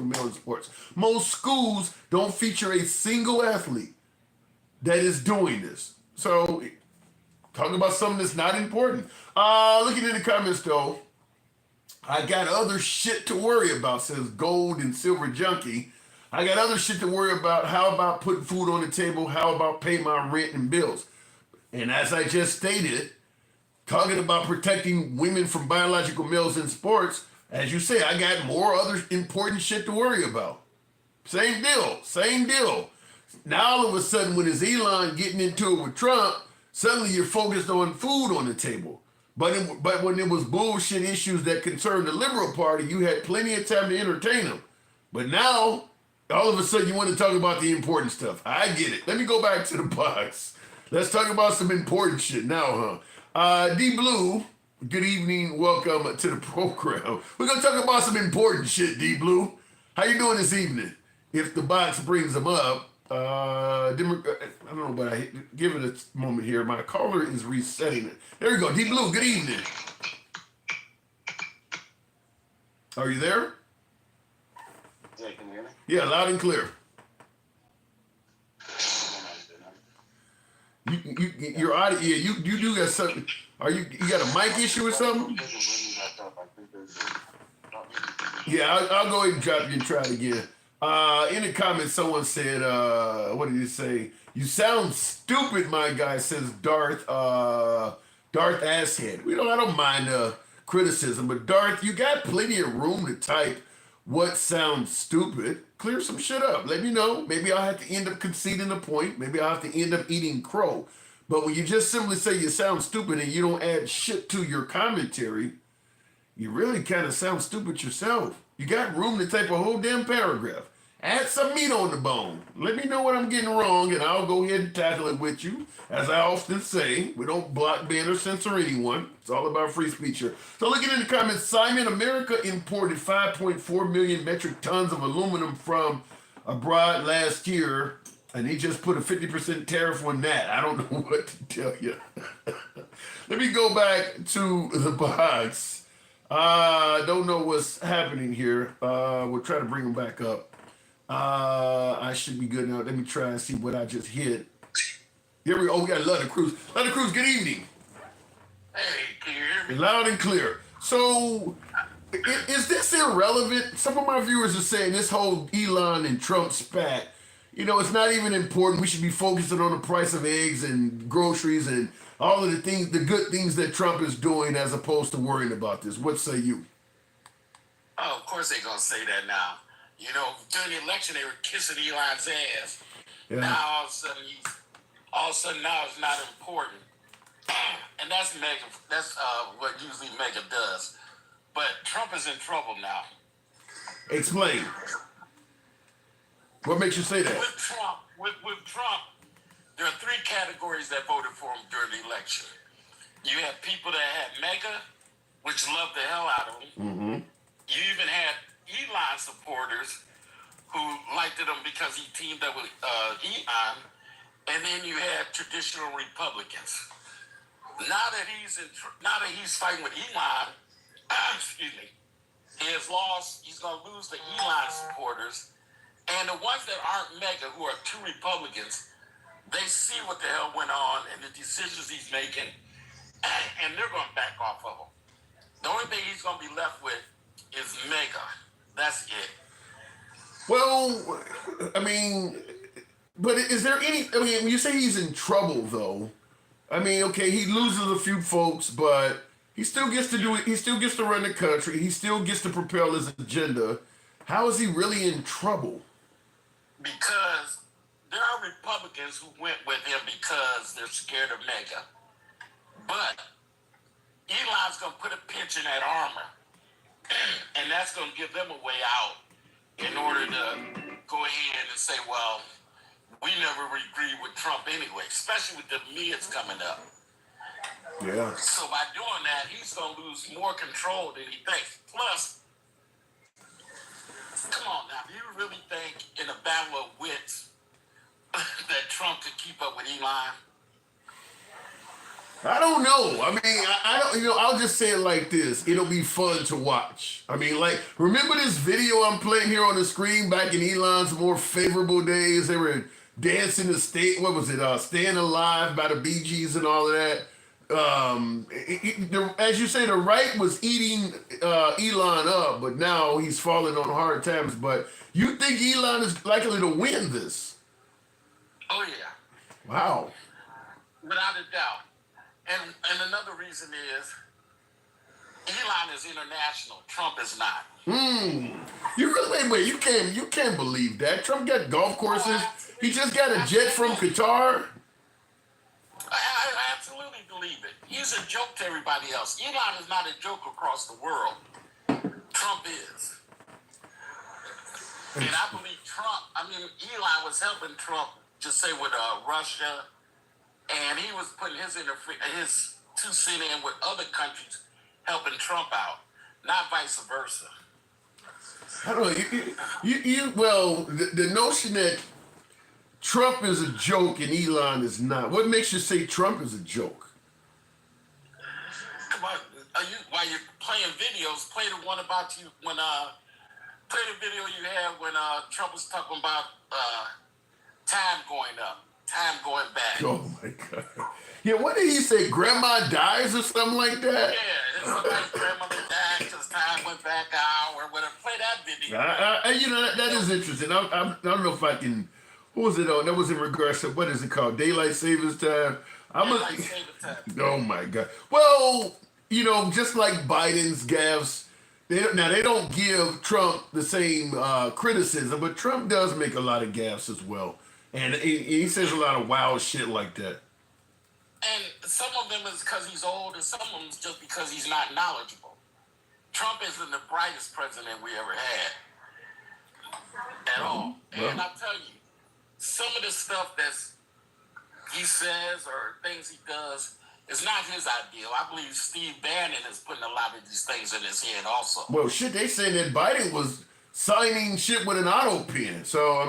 male in sports. Most schools don't feature a single athlete that is doing this. So, talking about something that's not important. Looking in the comments though, I got other shit to worry about, says Gold and Silver Junkie. I got other shit to worry about. How about putting food on the table? How about paying my rent and bills? And as I just stated, talking about protecting women from biological males in sports, as you say, I got more other important shit to worry about. Same deal. Now all of a sudden, when it's Elon getting into it with Trump, suddenly you're focused on food on the table. But when it was bullshit issues that concerned the Liberal Party, you had plenty of time to entertain them. But now, all of a sudden, you want to talk about the important stuff. I get it. Let me go back to the box. Let's talk about some important shit now, huh? D Blue, good evening. Welcome to the program. We're going to talk about some important shit, D Blue. How you doing this evening? If the box brings them up, I don't know, but I give it a moment here. My caller is resetting it. There we go. D Blue, good evening. Are you there? Yeah, can you hear me? Yeah, loud and clear. You're out of here. You do got something. You got a mic issue or something? Yeah, I'll go ahead and drop you and try it again. In the comments, someone said, what did he say? You sound stupid, my guy, says Darth Asshead. I don't mind criticism, but Darth, you got plenty of room to type what sounds stupid. Clear some shit up. Let me know. Maybe I'll have to end up conceding a point. Maybe I'll have to end up eating crow. But when you just simply say you sound stupid and you don't add shit to your commentary, you really kind of sound stupid yourself. You got room to type a whole damn paragraph. Add some meat on the bone. Let me know what I'm getting wrong, and I'll go ahead and tackle it with you. As I often say, we don't block, ban, or censor anyone. It's all about free speech here. So looking in the comments, Simon, America imported 5.4 million metric tons of aluminum from abroad last year. And he just put a 50% tariff on that. I don't know what to tell you. Let me go back to the box. Don't know what's happening here. We'll try to bring him back up. I should be good now. Let me try and see what I just hit. Here we go. Oh, we got London Cruz. London Cruz, good evening. Hey, can you hear me? Loud and clear. So, is this irrelevant? Some of my viewers are saying this whole Elon and Trump spat, it's not even important. We should be focusing on the price of eggs and groceries and all of the good things that Trump is doing as opposed to worrying about this. What say you? Oh, of course they're gonna say that now. During the election they were kissing Elon's ass. Yeah. Now all of a sudden now it's not important. And that's mega. That's what usually mega does. But Trump is in trouble now. Explain. What makes you say that? With Trump, there are three categories that voted for him during the election. You had people that had MAGA, which loved the hell out of him. Mm-hmm. You even had Elon supporters who liked him because he teamed up with Elon, and then you had traditional Republicans. Now that he's fighting with Elon, excuse me, he has lost. He's going to lose the Elon supporters, and the ones that aren't MAGA, who are true Republicans, they see what the hell went on and the decisions he's making, and they're going to back off of him. The only thing he's going to be left with is MAGA. That's it. Well, but is there when you say he's in trouble, though, okay, he loses a few folks, but he still gets to do it. He still gets to run the country. He still gets to propel his agenda. How is he really in trouble? Because there are Republicans who went with him because they're scared of MAGA. But Elon's going to put a pinch in that armor. And that's going to give them a way out in order to go ahead and say, well, we never agree with Trump anyway, especially with the mids coming up. Yeah. So by doing that, he's going to lose more control than he thinks. Plus, come on now, do you really think in a battle of wits that Trump could keep up with Elon? I don't know. I don't. I'll just say it like this. It'll be fun to watch. Remember this video I'm playing here on the screen back in Elon's more favorable days? They were dancing the state. What was it? Staying Alive by the Bee Gees and all of that. As you say, the right was eating Elon up, but now he's falling on hard times. But you think Elon is likely to win this? Oh yeah. Wow. Without a doubt. And another reason is Elon is international. Trump is not. You really wait. You can't believe that. Trump got golf courses. He just got a jet from Qatar. I absolutely believe it. He's a joke to everybody else. Elon is not a joke across the world. Trump is. And I believe Elon was helping Trump, just say with Russia, and he was putting his 2 cents in with other countries, helping Trump out, not vice versa. I don't know. Well, the notion that Trump is a joke and Elon is not. What makes you say Trump is a joke? Come on, while you're playing videos, play the one about you when play the video you had when Trump was talking about time going up, time going back. Oh my God! Yeah, what did he say? Grandma dies or something like that? Yeah, it's like grandmother died because time went back an hour. Whatever. Play that video. That is interesting. I don't know if I can. Who was it on? That was in regards to what is it called? Daylight savings time. Daylight savings time. Oh my God! Well, just like Biden's gaffes, they don't give Trump the same criticism, but Trump does make a lot of gaffes as well, and he says a lot of wild shit like that. And some of them is because he's old, and some of them is just because he's not knowledgeable. Trump isn't the brightest president we ever had at all. And I'll tell you, some of the stuff that he says or things he does is not his ideal. I believe Steve Bannon is putting a lot of these things in his head also. Well, shit, they say that Biden was signing shit with an auto pen. So,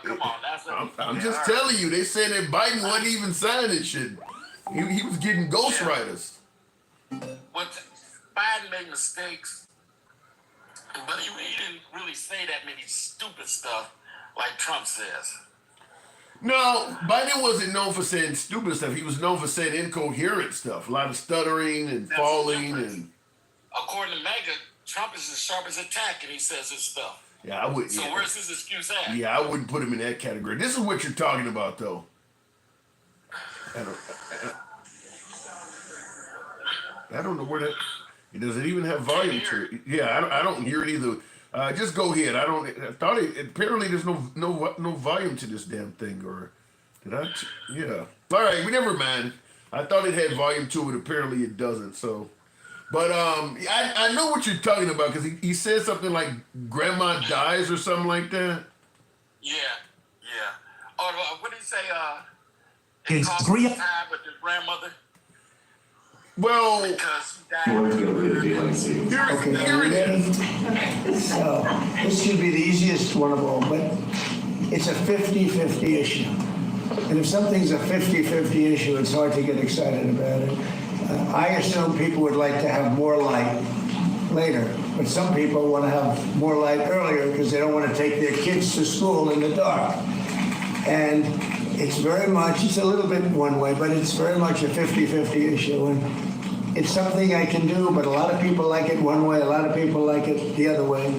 Come on, that's I'm just telling you. They said that Biden wasn't even signing shit. He was getting ghostwriters. What Biden made mistakes, but he didn't really say that many stupid stuff like Trump says. No, Biden wasn't known for saying stupid stuff. He was known for saying incoherent stuff. A lot of stuttering and falling and. According to MAGA, Trump is as sharp as a tack, and he says his stuff. Yeah, I would. So where's his excuse at? Yeah, I wouldn't put him in that category. This is what you're talking about, though. I don't know where that. Does it even have volume to it? Yeah, I don't hear it either. Just go ahead. I thought it. Apparently, there's no volume to this damn thing, or did I? Yeah. All right, we never mind. I thought it had volume to it. Apparently, it doesn't. So, but I know what you're talking about because he said something like "Grandma dies" or something like that. Yeah. Or what did he say? It's talked 3 time with his grandmother. Well, Because he died. here it is. So this should be the easiest one of all, but it's a 50-50 issue. And if something's a 50-50 issue, it's hard to get excited about it. I assume people would like to have more light later, but some people want to have more light earlier because they don't want to take their kids to school in the dark. And it's a little bit one way, but it's very much a 50-50 issue. And it's something I can do, but a lot of people like it one way, a lot of people like it the other way.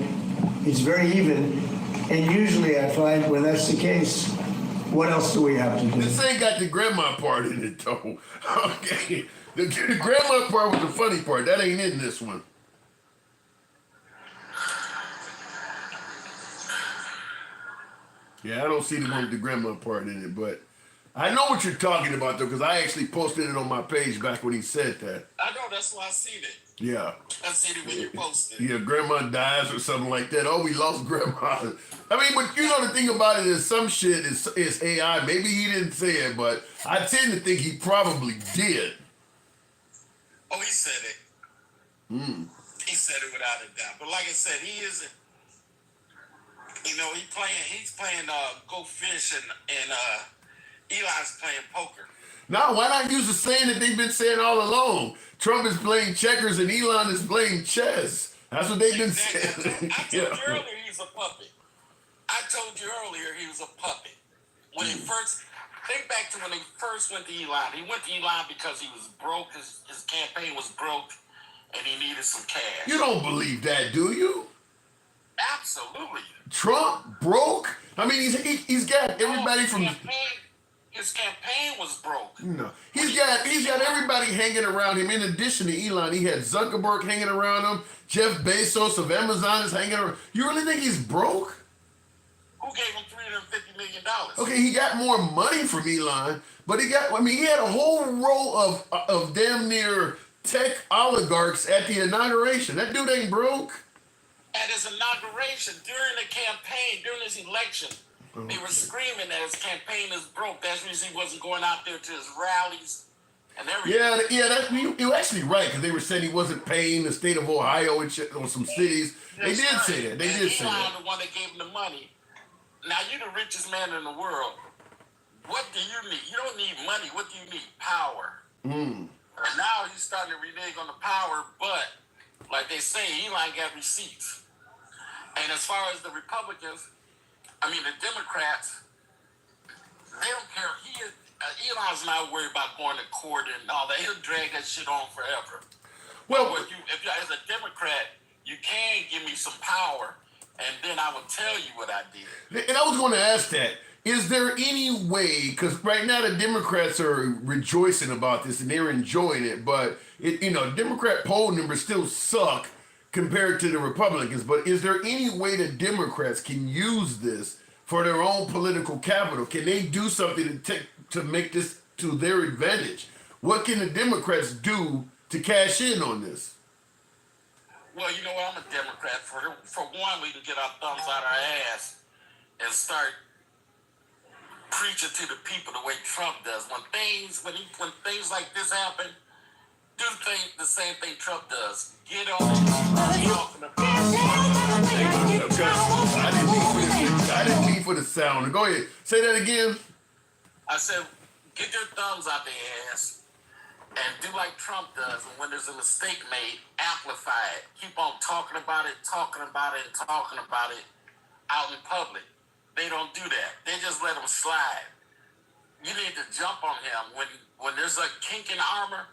It's very even. And usually I find when that's the case, what else do we have to do? This ain't got the grandma part in it, though. Okay. The grandma part was the funny part. That ain't in this one. Yeah, I don't see the one with the grandma part in it, but I know what you're talking about, though, because I actually posted it on my page back when he said that. I know, that's why I seen it. Yeah. I seen it when you posted. Yeah, grandma dies or something like that. Oh, we lost grandma. I mean, but you know, the thing about it is some shit is AI. Maybe he didn't say it, but I tend to think he probably did. Oh, he said it. He said it without a doubt. But like I said, he isn't. You know, he's playing Go Fish and Elon's playing poker. Now, why not use the saying that they've been saying all along? Trump is playing checkers and Elon is playing chess. That's what they've been saying. I told you earlier he's a puppet. I told you earlier he was a puppet. When he first, think back to when he first went to Elon. He went to Elon because he was broke. His campaign was broke and he needed some cash. You don't believe that, do you? Absolutely. Trump broke? I mean, he's got everybody from... His campaign was broke. No, he's got everybody hanging around him. In addition to Elon, he had Zuckerberg hanging around him. Jeff Bezos of Amazon is hanging around. You really think he's broke? Who gave him $350 million? Okay, he got more money from Elon, but he had a whole row of damn near tech oligarchs at the inauguration. That dude ain't broke. At his inauguration, during the campaign, during his election, they were screaming that his campaign is broke. That's the reason he wasn't going out there to his rallies and everything. Yeah, you're actually right, because they were saying he wasn't paying the state of Ohio and shit, or some cities. They did say that. They did say that. The one that gave him the money. Now, you're the richest man in the world. What do you need? You don't need money. What do you need? Power. And now he's starting to renege on the power, but like they say, Elon got receipts. And as far as the Republicans, the Democrats, they don't care. Elon's not worried about going to court and all that. He'll drag that shit on forever. Well, if you as a Democrat, you can give me some power, and then I will tell you what I did. And I was going to ask that. Is there any way, because right now the Democrats are rejoicing about this and they're enjoying it, but Democrat poll numbers still suck compared to the Republicans, but is there any way that Democrats can use this for their own political capital? Can they do something to make this to their advantage? What can the Democrats do to cash in on this? Well, you know what? I'm a Democrat. For one, we can get our thumbs out our ass and start preaching to the people the way Trump does. When things like this happen, do the same thing Trump does. Get on it. Talking about I didn't mean for the sound. Go ahead. Say that again. I said, get your thumbs out the ass and do like Trump does. And when there's a mistake made, amplify it. Keep on talking about it, and talking about it out in public. They don't do that. They just let him slide. You need to jump on him. When there's a kink in armor,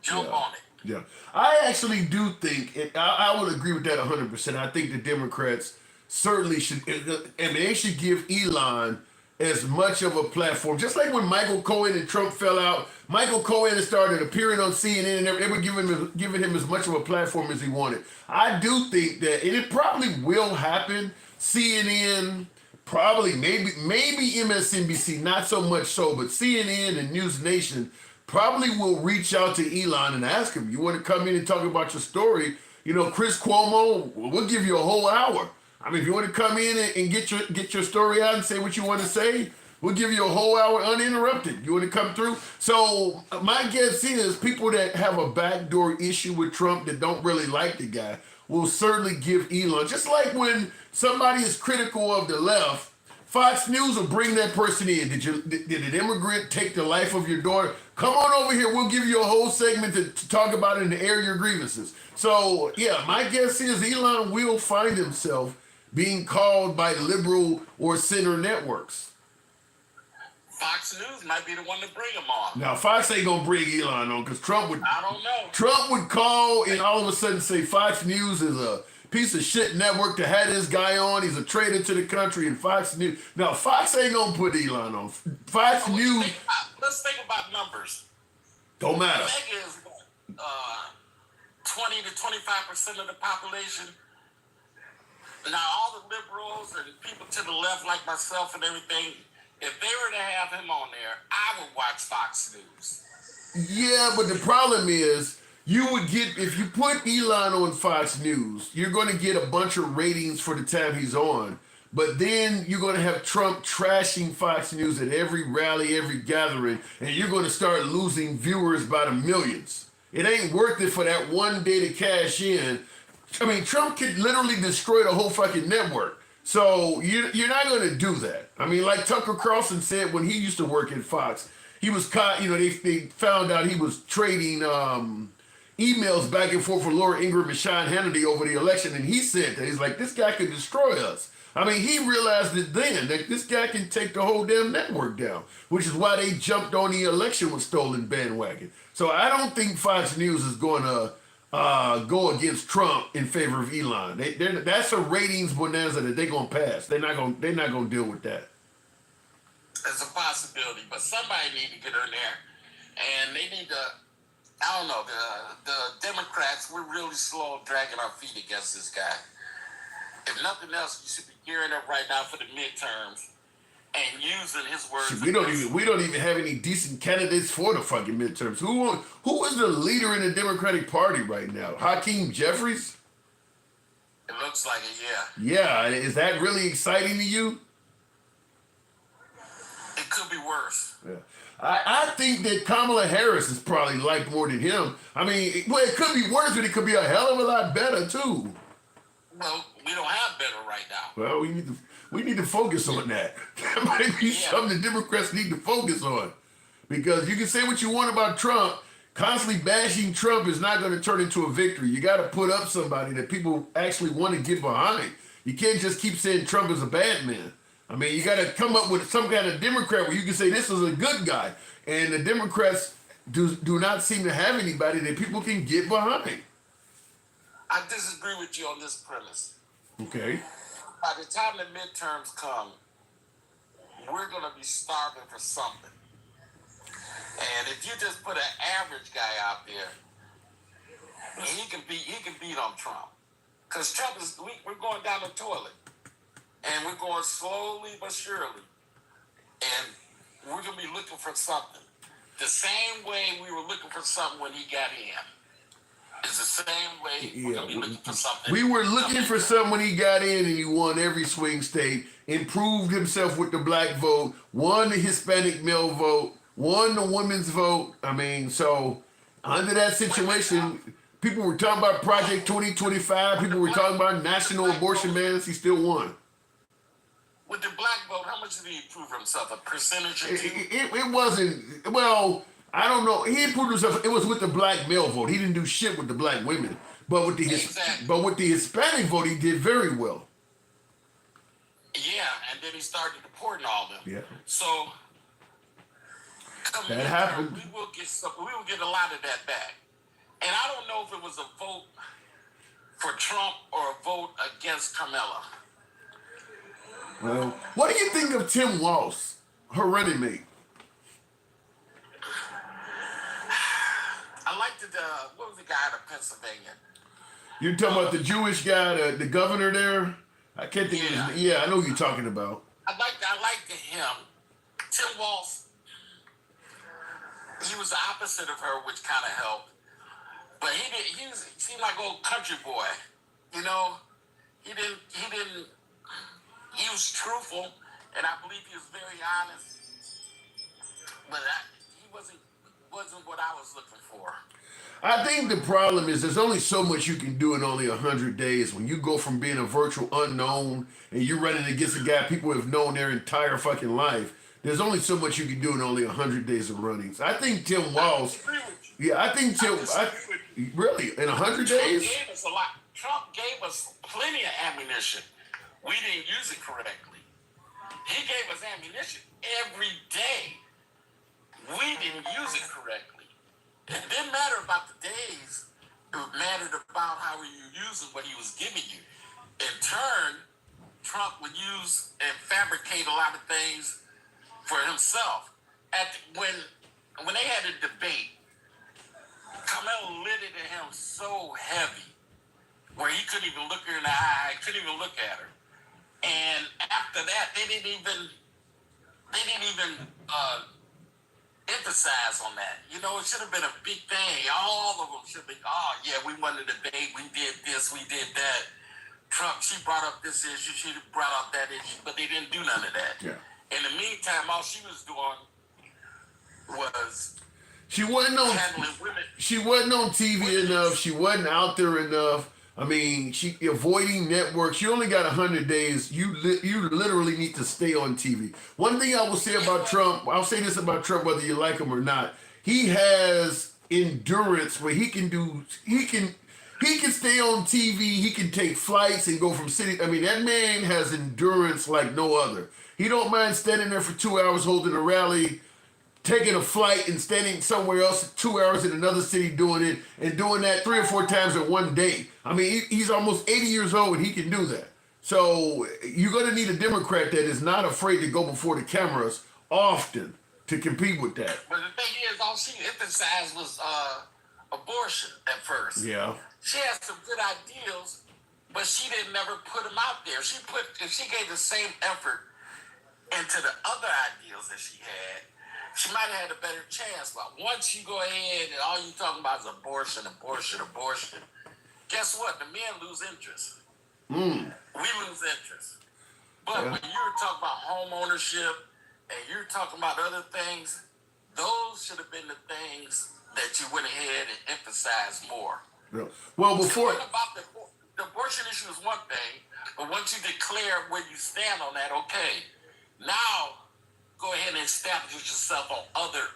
jump on it. Yeah. I actually do think, I would agree with that 100%. I think the Democrats certainly should, and they should give Elon as much of a platform. Just like when Michael Cohen and Trump fell out, Michael Cohen started appearing on CNN and they were giving him as much of a platform as he wanted. I do think that, and it probably will happen, CNN, probably, maybe MSNBC, not so much so, but CNN and News Nation probably will reach out to Elon and ask him, you want to come in and talk about your story? You know, Chris Cuomo, we'll give you a whole hour. I mean, if you want to come in and get your story out and say what you want to say, we'll give you a whole hour uninterrupted. You want to come through? So my guess is people that have a backdoor issue with Trump that don't really like the guy will certainly give Elon, just like when somebody is critical of the left, Fox News will bring that person in. Did an immigrant take the life of your daughter? Come on over here. We'll give you a whole segment to talk about it and to air your grievances. So, yeah, my guess is Elon will find himself being called by liberal or center networks. Fox News might be the one to bring him on. Now, Fox ain't going to bring Elon on because Trump would... I don't know. Trump would call and all of a sudden say Fox News is a piece of shit network to have this guy on. He's a traitor to the country, and Fox News. Now, Fox ain't gonna put Elon on. Fox News. Let's think about numbers. Don't matter. MAGA is 20 to 25% of the population. Now, all the liberals and people to the left, like myself and everything, if they were to have him on there, I would watch Fox News. Yeah, but the problem is, you would get, if you put Elon on Fox News, you're going to get a bunch of ratings for the time he's on. But then you're going to have Trump trashing Fox News at every rally, every gathering, and you're going to start losing viewers by the millions. It ain't worth it for that one day to cash in. I mean, Trump could literally destroy the whole fucking network. So you're not going to do that. I mean, like Tucker Carlson said when he used to work at Fox, he was caught, you know, they found out he was trading emails back and forth with Laura Ingraham and Sean Hannity over the election, and he said that. He's like, this guy could destroy us. I mean, he realized it then, that this guy can take the whole damn network down, which is why they jumped on the election with stolen bandwagon. So I don't think Fox News is going to go against Trump in favor of Elon. That's a ratings bonanza that they're going to pass. They're not going to deal with that. It's a possibility, but somebody need to get in there, and they need to, I don't know, the Democrats, we're really slow dragging our feet against this guy. If nothing else, you should be gearing up right now for the midterms and using his words. We don't even have any decent candidates for the fucking midterms. Who is the leader in the Democratic Party right now? Hakeem Jeffries? It looks like it, yeah. Yeah, is that really exciting to you? It could be worse. Yeah. I think that Kamala Harris is probably liked more than him. I mean, it could be worse, but it could be a hell of a lot better too. Well, we don't have better right now. Well, we need to focus on that. That might be something the Democrats need to focus on. Because you can say what you want about Trump, constantly bashing Trump is not going to turn into a victory. You got to put up somebody that people actually want to get behind. You can't just keep saying Trump is a bad man. I mean, you got to come up with some kind of Democrat where you can say this is a good guy. And the Democrats do not seem to have anybody that people can get behind. I disagree with you on this premise. Okay. By the time the midterms come, we're going to be starving for something. And if you just put an average guy out there, he can beat on Trump. Because Trump we're going down the toilet. And we're going slowly but surely. And we're going to be looking for something. The same way we were looking for something when he got in. It's the same way we're going to be looking for something. We were looking for something when he got in and he won every swing state, improved himself with the black vote, won the Hispanic male vote, won the women's vote. I mean, so Under that situation, people were talking about Project 2025. People were talking about national abortion bans. He still won. With the black vote, how much did he improve himself? A percentage or two? It wasn't, well, I don't know. He improved himself. It was with the black male vote. He didn't do shit with the black women. But with the Hispanic vote, he did very well. Yeah, and then he started deporting all them. Yeah. So that happened. We will get a lot of that back. And I don't know if it was a vote for Trump or a vote against Kamala. Well, what do you think of Tim Walz, her running mate? I liked what was the guy out of Pennsylvania? You're talking about the Jewish guy, the governor there? I can't think of his name. Yeah, I know who you're talking about. I liked him. Tim Walz, he was the opposite of her, which kind of helped. But he seemed like old country boy. You know, he was truthful, and I believe he was very honest. But he wasn't what I was looking for. I think the problem is there's only so much you can do in only 100 days. When you go from being a virtual unknown and you're running against a guy people have known their entire fucking life, there's only so much you can do in only 100 days of running. So I think Tim Walz. Yeah, I think Tim. Really, in 100 days? Trump gave us a lot. Trump gave us plenty of ammunition. We didn't use it correctly. He gave us ammunition every day. We didn't use it correctly. It didn't matter about the days. It mattered about how you were using what he was giving you. In turn, Trump would use and fabricate a lot of things for himself. When they had a debate, Kamala lit it at him so heavy where he couldn't even look her in the eye, couldn't even look at her. And after that, they didn't even emphasize on that. You know, it should have been a big thing. All of them should be, oh yeah, we won the debate, we did this, we did that. Trump, she brought up this issue, she brought up that issue, but they didn't do none of that. Yeah. In the meantime, all she was doing was she wasn't on TV enough. She wasn't out there enough. I mean, she avoiding networks. You only got 100 days. You literally need to stay on TV. One thing I will say about Trump, I'll say this about Trump, whether you like him or not. He has endurance where he can stay on TV. He can take flights and go from city. I mean, that man has endurance like no other. He don't mind standing there for 2 hours holding a rally, taking a flight and standing somewhere else 2 hours in another city doing it, and doing that 3 or 4 times in one day. I mean, he's almost 80 years old and he can do that. So you're going to need a Democrat that is not afraid to go before the cameras often to compete with that. But the thing is, all she emphasized was abortion at first. Yeah. She had some good ideals, but she didn't never put them out there. If she gave the same effort into the other ideals that she had, she might have had a better chance. But once you go ahead and all you talking about is abortion, guess what? The men lose interest. We lose interest. But when you're talking about home ownership and you're talking about other things, those should have been the things that you went ahead and emphasized more. Yeah. Well, before the abortion issue is one thing, but once you declare where you stand on that, okay, now go ahead and establish yourself on other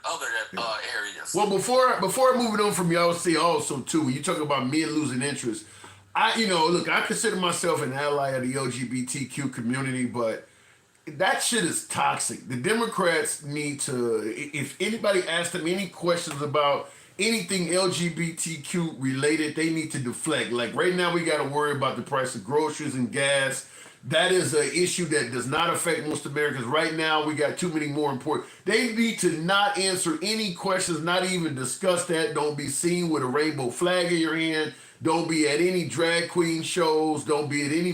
areas. Well, before moving on from you, I would say also too, when you talk about men losing interest, I consider myself an ally of the LGBTQ community, but that shit is toxic. The Democrats need to, if anybody asks them any questions about anything LGBTQ related, they need to deflect. Like right now, we got to worry about the price of groceries and gas. That is an issue that does not affect most Americans. Right now, we got too many more important. They need to not answer any questions, not even discuss that. Don't be seen with a rainbow flag in your hand. Don't be at any drag queen shows. Don't be at any...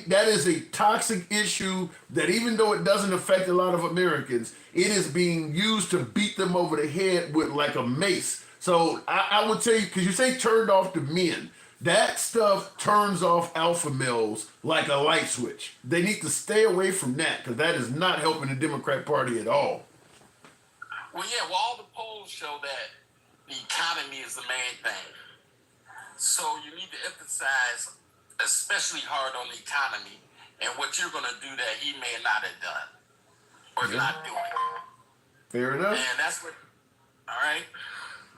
that is a toxic issue that even though it doesn't affect a lot of Americans, it is being used to beat them over the head with like a mace. So I would tell you, because you say turned off the men, that stuff turns off alpha males like a light switch. They need to stay away from that because that is not helping the Democrat Party at all. Well, yeah, all the polls show that the economy is the main thing. So you need to emphasize especially hard on the economy and what you're going to do that he may not have done or not doing. Fair enough. And that's what, all right.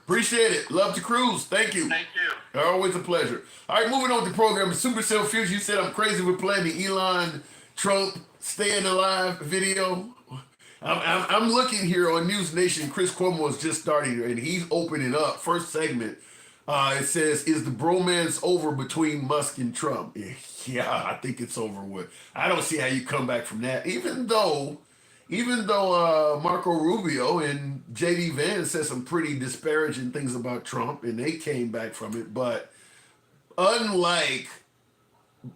Appreciate it. Love to cruise. Thank you. Thank you. Always a pleasure. All right, moving on to the program. Supercell Fusion, you said I'm crazy for playing the Elon Trump staying alive video. I'm looking here on News Nation. Chris Cuomo is just starting, and he's opening up. First segment, it says, is the bromance over between Musk and Trump? Yeah, I think it's over with. I don't see how you come back from that. Even though Marco Rubio and J.D. Vance said some pretty disparaging things about Trump, and they came back from it. But unlike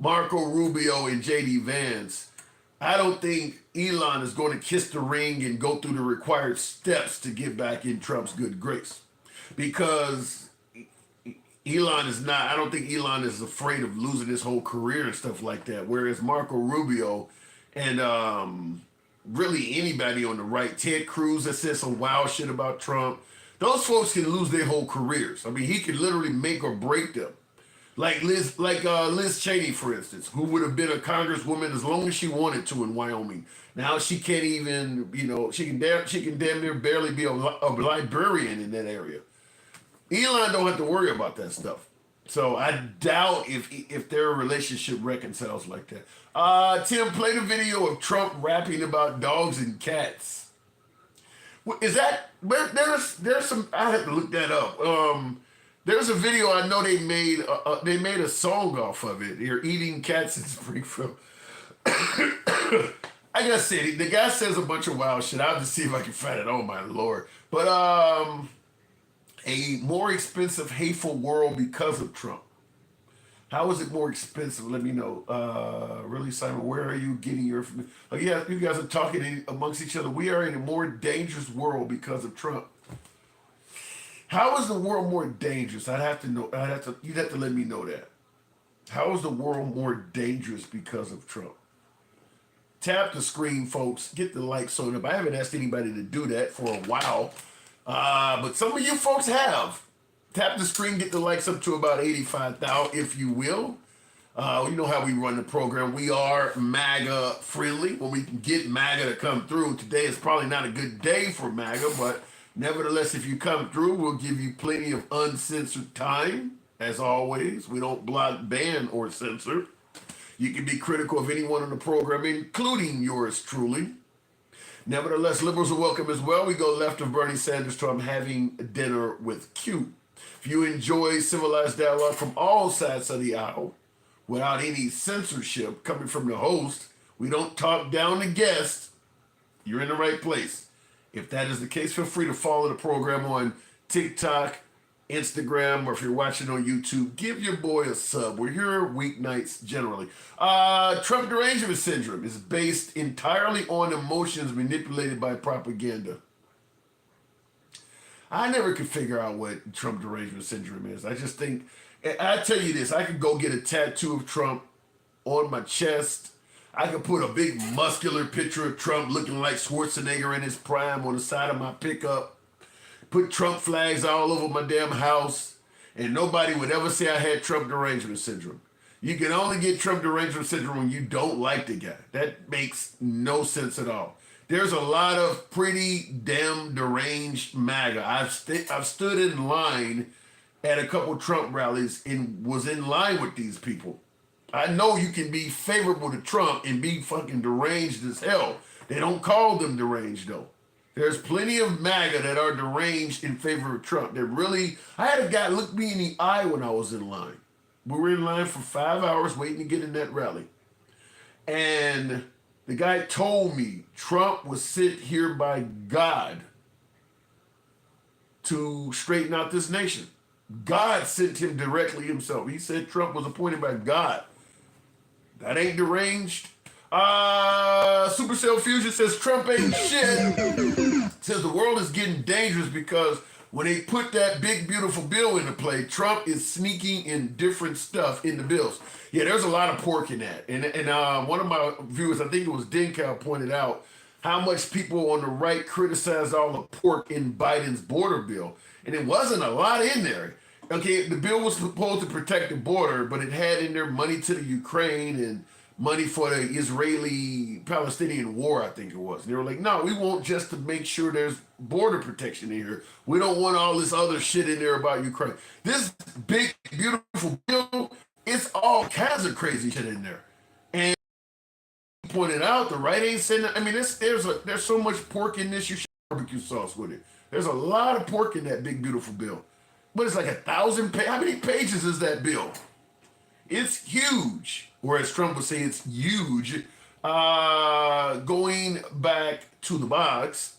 Marco Rubio and J.D. Vance, I don't think Elon is going to kiss the ring and go through the required steps to get back in Trump's good grace. Because Elon is not, I don't think Elon is afraid of losing his whole career and stuff like that. Whereas Marco Rubio and really anybody on the right, Ted Cruz that said some wild shit about Trump, those folks can lose their whole careers. I mean, he could literally make or break them. Like Liz Cheney, for instance, who would have been a congresswoman as long as she wanted to in Wyoming. Now she can't even, she can damn near barely be a librarian in that area. Elon don't have to worry about that stuff. So I doubt if their relationship reconciles like that. Tim, play the video of Trump rapping about dogs and cats. Is that, there's some, I have to look that up. There's a video I know they made a song off of it. They're eating cats in Springfield. I gotta say, the guy says a bunch of wild shit. I'll just see if I can find it. Oh my Lord. But a more expensive, hateful world because of Trump. How is it more expensive? Let me know. Really, Simon, where are you getting your information? Oh, yeah, you guys are talking amongst each other. We are in a more dangerous world because of Trump. How is the world more dangerous? I'd have to know. You'd have to let me know that. How is the world more dangerous because of Trump? Tap the screen, folks. Get the likes on up. I haven't asked anybody to do that for a while. But some of you folks have. Tap the screen, get the likes up to about 85,000, if you will. You know how we run the program. We are MAGA friendly. When we can get MAGA to come through, today is probably not a good day for MAGA, but nevertheless, if you come through, we'll give you plenty of uncensored time. As always, we don't block, ban, or censor. You can be critical of anyone on the program, including yours truly. Nevertheless, liberals are welcome as well. We go left of Bernie Sanders to I'm having dinner with Q. If you enjoy civilized dialogue from all sides of the aisle, without any censorship coming from the host, we don't talk down the guest, you're in the right place. If that is the case, feel free to follow the program on TikTok, Instagram, or if you're watching on YouTube, give your boy a sub. We're here weeknights generally. Trump derangement syndrome is based entirely on emotions manipulated by propaganda. I never could figure out what Trump derangement syndrome is. I just think, I tell you this, I could go get a tattoo of Trump on my chest. I could put a big muscular picture of Trump looking like Schwarzenegger in his prime on the side of my pickup. Put Trump flags all over my damn house, and nobody would ever say I had Trump derangement syndrome. You can only get Trump derangement syndrome when you don't like the guy. That makes no sense at all. There's a lot of pretty damn deranged MAGA. I've stood in line at a couple Trump rallies and was in line with these people. I know you can be favorable to Trump and be fucking deranged as hell. They don't call them deranged though. There's plenty of MAGA that are deranged in favor of Trump. They're really, I had a guy look me in the eye when I was in line. We were in line for 5 hours waiting to get in that rally. And the guy told me Trump was sent here by God to straighten out this nation. God sent him directly himself. He said Trump was appointed by God. That ain't deranged. Supercell Fusion says Trump ain't shit. Says the world is getting dangerous because when they put that big beautiful bill into play, Trump is sneaking in different stuff in the bills. Yeah, there's a lot of pork in that. And one of my viewers, I think it was Dinkow, pointed out how much people on the right criticized all the pork in Biden's border bill. And it wasn't a lot in there. Okay, the bill was supposed to protect the border, but it had in there money to the Ukraine and money for the Israeli-Palestinian war, I think it was. And they were like, no, we want just to make sure there's border protection in here. We don't want all this other shit in there about Ukraine. This big, beautiful bill, it's all kinds of crazy shit in there. And pointed out, the right ain't saying that. I mean, there's so much pork in this, you should barbecue sauce with it. There's a lot of pork in that big, beautiful bill. But it's like 1,000 pages. How many pages is that bill? It's huge. Or as Trump would say, it's huge. Going back to the box,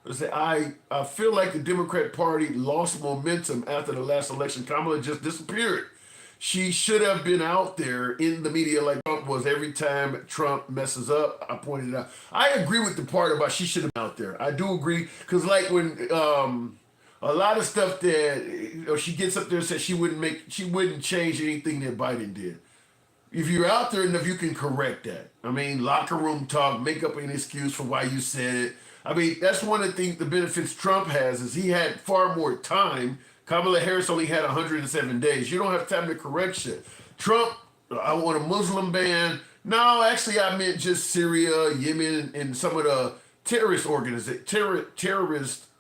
I feel like the Democrat Party lost momentum after the last election. Kamala just disappeared. She should have been out there in the media like Trump was every time Trump messes up. I pointed it out. I agree with the part about she should have been out there. I do agree. Because like when a lot of stuff that she gets up there and says she wouldn't change anything that Biden did. If you're out there enough, you can correct that. I mean, locker room talk, make up an excuse for why you said it. I mean, that's one of the things, the benefits Trump has is he had far more time. Kamala Harris only had 107 days. You don't have time to correct shit. Trump, I want a Muslim ban. No, actually, I meant just Syria, Yemen, and some of the terrorist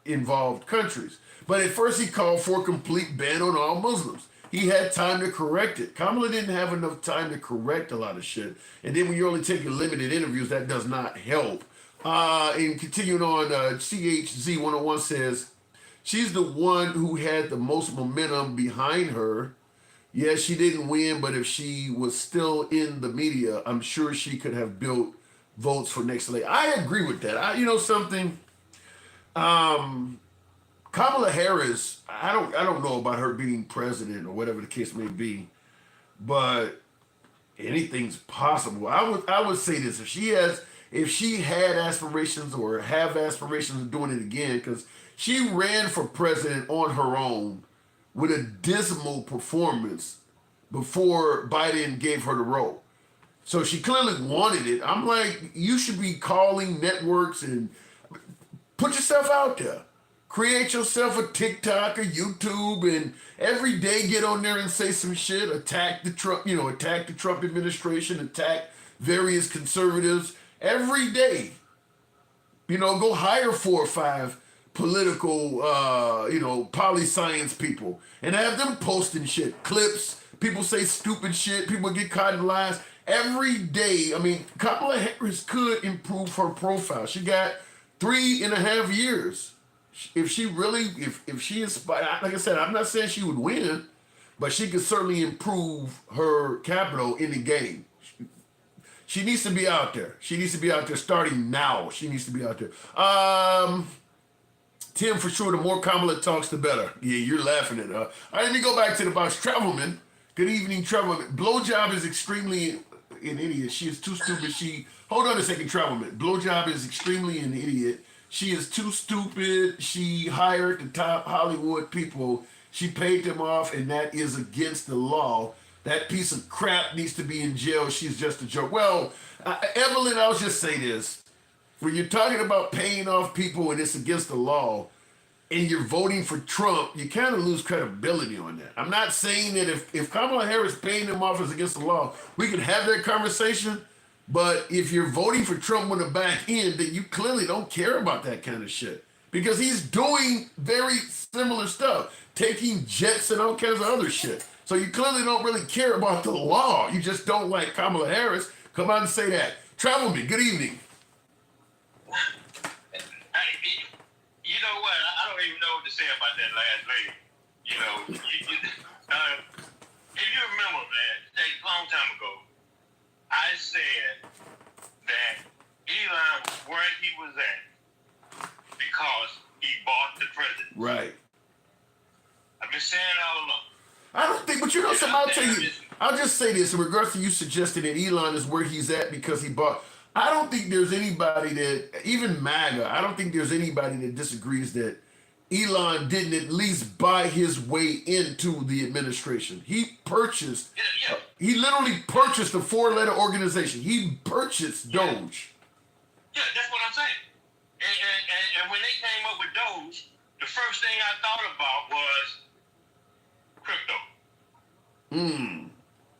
involved countries. But at first, he called for a complete ban on all Muslims. He had time to correct it. Kamala didn't have enough time to correct a lot of shit. And then when you're only taking limited interviews, that does not help. And continuing on, CHZ101 says, she's the one who had the most momentum behind her. Yes, she didn't win, but if she was still in the media, I'm sure she could have built votes for next election. I agree with that. You know something? Kamala Harris, I don't know about her being president or whatever the case may be, but anything's possible. I would say this: if she had aspirations or have aspirations of doing it again, because she ran for president on her own with a dismal performance before Biden gave her the role. So she clearly wanted it. I'm like, you should be calling networks and put yourself out there. Create yourself a TikTok or YouTube, and every day get on there and say some shit. Attack the Trump administration. Attack various conservatives every day. Go hire 4 or 5 political, poli-science people and have them posting shit, clips. People say stupid shit. People get caught in lies every day. I mean, Kamala Harris could improve her profile. She got 3.5 years. If she is, like I said, I'm not saying she would win, but she could certainly improve her capital in the game. She needs to be out there. She needs to be out there starting now. She needs to be out there. Tim, for sure, the more Kamala talks, the better. Yeah, you're laughing at her. All right, let me go back to the box. Travelman. Good evening, Travelman. Blowjob is extremely an idiot. She is too stupid. Hold on a second, Travelman. Blowjob is extremely an idiot. She is too stupid. She hired the top Hollywood people. She paid them off, and that is against the law. That piece of crap needs to be in jail. She's just a joke. Well, Evelyn, I'll just say this. When you're talking about paying off people and it's against the law, and you're voting for Trump, you kind of lose credibility on that. I'm not saying that if Kamala Harris paying them off is against the law, we can have that conversation. But if you're voting for Trump on the back end, then you clearly don't care about that kind of shit. Because he's doing very similar stuff, taking jets and all kinds of other shit. So you clearly don't really care about the law. You just don't like Kamala Harris. Come on and say that. Travel me. Good evening. You know what? I don't even know what to say about that last lady. If you remember, man, a long time ago, I said that Elon where he was at because he bought the president. Right. I've been saying it all along. I don't think, but something, I'll tell you. I'll just say this in regards to you suggesting that Elon is where he's at because he bought. I don't think there's anybody that, even MAGA, I don't think there's anybody that disagrees that Elon didn't at least buy his way into the administration. He purchased, he literally purchased a 4-letter organization. He purchased Doge. Yeah, that's what I'm saying. And when they came up with Doge, the first thing I thought about was crypto.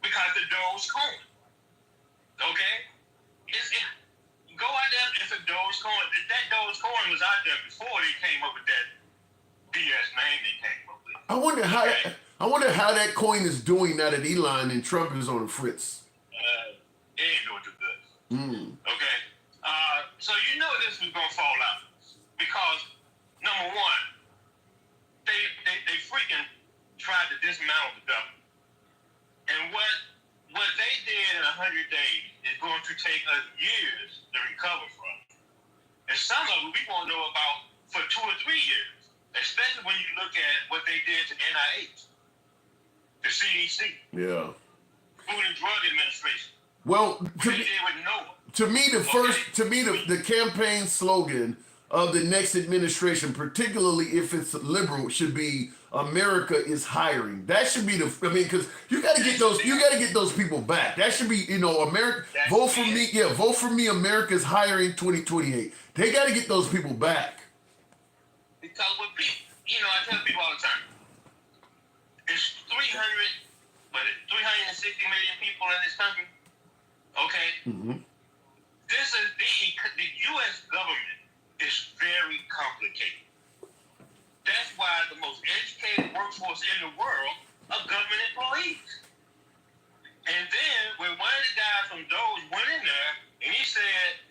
Because the Doge coin. Okay? Go out there, it's a Doge coin. That Doge coin was out there before they came up with that BS name they came up with. I wonder how that coin is doing now that Elon and Trump is on the fritz. It ain't doing too good. Okay? So you know this was gonna fall out. Because number one, they freaking tried to dismantle the government. And what they did in 100 days is going to take us years to recover from. And some of it we won't know about for 2 or 3 years, especially when you look at what they did to NIH, the CDC, Yeah. Food and Drug Administration. Well, to me, the campaign slogan of the next administration, particularly if it's liberal, should be "America is hiring." That should be because you got to get those people back. That should be, America. Vote for me. Yeah, vote for me. America's hiring 2028. They got to get those people back. Because what people, I tell people all the time, it's 360 million people in this country. Okay. This is the U.S. government is very complicated. That's why the most educated workforce in the world are government employees. And then when one of the guys from Doge went in there and he said,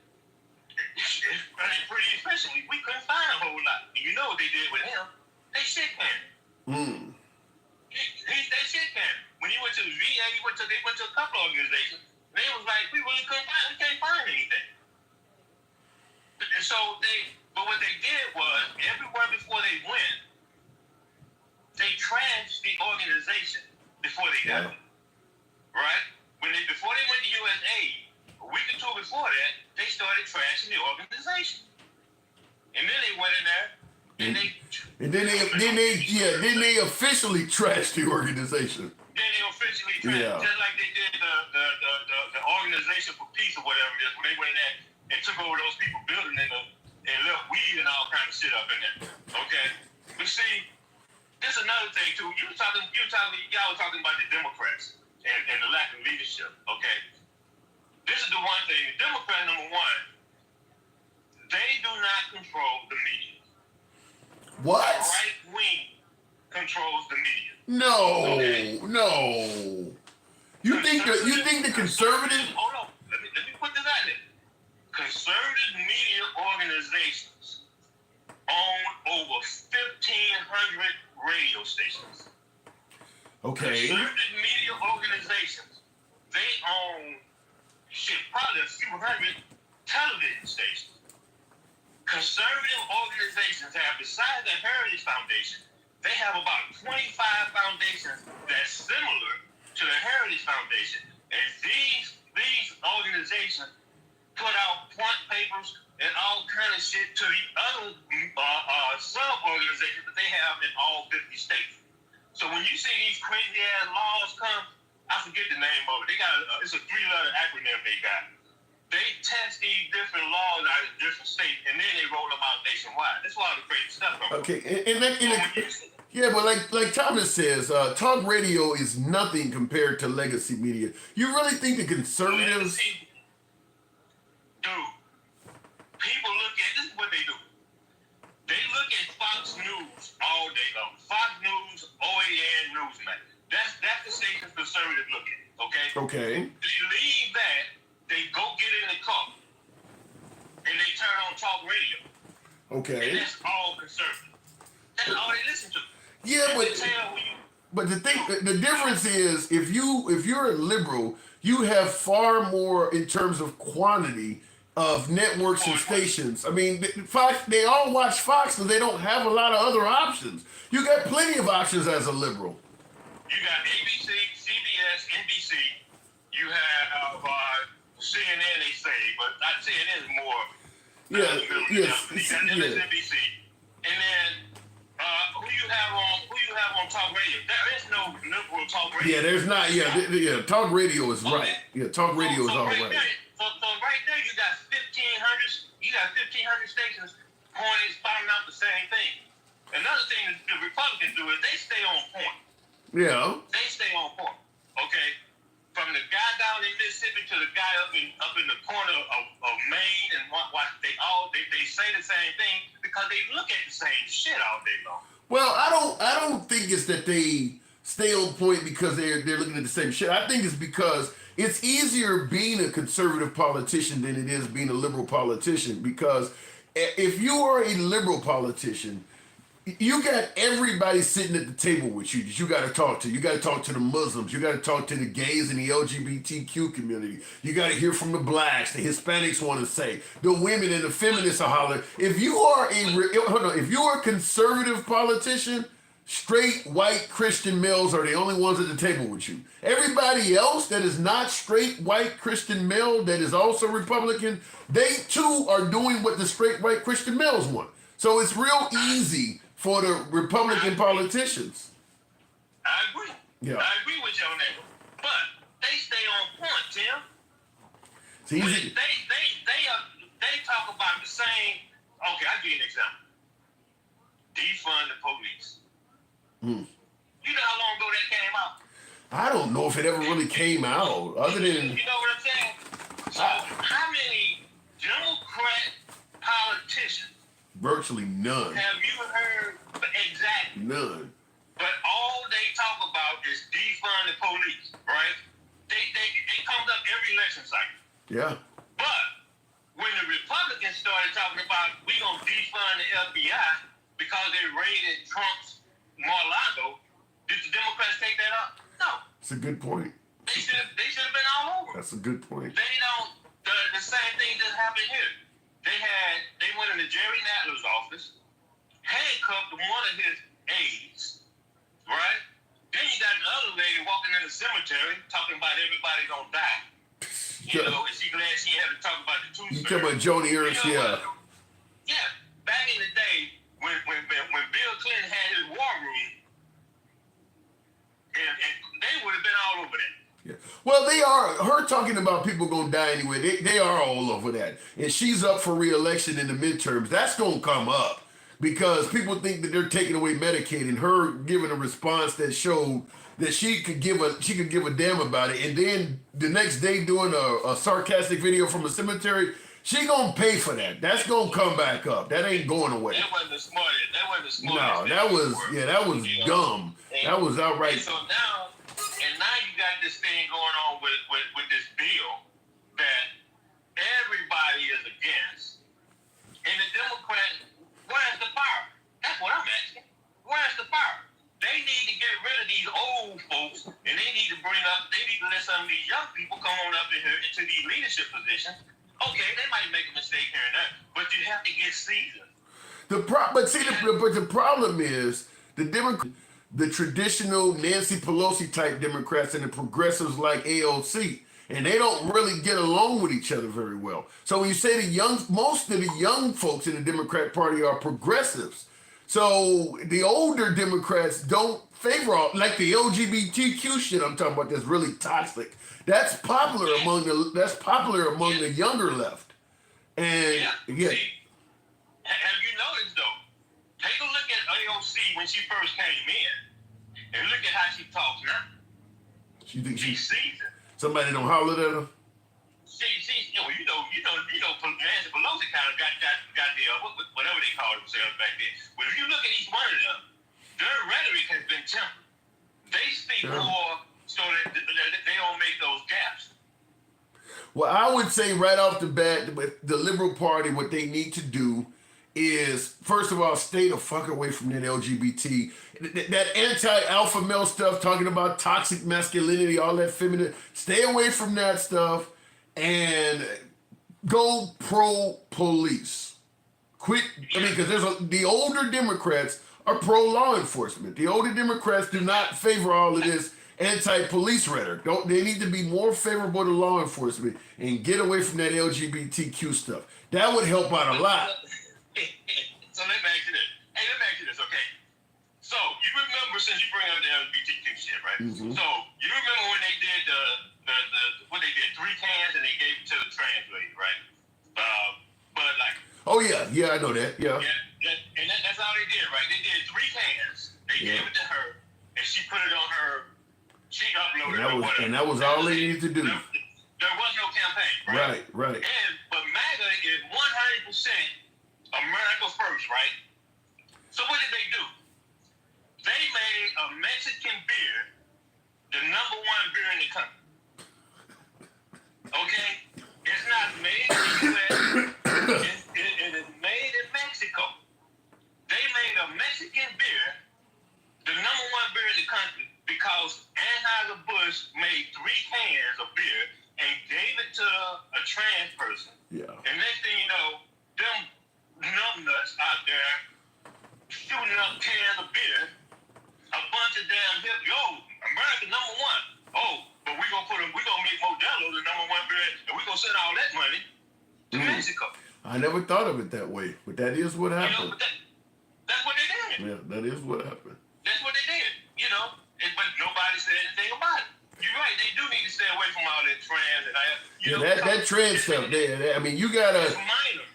it's running pretty efficiently, we couldn't find a whole lot. And you know what they did with him? They shit canned him. They shit canned him. When he went to the VA, they went to a couple organizations. They was like, we can't find anything. And so but what they did was, everywhere before they went, they trashed the organization before they got it. Right? Before they went to USA, a week or two before that, they started trashing the organization. And then they went in there and then they officially trashed the organization. Then they officially trashed, just like they did the Organization for Peace or whatever it is, when they went in there and took over those people building and left weed and all kind of shit up in there. Okay? But see, this is another thing too. Y'all was talking about the Democrats and the lack of leadership. Okay? This is the one thing. The Democrats, number one, they do not control the media. What? The right wing controls the media. No, okay? No. You think the conservatives? Hold on. Let me put this out there. Conservative media organizations own over 1,500 radio stations. Okay. Conservative media organizations, they own probably a few hundred television stations. Conservative organizations have, besides the Heritage Foundation, they have about 25 foundations that's similar to the Heritage Foundation. And these organizations put out point papers and all kind of shit to the other sub-organizations that they have in all 50 states. So when you see these crazy ass laws come, I forget the name of it. They got it's a 3-letter acronym they got. They test these different laws out in different states, and then they roll them out nationwide. That's why all the crazy stuff comes. Okay, yeah, but like Thomas says, talk radio is nothing compared to legacy media. You really think the conservatives? Dude, people look at this is what they do. They look at Fox News all day long. Fox News, OAN, Newsmax. That's the stations conservatives look at. Okay. Okay. They leave that. They go get in the car and they turn on talk radio. Okay. And that's all conservative. That's all they listen to. Yeah, but the difference is if you're a liberal, you have far more in terms of quantity of networks and stations. I mean, Fox, they all watch Fox because they don't have a lot of other options. You got plenty of options as a liberal. You got ABC, CBS, NBC. You have CNN, they say, but not CNN is more. MSNBC. And then who you have on talk radio? There is no liberal talk radio. Yeah, there's not. Yeah, talk radio is right. Yeah, talk radio is all right. So right there, you got 1,500. 800 stations pointing, spouting out the same thing. Another thing that the Republicans do is they stay on point. Yeah. They stay on point. Okay? From the guy down in Mississippi to the guy up in the corner of Maine and what they say the same thing because they look at the same shit all day long. Well, I don't think it's that they stay on point because they're looking at the same shit. I think it's because it's easier being a conservative politician than it is being a liberal politician. Because if you are a liberal politician, you got everybody sitting at the table with you that you got to talk to. You got to talk to the Muslims. You got to talk to the gays and the LGBTQ community. You got to hear from the blacks. The Hispanics want to say. The women and the feminists are hollering. If you are if you are a conservative politician, straight white Christian males are the only ones at the table with you. Everybody else that is not straight white Christian male that is also Republican, they too are doing what the straight white Christian males want. So it's real easy for the Republican politicians. I agree. Yeah. I agree with you on that. But they stay on point, Tim. It's easy. They talk about the same. Okay, I'll give you an example. Defund the police. You know how long ago that came out? I don't know if it ever really came out, other than. You know what I'm saying? So how many Democrat politicians? Virtually none. Have you heard exactly? None. But all they talk about is defund the police, right? It comes up every election cycle. Yeah. But when the Republicans started talking about we gonna defund the FBI because they raided Trump's Mar-a-Lago, did the Democrats take that up? No. It's a good point. They should have been all over. That's a good point. They don't. The same thing just happened here. They went into Jerry Nadler's office, handcuffed one of his aides, right? Then you got the other lady walking in the cemetery talking about everybody gonna die. You know, and she glad she had to talk about the tooth. You talking about Joni Ernst, yeah. Yeah, back in the day when Bill Clinton had his war room, and they would have been all over that. Yeah. Well, they are, her talking about people gonna die anyway, they are all over that. And she's up for re-election in the midterms. That's gonna come up because people think that they're taking away Medicaid, and her giving a response that showed that she could give a damn about it. And then the next day doing a sarcastic video from a cemetery, she gonna pay for that. That's gonna come back up. That ain't going away. That wasn't the smartest. No, that was dumb. That was outright. And now you got this thing going on with this bill that everybody is against. And the Democrats, where's the power? That's what I'm asking. Where's the power? They need to get rid of these old folks, and they need to let some of these young people come on up in here into these leadership positions. Okay, they might make a mistake here and there, but you have to get seasoned. The problem is the traditional Nancy Pelosi type Democrats and the progressives like AOC, and they don't really get along with each other very well. So when you say most of the young folks in the Democrat Party are progressives. So the older Democrats don't favor like the LGBTQ shit I'm talking about that's really toxic. That's popular among the younger left. And yeah. See, have you noticed though? Take a look at AOC when she first came in, and look at how she talks now. You think she's seasoned? Somebody don't holler at her? Nancy Pelosi kind of got the whatever they call themselves back then. But if you look at each one of them, their rhetoric has been tempered. They speak more so that they don't make those gaps. Well, I would say right off the bat, the Liberal Party, what they need to do is, first of all, stay the fuck away from that LGBT, that anti-alpha male stuff, talking about toxic masculinity, all that feminine. Stay away from that stuff and go pro-police. Quit, because the older Democrats are pro-law enforcement. The older Democrats do not favor all of this anti-police rhetoric. They need to be more favorable to law enforcement and get away from that LGBTQ stuff. That would help out a lot. So let me ask you this. Okay? So you remember, since you bring up the LGBTQ shit, right? Mm-hmm. So you remember when they did what they did, 3 cans and they gave it to the trans lady, right? Bud Light. Oh yes. Yeah, I know that. Yeah. That's all they did, right? They did 3 cans. They gave it to her, and she put it on her. She uploaded it. And that was all they needed to do. There was no campaign, Right. But MAGA is 100% America first, right? So what did they do? They made a Mexican beer the #1 beer in the country. Okay? It's not made in the U.S. It is made in Mexico. They made a Mexican beer the #1 beer in the country because Anheuser-Busch made 3 cans of beer and gave it to a trans person. Yeah. And next thing you know, them numbnuts out there shooting up cans of beer, a bunch of damn hip, America #1. Oh, but we gonna make Modelo the #1 beer, and we gonna send all that money to Mexico. I never thought of it that way, but that is what happened. But that's what they did. Yeah, that is what happened. That's what they did. But nobody said anything about it. You're right. They do need to stay away from all that trans that trans stuff there. I mean, you gotta. It's minor.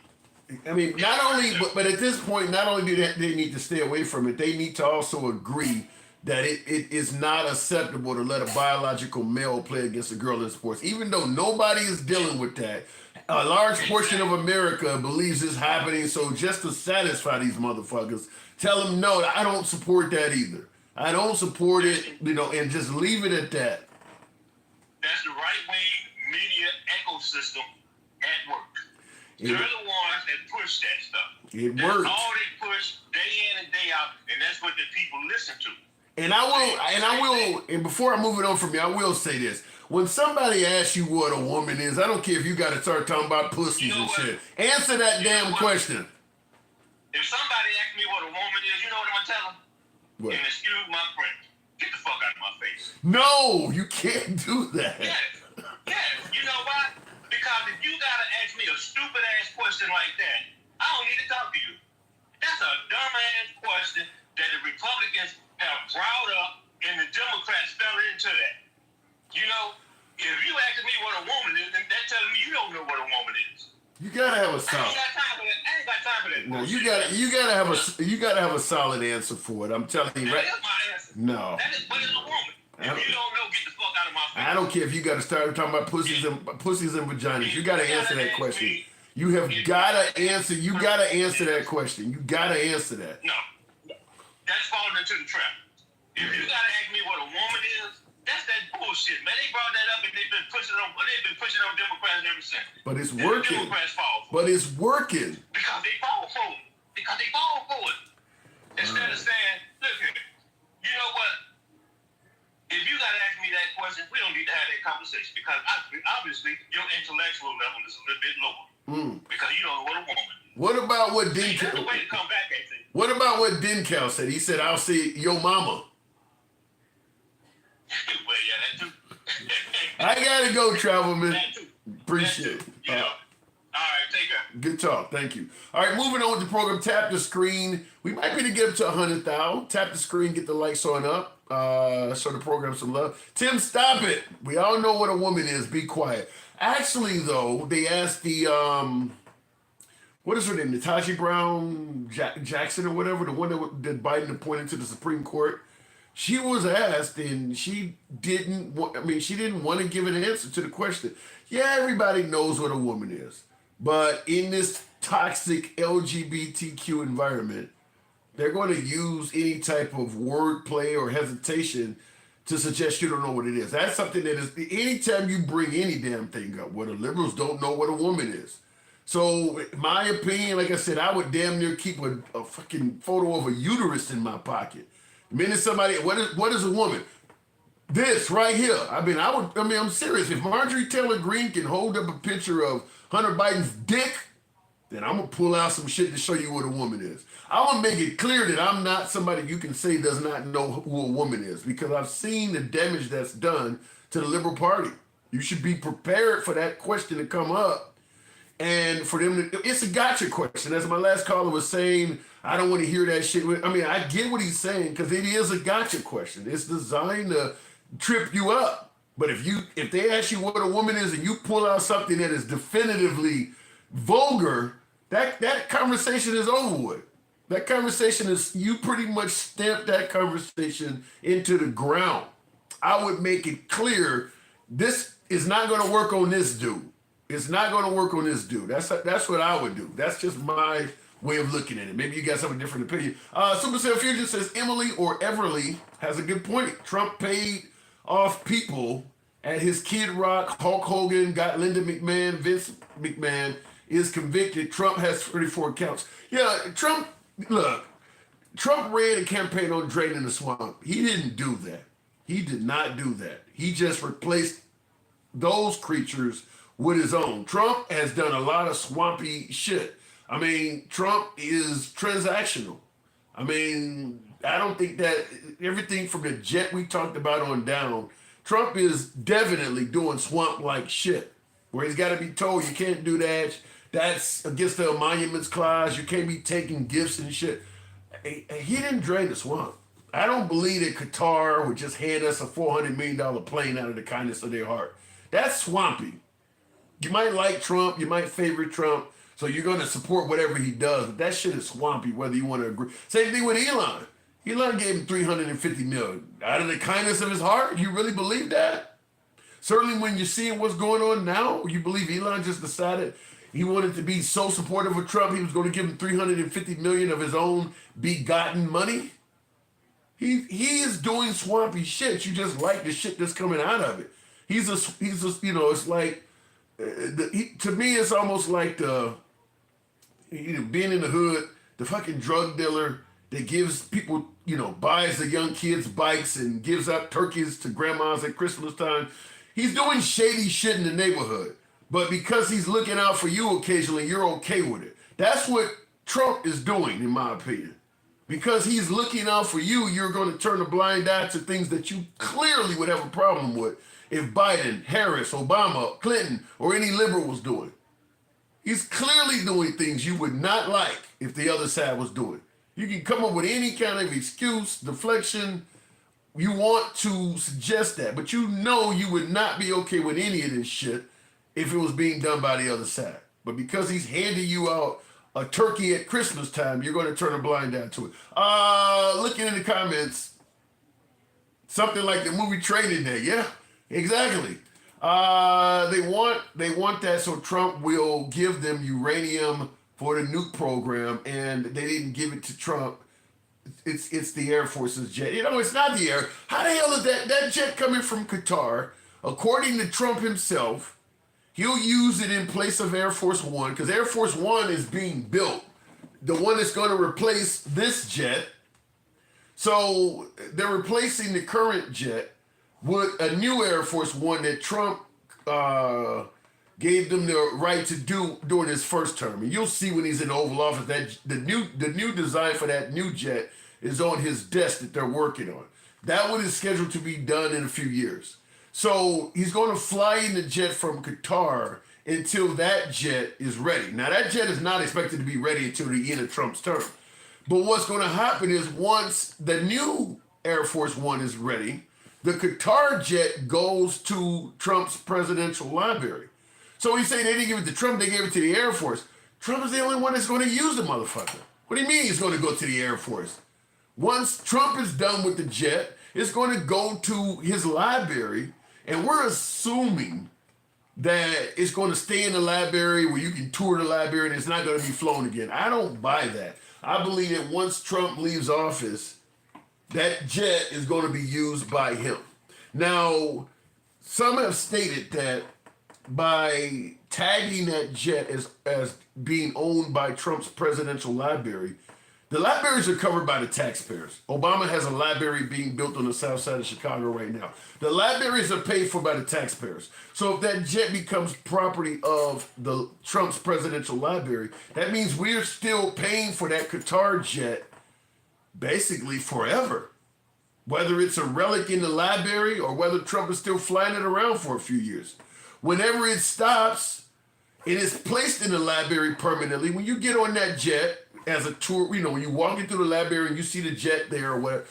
I mean, not only, but at this point, not only do they need to stay away from it, they need to also agree that it is not acceptable to let a biological male play against a girl in sports. Even though nobody is dealing with that, a large portion of America believes it's happening. So just to satisfy these motherfuckers, tell them, no, I don't support that either. I don't support it, and just leave it at that. That's the right-wing media ecosystem at work. They're the ones that push that stuff. It works. All they push day in and day out, and that's what the people listen to. And before I move it on from you, I will say this. When somebody asks you what a woman is, I don't care if you got to start talking about pussies and shit. Answer that damn question. If somebody asks me what a woman is, you know what I'm going to tell them? What? And excuse my French. Get the fuck out of my face. No, you can't do that. Yes. You know why? Because if you got to ask me a stupid-ass question like that, I don't need to talk to you. That's a dumb-ass question that the Republicans have brought up, and the Democrats fell into that. If you ask me what a woman is, then that's telling me you don't know what a woman is. You gotta have a solid. I ain't got time for that. No, you gotta have a solid answer for it. I'm telling you, right? That is my answer. No. What is a woman? If you don't know, get the fuck out of my face. I don't care if you got to start talking about pussies and vaginas. You got to answer that question. You have got to answer. You got to answer that question. You got to answer that. No, that's falling into the trap. If you got to ask me what a woman is, that's that bullshit, man. They brought that up and they've been pushing on Democrats ever since. But it's and working. Democrats fall for but it's working. because they fall for it. Instead of saying, look here, you know what? If you got to ask me that question, we don't need to have that conversation because obviously your intellectual level is a little bit lower because you don't know what a woman is. What about what That's the way to come back at things. What about what Dencal said? He said, "I'll see your mama." Well, yeah, that too. I gotta go, Travelman. That too. Appreciate it. All right, take care. Good talk. Thank you. All right, moving on with the program. Tap the screen. We might be to get up to 100,000. Tap the screen, get the lights on up. Show the program some love. Tim, stop it. We all know what a woman is. Be quiet. Actually, though, they asked the what is her name? Natasha Brown Jackson or whatever, the one that Biden appointed to the Supreme Court. She was asked, and she didn't want to give an answer to the question. Yeah, everybody knows what a woman is. But in this toxic LGBTQ environment, they're going to use any type of wordplay or hesitation to suggest you don't know what it is. That's something that is, anytime you bring any damn thing up, where the liberals don't know what a woman is. So, my opinion, like I said, I would damn near keep a fucking photo of a uterus in my pocket. The minute somebody, what is a woman? This right here. I'm serious. If Marjorie Taylor Greene can hold up a picture of Hunter Biden's dick, then I'm going to pull out some shit to show you what a woman is. I want to make it clear that I'm not somebody you can say does not know who a woman is, because I've seen the damage that's done to the Liberal Party. You should be prepared for that question to come up. And for them to, it's a gotcha question. As my last caller was saying, I don't want to hear that shit. I get what he's saying, because it is a gotcha question. It's designed to trip you up. But if they ask you what a woman is and you pull out something that is definitively vulgar, That conversation is over with. That conversation is, you pretty much stamped that conversation into the ground. I would make it clear, this is not going to work on this dude. It's not going to work on this dude. That's what I would do. That's just my way of looking at it. Maybe you got some different opinion. Supercell Fusion says Emily or Everly has a good point. Trump paid off people at his Kid Rock. Hulk Hogan got Linda McMahon. Vince McMahon is convicted. Trump has 34 counts. Yeah, Trump ran a campaign on draining the swamp. He didn't do that. He did not do that. He just replaced those creatures with his own. Trump has done a lot of swampy shit. I mean, Trump is transactional. I mean, I don't think that everything from the jet we talked about on down, Trump is definitely doing swamp-like shit, where he's got to be told, you can't do that. That's against the emoluments clause. You can't be taking gifts and shit. He didn't drain the swamp. I don't believe that Qatar would just hand us a $400 million plane out of the kindness of their heart. That's swampy. You might like Trump, you might favor Trump, so you're going to support whatever he does, but that shit is swampy, whether you want to agree. Same thing with Elon. Elon gave him $350 million. Out of the kindness of his heart, you really believe that? Certainly when you're seeing what's going on now, you believe Elon just decided he wanted to be so supportive of Trump, he was going to give him $350 million of his own begotten money? He is doing swampy shit. You just like the shit that's coming out of it. He's a it's like, to me, it's almost like being in the hood, the fucking drug dealer that gives people, buys the young kids bikes and gives out turkeys to grandmas at Christmas time. He's doing shady shit in the neighborhood. But because he's looking out for you occasionally, you're okay with it. That's what Trump is doing, in my opinion. Because he's looking out for you, you're going to turn a blind eye to things that you clearly would have a problem with if Biden, Harris, Obama, Clinton, or any liberal was doing. He's clearly doing things you would not like if the other side was doing. You can come up with any kind of excuse, deflection, you want to suggest that, but you would not be okay with any of this shit if it was being done by the other side. But because he's handing you out a turkey at Christmas time, you're going to turn a blind eye to it. Looking in the comments, something like the movie Training Day. Yeah, exactly. They want that so Trump will give them uranium for the nuke program, and they didn't give it to Trump. It's the Air Force's jet. It's not the air. How the hell is that jet coming from Qatar? According to Trump himself, he'll use it in place of Air Force One, because Air Force One is being built, the one that's going to replace this jet. So they're replacing the current jet with a new Air Force One that Trump gave them the right to do during his first term. And you'll see when he's in the Oval Office that the new design for that new jet is on his desk that they're working on. That one is scheduled to be done in a few years. So he's going to fly in the jet from Qatar until that jet is ready. Now, that jet is not expected to be ready until the end of Trump's term. But what's going to happen is once the new Air Force One is ready, the Qatar jet goes to Trump's presidential library. So he's saying they didn't give it to Trump, they gave it to the Air Force. Trump is the only one that's going to use the motherfucker. What do you mean he's going to go to the Air Force? Once Trump is done with the jet, it's going to go to his library, and we're assuming that it's going to stay in the library where you can tour the library and it's not going to be flown again. I don't buy that. I believe that once Trump leaves office, that jet is going to be used by him. Now, some have stated that by tagging that jet as being owned by Trump's presidential library, the libraries are covered by the taxpayers. Obama has a library being built on the south side of Chicago right now. The libraries are paid for by the taxpayers. So if that jet becomes property of the Trump's presidential library, that means we're still paying for that Qatar jet basically forever. Whether it's a relic in the library or whether Trump is still flying it around for a few years. Whenever it stops, it is placed in the library permanently. When you get on that jet as a tour, when you walk into the library and you see the jet there or whatever,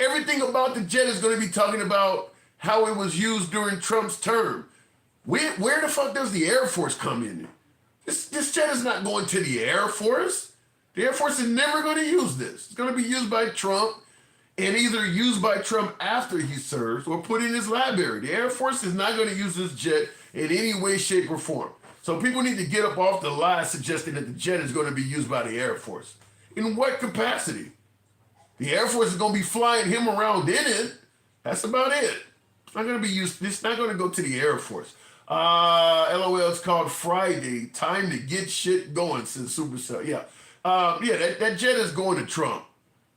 everything about the jet is going to be talking about how it was used during Trump's term. Where the fuck does the Air Force come in? This jet is not going to the Air Force. The Air Force is never going to use this. It's going to be used by Trump and either used by Trump after he serves or put in his library. The Air Force is not going to use this jet in any way, shape, or form. So people need to get up off the lie suggesting that the jet is going to be used by the Air Force. In what capacity? The Air Force is going to be flying him around in it. That's about it. It's not going to be used. It's not going to go to the Air Force. LOL, it's called Friday. Time to get shit going, says Supercell. Yeah. That jet is going to Trump.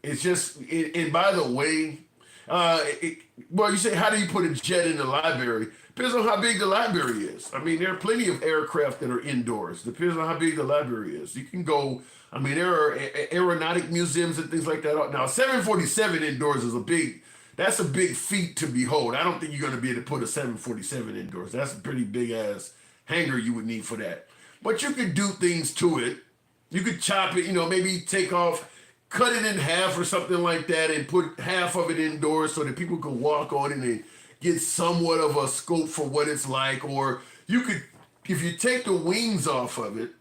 It's just, and by the way, you say, how do you put a jet in the library? Depends on how big the library is. I mean, there are plenty of aircraft that are indoors. Depends on how big the library is. You can go, I mean, there are aeronautic museums and things like that. Now, 747 indoors is that's a big feat to behold. I don't think you're going to be able to put a 747 indoors. That's a pretty big ass hangar you would need for that. But you could do things to it. You could chop it, maybe take off, cut it in half or something like that and put half of it indoors so that people could walk on it and get somewhat of a scope for what it's like. Or you could, if you take the wings off of it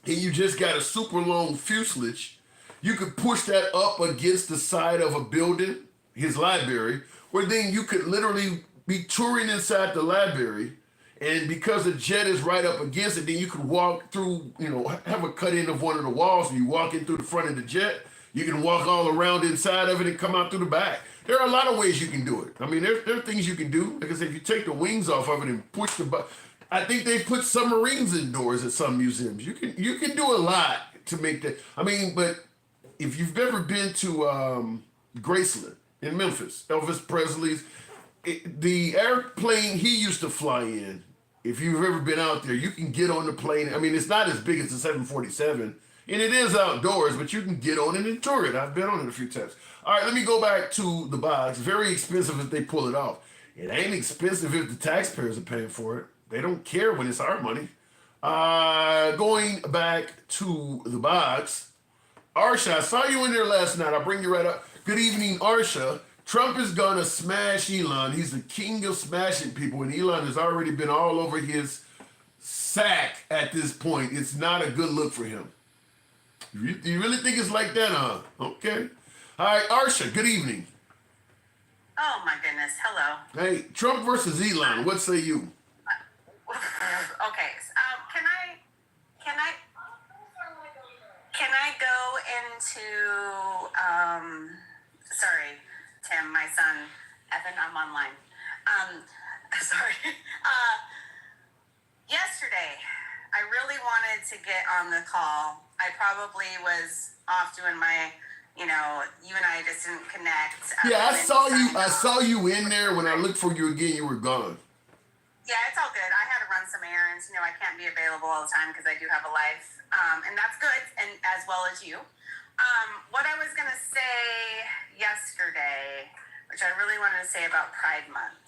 and you just got a super long fuselage, you could push that up against the side of a building, his library, where then you could literally be touring inside the library. And because the jet is right up against it, then you could walk through, have a cut in of one of the walls, and you walk in through the front of the jet. You can walk all around inside of it and come out through the back. There are a lot of ways you can do it. I mean, there are things you can do. Like I said, if you take the wings off of it and push I think they put submarines indoors at some museums. You can do a lot to make that. I mean, but if you've ever been to Graceland in Memphis, Elvis Presley's, the airplane he used to fly in, if you've ever been out there, you can get on the plane. I mean, it's not as big as the 747, and it is outdoors, but you can get on it and tour it. I've been on it a few times. All right, let me go back to the box. Very expensive if they pull it off. It ain't expensive if the taxpayers are paying for it. They don't care when it's our money. Going back to the box, Arsha, I saw you in there last night. I'll bring you right up. Good evening, Arsha. Trump is gonna smash Elon. He's the king of smashing people, and Elon has already been all over his sack at this point. It's not a good look for him. Do you really think it's like that, huh? Okay. All right, Arsha, good evening. Oh my goodness, hello. Hey, Trump versus Elon, what say you? Okay, can I go into, sorry, Tim, my son, Evan, I'm online. Sorry. Yesterday, I really wanted to get on the call. I probably was off doing my, you and I just didn't connect. Yeah, I saw you in there. When I looked for you again, you were gone. Yeah, it's all good. I had to run some errands. I can't be available all the time because I do have a life. And that's good, and as well as you. What I was going to say yesterday, which I really wanted to say about Pride Month.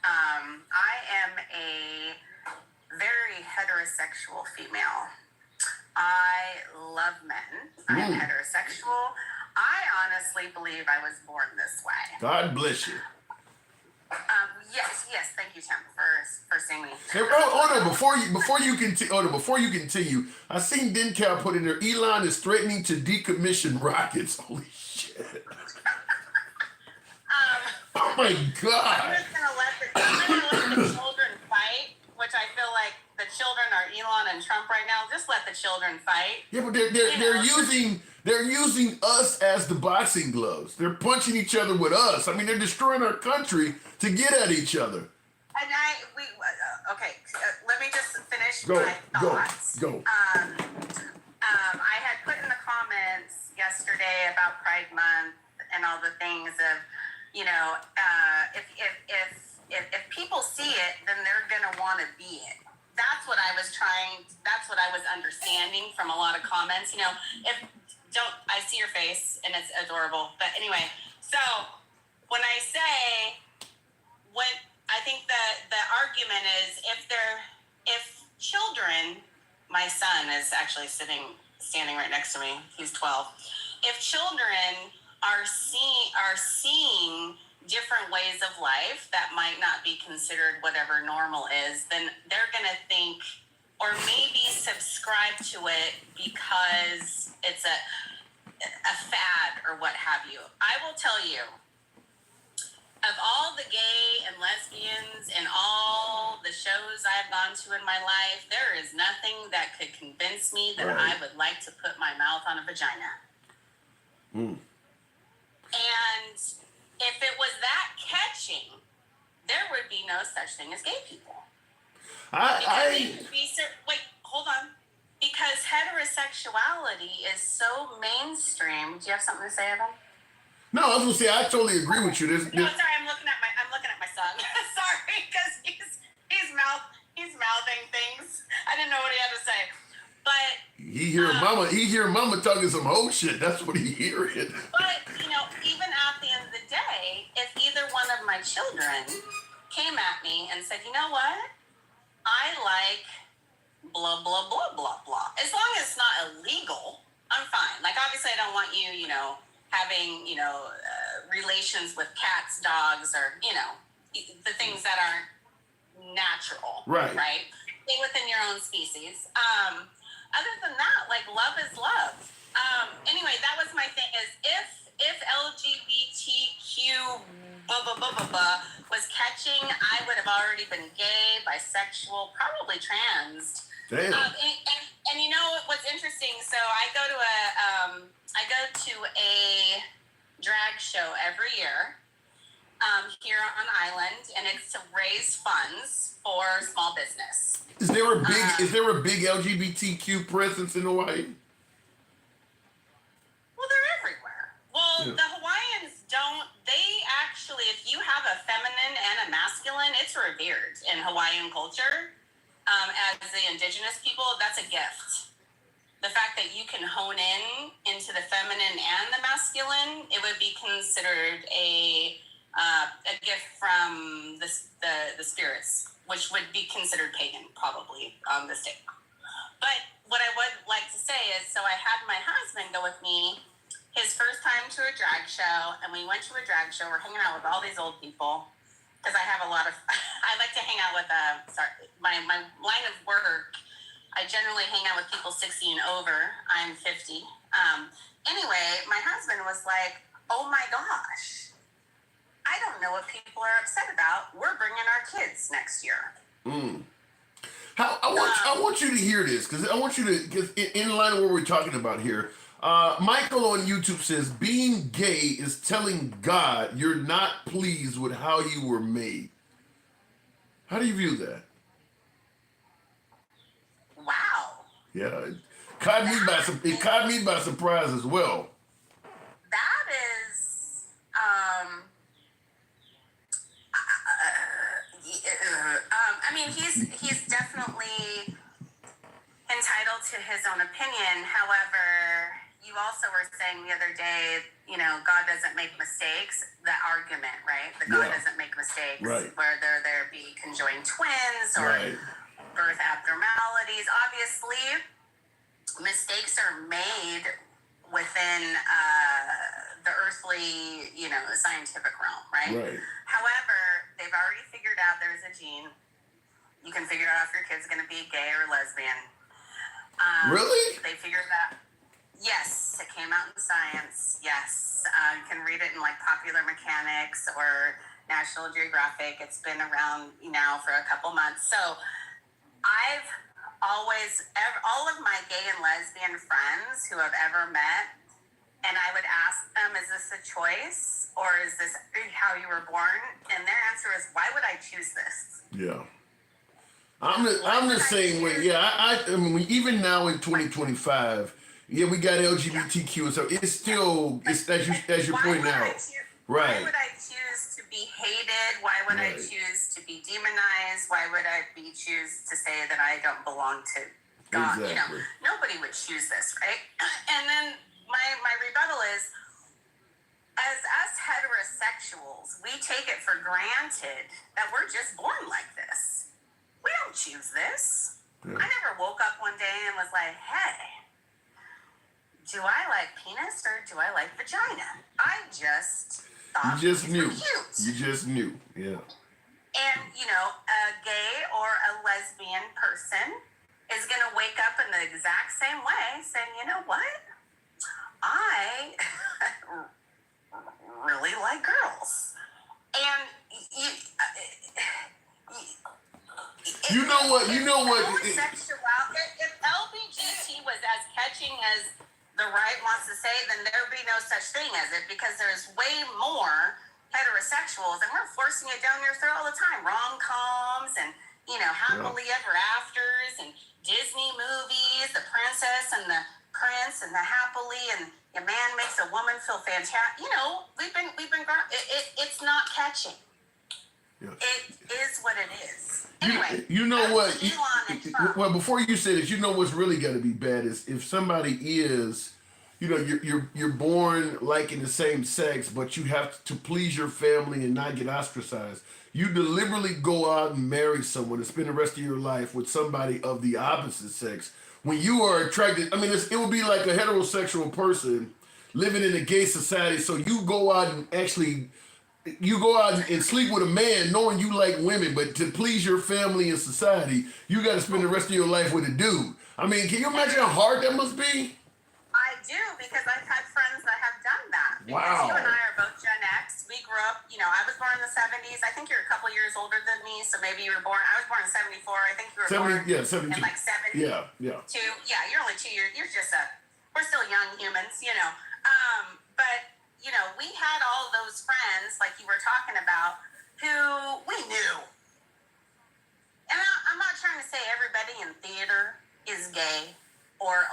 I am a very heterosexual female. I love men. I'm heterosexual. I honestly believe I was born this way. God bless you. Yes. Thank you, Tim, for seeing me. Hey, no! Before you continue, I seen DenCal put in there. Elon is threatening to decommission rockets. Holy shit! Oh my God! I'm just gonna let the children fight, which I feel like the children are Elon and Trump right now. Just let the children fight. Yeah, but they're using us as the boxing gloves. They're punching each other with us. I mean, they're destroying our country to get at each other. And let me just finish my thoughts. Go. I had put in the comments yesterday about Pride Month and all the things of, if people see it, then they're gonna want to be it. That's what I was understanding from a lot of comments. I see your face and it's adorable. But anyway, so when I say, I think the argument is if children, my son is actually standing right next to me. He's 12. If children are seeing different ways of life that might not be considered whatever normal is, then they're going to think, or maybe subscribe to it because it's a fad or what have you. I will tell you, of all the gay and lesbians and all the shows I've gone to in my life, there is nothing that could convince me that I would like to put my mouth on a vagina. And if it was that catching, there would be no such thing as gay people. Wait, hold on. Because heterosexuality is so mainstream. Do you have something to say, Evan? No, I was gonna say I totally agree with you. No, sorry, I'm looking at my son. Sorry, because he's mouthing things. I didn't know what he had to say, but he hear mama talking some whole shit. That's what he hearing. But even at the end of the day, if either one of my children came at me and said, you know what, I like blah blah blah blah blah, as long as it's not illegal, I'm fine. Like obviously, I don't want you, having, relations with cats, dogs, or, the things that aren't natural. Right. Right? Stay within your own species. Other than that, like, love is love. Anyway, that was my thing is if LGBTQ was catching, I would have already been gay, bisexual, probably trans. Damn. And you know what's interesting? So I go to a drag show every year here on Island, and it's to raise funds for small business. Is there a big LGBTQ presence in Hawaii? Well, they're everywhere. Well, the Hawaiians don't. They actually, if you have a feminine and a masculine, it's revered in Hawaiian culture. As the indigenous people, that's a gift. The fact that you can hone into the feminine and the masculine, it would be considered a gift from the spirits, which would be considered pagan, probably, on this day. But what I would like to say is, so I had my husband go with me his first time to a drag show, and we went to a drag show. We're hanging out with all these old people, because I have a lot of, I like to hang out with, my line of work, I generally hang out with people 60 and over. I'm 50. Anyway, my husband was like, oh my gosh, I don't know what people are upset about. We're bringing our kids next year. I want you to hear this, because I want you to, because in line of what we're talking about here, Michael on YouTube says, being gay is telling God you're not pleased with how you were made. How do you view that? Wow. Yeah, it caught me by surprise as well. That is, I mean, he's definitely entitled to his own opinion. However, you also were saying the other day, God doesn't make mistakes. The argument, right? That God doesn't make mistakes, right. Whether there be conjoined twins or birth abnormalities. Obviously, mistakes are made within the earthly, scientific realm, right? However, they've already figured out there's a gene. You can figure out if your kid's going to be gay or lesbian. Really? They figured that. Yes, it came out in science. Yes, you can read it in like Popular Mechanics or National Geographic. It's been around now for a couple months. So I've always, all of my gay and lesbian friends who I've ever met, and I would ask them, is this a choice or is this how you were born? And their answer is, why would I choose this? Yeah. I'm the same way. Yeah, I mean, even now in 2025, yeah, we got LGBTQ, and so it's still, as you point out. Right. Why would I choose to be hated? Why would I choose to be demonized? Why would I choose to say that I don't belong to God? Exactly. Nobody would choose this, right? And then my rebuttal is, as us heterosexuals, we take it for granted that we're just born like this. We don't choose this. Yeah. I never woke up one day and was like, hey, do I like penis or do I like vagina? I just thought you just knew. Cute. You just knew, yeah. And, a gay or a lesbian person is going to wake up in the exact same way saying, you know what? I really like girls. And you know what? If LBGT was as catching as the right wants to say, then there would be no such thing as it, because there's way more heterosexuals, and we're forcing it down your throat all the time. Rom-coms and, happily ever afters and Disney movies, the princess and the prince and the happily, and a man makes a woman feel fantastic. We've been growing. It's not catching. Yes. It is what it is. Anyway, you know what? Well, before you say this, what's really got to be bad is if somebody is, you're born liking the same sex, but you have to please your family and not get ostracized. You deliberately go out and marry someone and spend the rest of your life with somebody of the opposite sex. When you are attracted, it would be like a heterosexual person living in a gay society. So you go out and sleep with a man knowing you like women, but to please your family and society, you got to spend the rest of your life with a dude. Can you imagine how hard that must be? I do, because I've had friends that have done that. Because wow. You and I are both Gen X. We grew up, I was born in the 70s. I think you're a couple years older than me, so maybe you were born, I was born in 74. I think you were born 72. in like 70. Yeah. Yeah, you're only 2 years. You're just we're still young humans, But, we had all those friends, like you were talking about, who we knew. And I'm not trying to say everybody in theater is gay or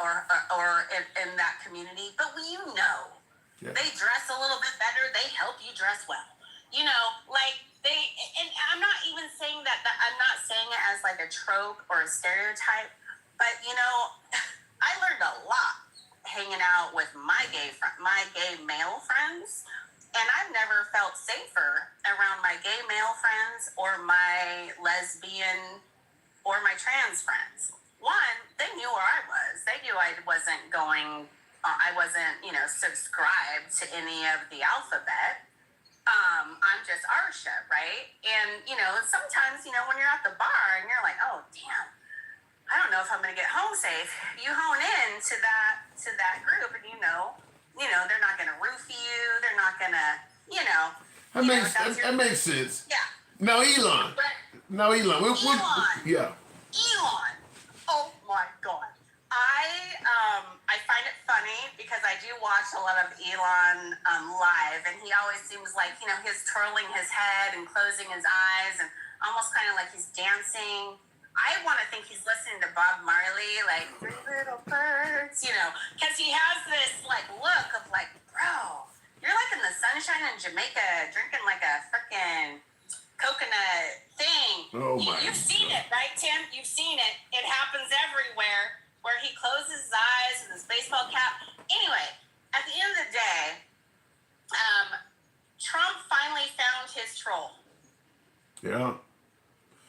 in that community, but yeah. They dress a little bit better. They help you dress well. And I'm not even saying that I'm not saying it as like a trope or a stereotype, but I learned a lot hanging out with my gay male friends, and I've never felt safer around my gay male friends or my lesbian or my trans friends. One, they knew where I was. They knew I wasn't subscribed to any of the alphabet. I'm just Arsha, right? And, sometimes, when you're at the bar and you're like, oh, damn, I don't know if I'm going to get home safe. You hone in to that group and they're not going to roofie you. They're not going to, That makes sense. Yeah. Now, Elon. Yeah. Elon. Oh, my God. I find it funny because I do watch a lot of Elon live, and he always seems like, he's twirling his head and closing his eyes and almost kind of like he's dancing. I want to think he's listening to Bob Marley, like, 3 little birds, because he has this, look of, bro, you're, in the sunshine in Jamaica drinking, a frickin' coconut thing. Oh, my You've seen it, right, Tim? You've seen it. It happens everywhere, where he closes his eyes with his baseball cap. Anyway, at the end of the day, Trump finally found his troll. Yeah.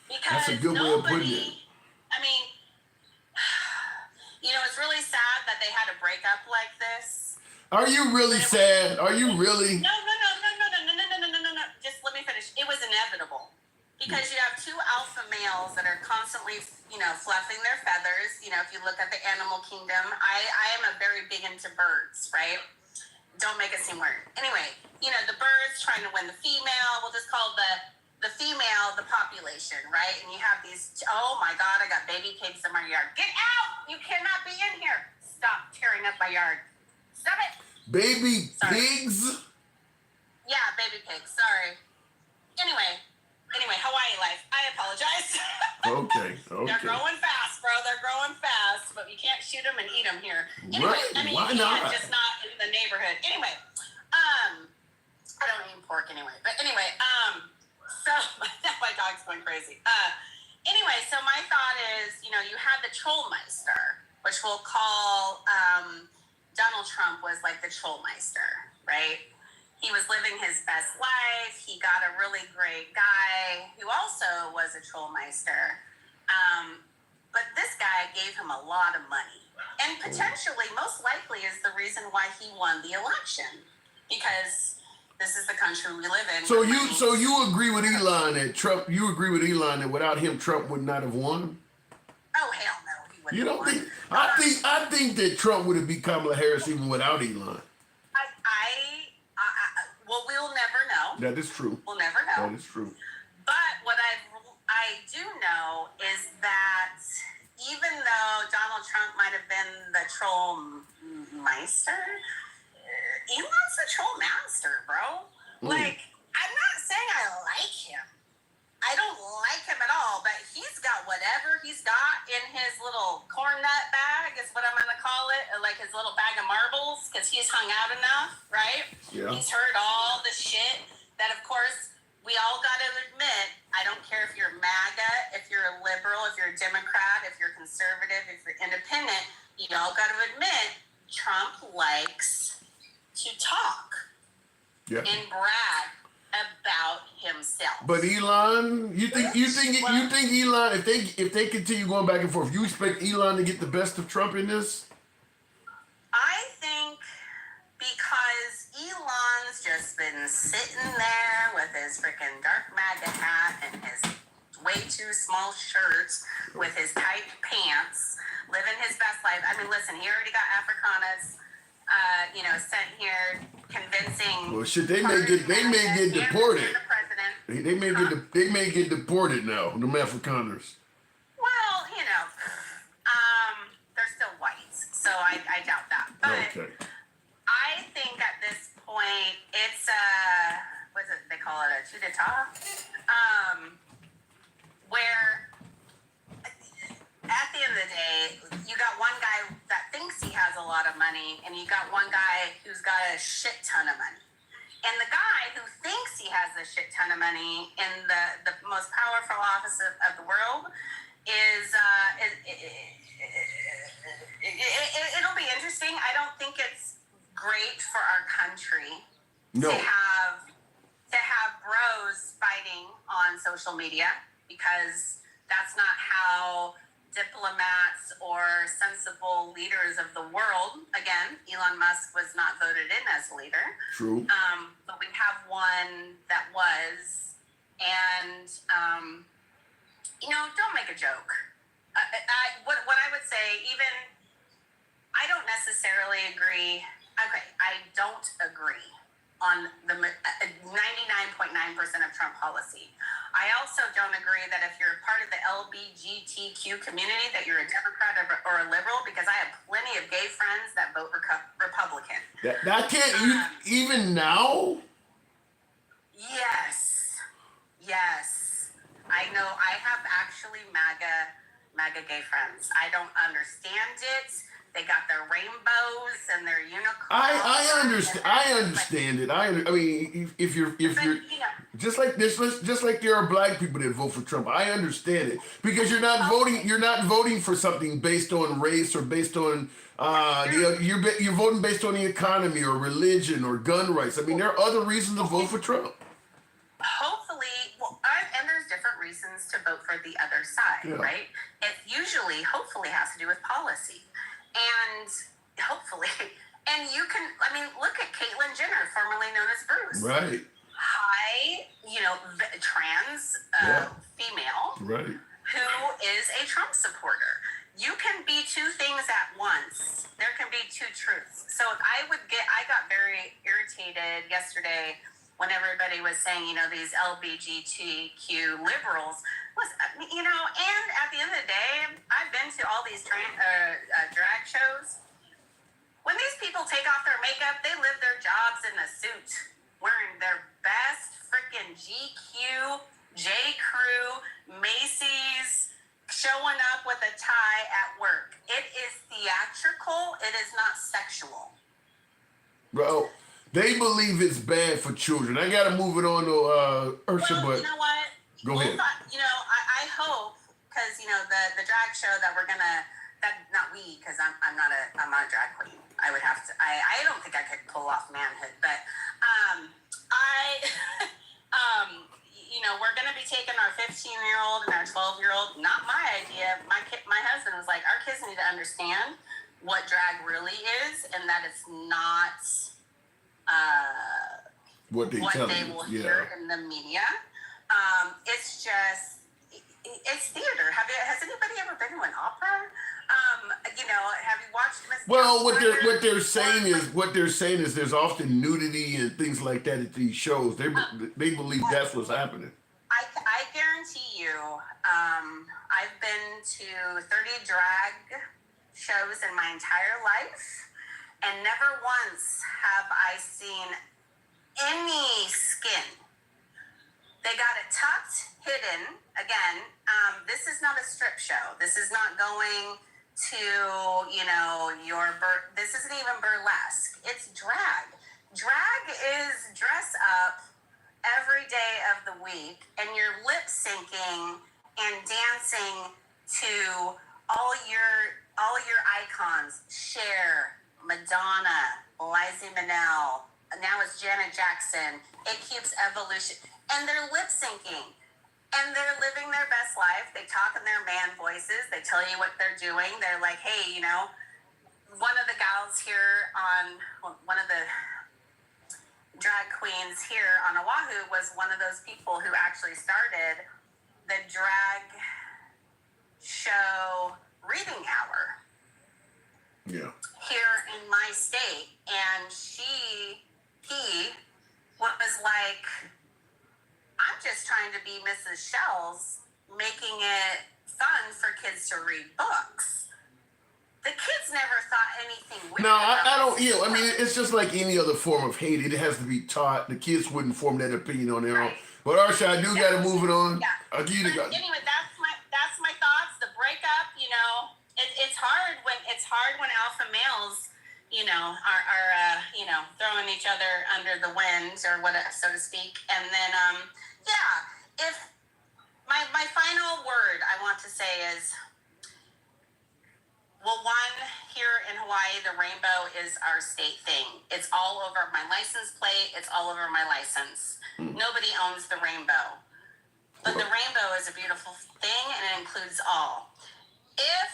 Because that's a good way of putting it. It's really sad that they had a breakup like this. Are you really sad? Are you really? No. Just let me finish. It was inevitable. Because you have two alpha males that are constantly, fluffing their feathers. If you look at the animal kingdom, I am a very big into birds, right? Don't make it seem weird. Anyway, the birds trying to win the female. We'll just call the female the population, right? And you have these, oh my God, I got baby pigs in my yard. Get out! You cannot be in here. Stop tearing up my yard. Stop it. Baby pigs? Yeah, baby pigs. Sorry. Anyway, Hawaii life. I apologize. Okay. They're growing fast, bro. They're growing fast, but you can't shoot them and eat them here. Anyway, right. Why not? Just not in the neighborhood. Anyway, I don't eat pork anyway. But anyway, so my dog's going crazy. Anyway, so my thought is, you had the Trollmeister, which we'll call Donald Trump was like the Trollmeister, right? He was living his best life. He got a really great guy who also was a Trollmeister. But this guy gave him a lot of money. And potentially, most likely, is the reason why he won the election. Because this is the country we live in. So you agree with Elon that Trump, that without him, Trump would not have won? Oh, hell no, he with You don't Elon. think? I think that Trump would have beat Kamala Harris even without Elon. Well, we'll never know. That is true. We'll never know. That is true. But what I do know is that even though Donald Trump might have been the troll meister, Elon's the troll master, bro. Like, I'm not saying I like him. I don't like him at all, but he's got whatever he's got in his little corn nut bag, is what I'm going to call it, like his little bag of marbles, because he's hung out enough, right? Yeah. He's heard all the shit that, of course, we all got to admit, I don't care if you're MAGA, if you're a liberal, if you're a Democrat, if you're conservative, if you're independent, you all got to admit, Trump likes to talk and brag about himself. But Elon, you think Elon, if they continue going back and forth, you expect Elon to get the best of Trump in this? I think because Elon's just been sitting there with his freaking dark MAGA hat and his way too small shirts with his tight pants, living his best life. I mean, listen, he already got Afrikaners, sent here convincing. Well, shit, they may get deported. They may get deported now, the Afrikaners. Well, they're still white, so I doubt that. But Okay. I think at this point it's what's it they call it, a coup d'etat, where at the end of the day, you got one guy that thinks he has a lot of money, and you got one guy who's got a shit ton of money. And the guy who thinks he has a shit ton of money in the most powerful office of the world it'll be interesting. I don't think it's great for our country to have bros fighting on social media, because that's not how diplomats or sensible leaders of the world, again, Elon Musk was not voted in as a leader. True. But we have one that was, and, don't make a joke. What I would say, even, I don't necessarily agree. Okay, I don't agree on the 99.9% of Trump policy. I also don't agree that if you're a part of the LGBTQ community that you're a Democrat or a liberal, because I have plenty of gay friends that vote Republican. That can't, even now? Yes. I know. I have actually MAGA gay friends. I don't understand it. They got their rainbows and their unicorns. I understand it. I mean, if you're just like this, just like there are black people that vote for Trump. I understand it, because you're not voting for something based on race or based on you're voting based on the economy or religion or gun rights. I mean, there are other reasons to vote for Trump. Hopefully, and there's different reasons to vote for the other side, right? It hopefully has to do with policy. And hopefully, and you can, look at Caitlyn Jenner, formerly known as Bruce. Right. High, trans female. Right. Who is a Trump supporter. You can be two things at once. There can be two truths. So I got very irritated yesterday when everybody was saying, these LGBTQ liberals was, and at the end of the day, I've been to all these drag shows. When these people take off their makeup, they live their jobs in a suit, wearing their best freaking GQ, J. Crew, Macy's, showing up with a tie at work. It is theatrical. It is not sexual. Bro. They believe it's bad for children. I gotta move it on to Ursula, but you know what? Go ahead. I hope, because the drag show that we're gonna, not we, because I'm not a drag queen. I would have to. I don't think I could pull off manhood, but we're gonna be taking our 15-year-old and our 12-year-old. Not my idea. My husband was like, our kids need to understand what drag really is, and that it's not. What they will hear in the media. It's just, it's theater. Has anybody ever been to an opera? watched Miss Well, California. what they're saying is there's often nudity and things like that at these shows. They believe that's what's happening. I guarantee you, I've been to 30 drag shows in my entire life, and never once have I seen any skin. They got it tucked, hidden. Again, this is not a strip show. This is not going to, this isn't even burlesque. It's drag. Drag is dress up every day of the week, and you're lip syncing and dancing to all your icons. Cher, Madonna, Liza Minnelli, now it's Janet Jackson. It keeps evolution. And they're lip syncing. And they're living their best life. They talk in their man voices. They tell you what they're doing. They're like, hey, one of the gals here one of the drag queens here on Oahu was one of those people who actually started the drag show reading hour. Yeah. Here in my state. And he was like, I'm just trying to be Mrs. Shells, making it fun for kids to read books. The kids never thought anything weird. No, I don't. I mean, it's just like any other form of hate. It has to be taught. The kids wouldn't form that opinion on their own. But Arsha, I do got to move it on. Yeah. Anyway, that's my thoughts. The breakup. It's hard when alpha males, are throwing each other under the wind or whatever, so to speak. And then, if my final word I want to say is, well, one, here in Hawaii, the rainbow is our state thing. It's all over my license plate. It's all over my license. Nobody owns the rainbow. But the rainbow is a beautiful thing, and it includes all. If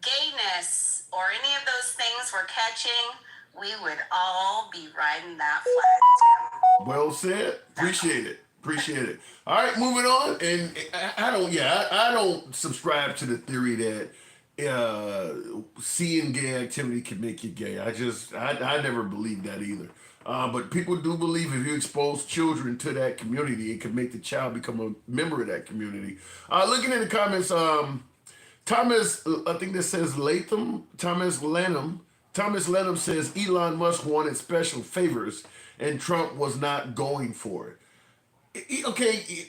gayness or any of those things were catching, we would all be riding that flag. Well said. Appreciate it. All right, moving on. And I don't subscribe to the theory that seeing gay activity can make you gay. I never believed that either. But people do believe if you expose children to that community, it can make the child become a member of that community. Looking at the comments, Thomas, I think this says Latham, Thomas Lanham says Elon Musk wanted special favors and Trump was not going for it. Okay,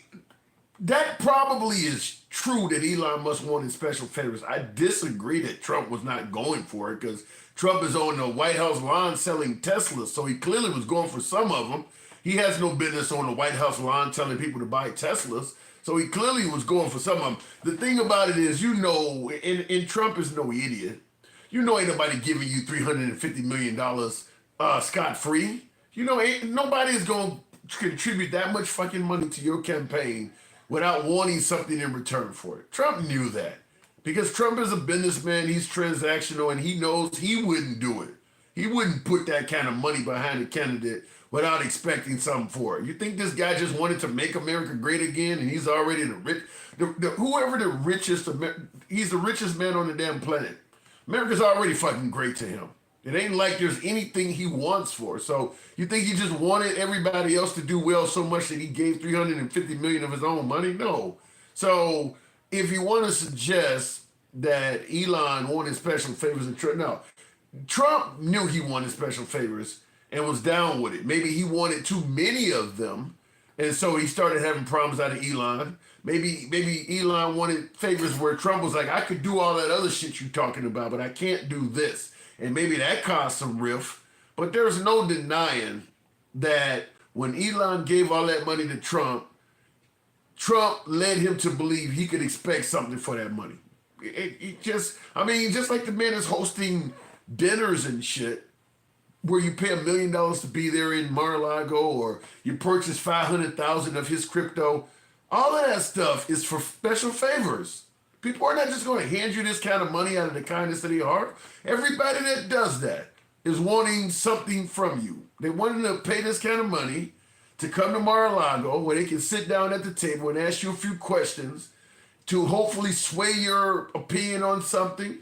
that probably is true that Elon Musk wanted special favors. I disagree that Trump was not going for it because Trump is on the White House lawn selling Teslas, so he clearly was going for some of them. He has no business on the White House lawn telling people to buy Teslas, so he clearly was going for some of them. The thing about it is, and Trump is no idiot. Ain't nobody giving you $350 million scot-free. Nobody is going to contribute that much fucking money to your campaign without wanting something in return for it. Trump knew that because Trump is a businessman. He's transactional, and he knows he wouldn't do it. He wouldn't put that kind of money behind a candidate without expecting something for it. You think this guy just wanted to make America great again, and he's already he's the richest man on the damn planet. America's already fucking great to him. It ain't like there's anything he wants for. So you think he just wanted everybody else to do well so much that he gave $350 million of his own money? No. So if you want to suggest that Elon wanted special favors and Trump knew he wanted special favors and was down with it. Maybe he wanted too many of them, and so he started having problems out of Elon. Maybe Elon wanted favors where Trump was like, I could do all that other shit you're talking about, but I can't do this. And maybe that caused some rift. But there's no denying that when Elon gave all that money to Trump led him to believe he could expect something for that money. Just like the man is hosting dinners and shit, where you pay $1 million to be there in Mar-a-Lago, or you purchase 500,000 of his crypto. All of that stuff is for special favors. People are not just going to hand you this kind of money out of the kindness of their heart. Everybody that does that is wanting something from you. They wanting to pay this kind of money to come to Mar-a-Lago where they can sit down at the table and ask you a few questions to hopefully sway your opinion on something.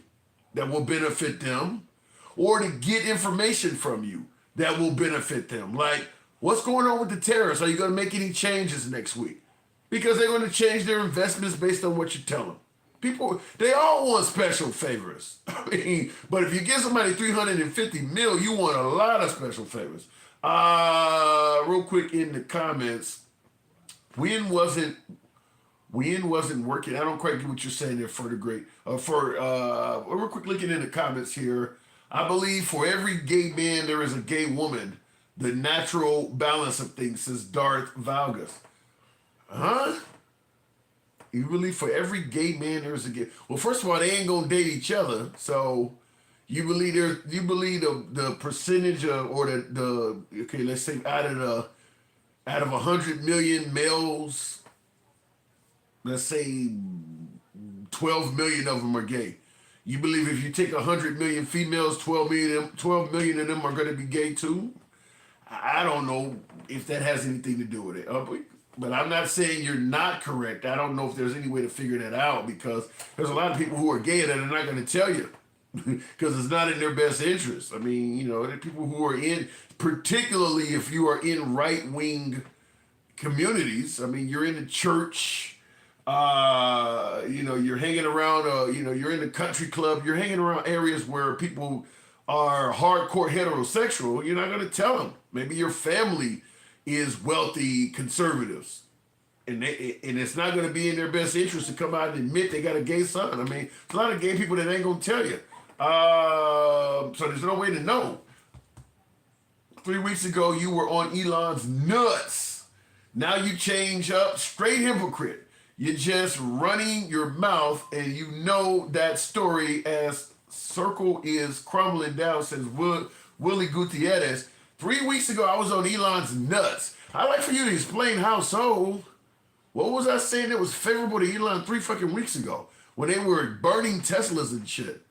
that will benefit them, or to get information from you that will benefit them. Like, what's going on with the tariffs? Are you going to make any changes next week? Because they're going to change their investments based on what you tell them. People, they all want special favors. I mean, but if you give somebody $350 million, you want a lot of special favors. Real quick in the comments, Win wasn't working. I don't quite get what you're saying there for the great. Real quick looking in the comments here. I believe for every gay man there is a gay woman. The natural balance of things, says Darth Valgus. Huh? You believe for every gay man there's a gay? Well, first of all, they ain't gonna date each other. So you believe the percentage of, or the okay, let's say out of 100 million males, let's say 12 million of them are gay. You believe if you take 100 million females, 12 million of them are going to be gay too? I don't know if that has anything to do with it. But I'm not saying you're not correct. I don't know if there's any way to figure that out, because there's a lot of people who are gay that are not going to tell you because it's not in their best interest. I mean, you know, there are people who are in, particularly if you are in right-wing communities. I mean, you're in the church, you know, you're hanging around, you know, you're in the country club, you're hanging around areas where people are hardcore heterosexual. You're not going to tell them. Maybe your family is wealthy conservatives, and it's not going to be in their best interest to come out and admit they got a gay son. I mean, there's a lot of gay people that ain't going to tell you. So there's no way to know. 3 weeks ago, you were on Elon's nuts. Now you change up, straight hypocrite. You're just running your mouth, and you know that story as circle is crumbling down, says Willie Gutierrez. 3 weeks ago, I was on Elon's nuts. I'd like for you to explain how so. What was I saying that was favorable to Elon 3 fucking weeks ago when they were burning Teslas and shit?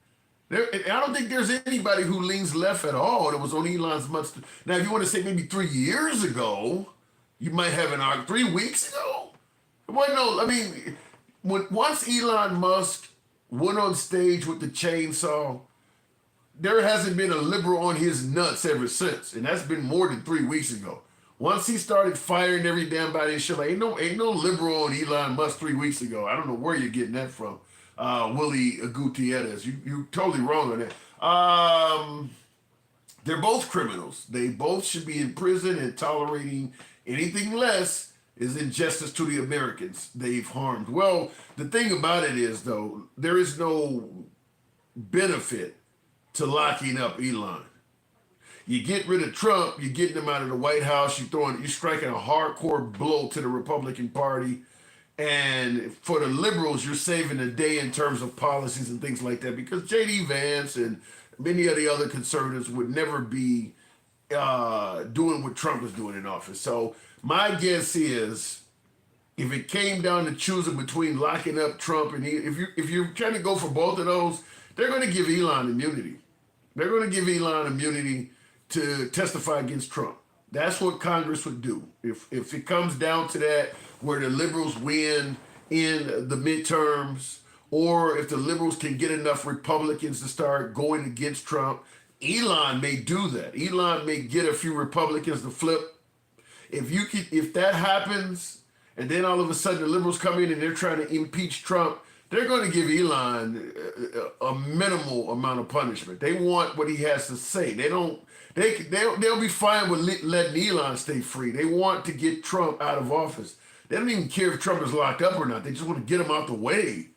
I don't think there's anybody who leans left at all that was on Elon's nuts. Now, if you want to say maybe 3 years ago, you might have an argument. 3 weeks ago? Well, no, I mean, once Elon Musk went on stage with the chainsaw, there hasn't been a liberal on his nuts ever since, and that's been more than 3 weeks ago. Once he started firing every damn body and shit, like, ain't no liberal on Elon Musk 3 weeks ago. I don't know where you're getting that from, Willie Gutierrez. You're totally wrong on that. They're both criminals. They both should be in prison, and tolerating anything less is injustice to the Americans they've harmed. Well, the thing about it is, though, there is no benefit to locking up Elon. You get rid of Trump, you're getting him out of the White House, you're striking a hardcore blow to the Republican Party. And for the liberals, you're saving the day in terms of policies and things like that, because J.D. Vance and many of the other conservatives would never be doing what Trump is doing in office. So my guess is, if it came down to choosing between locking up Trump and if you're trying to go for both of those, they're going to give Elon immunity. They're going to give Elon immunity to testify against Trump. That's what Congress would do. If it comes down to that, where the liberals win in the midterms, or if the liberals can get enough Republicans to start going against Trump, Elon may do that. Elon may get a few Republicans to flip. If that happens, and then all of a sudden the liberals come in and they're trying to impeach Trump, they're going to give Elon a minimal amount of punishment. They want what he has to say. They'll be fine with letting Elon stay free. They want to get Trump out of office. They don't even care if Trump is locked up or not. They just want to get him out the way.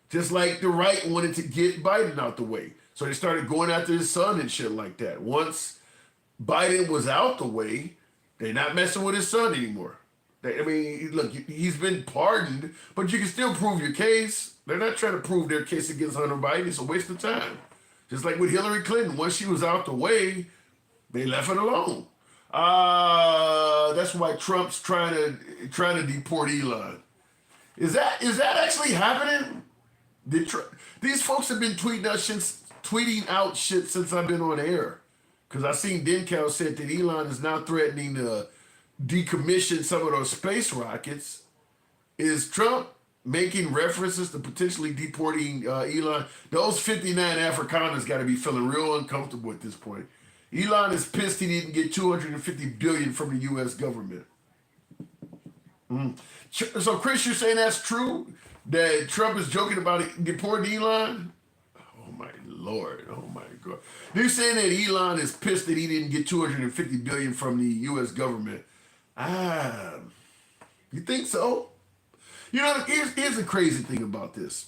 Just like the right wanted to get Biden out the way. So they started going after his son and shit like that. Once Biden was out the way, they're not messing with his son anymore. I mean, look, he's been pardoned, but you can still prove your case. They're not trying to prove their case against Hunter Biden. It's a waste of time. Just like with Hillary Clinton, once she was out the way, they left it alone. That's why Trump's trying to deport Elon. Is that actually happening? These folks have been tweeting out shit since I've been on air. Because I seen Denkow said that Elon is now threatening to decommission some of those space rockets. Is Trump making references to potentially deporting Elon, those 59 Afrikaners got to be feeling real uncomfortable at this point. Elon is pissed he didn't get $250 billion from the U.S. government. So, Chris, you're saying that's true? That Trump is joking about deporting Elon? Oh, my Lord. Oh, my God. They're saying that Elon is pissed that he didn't get $250 billion from the U.S. government. You think so? You know, here's the crazy thing about this.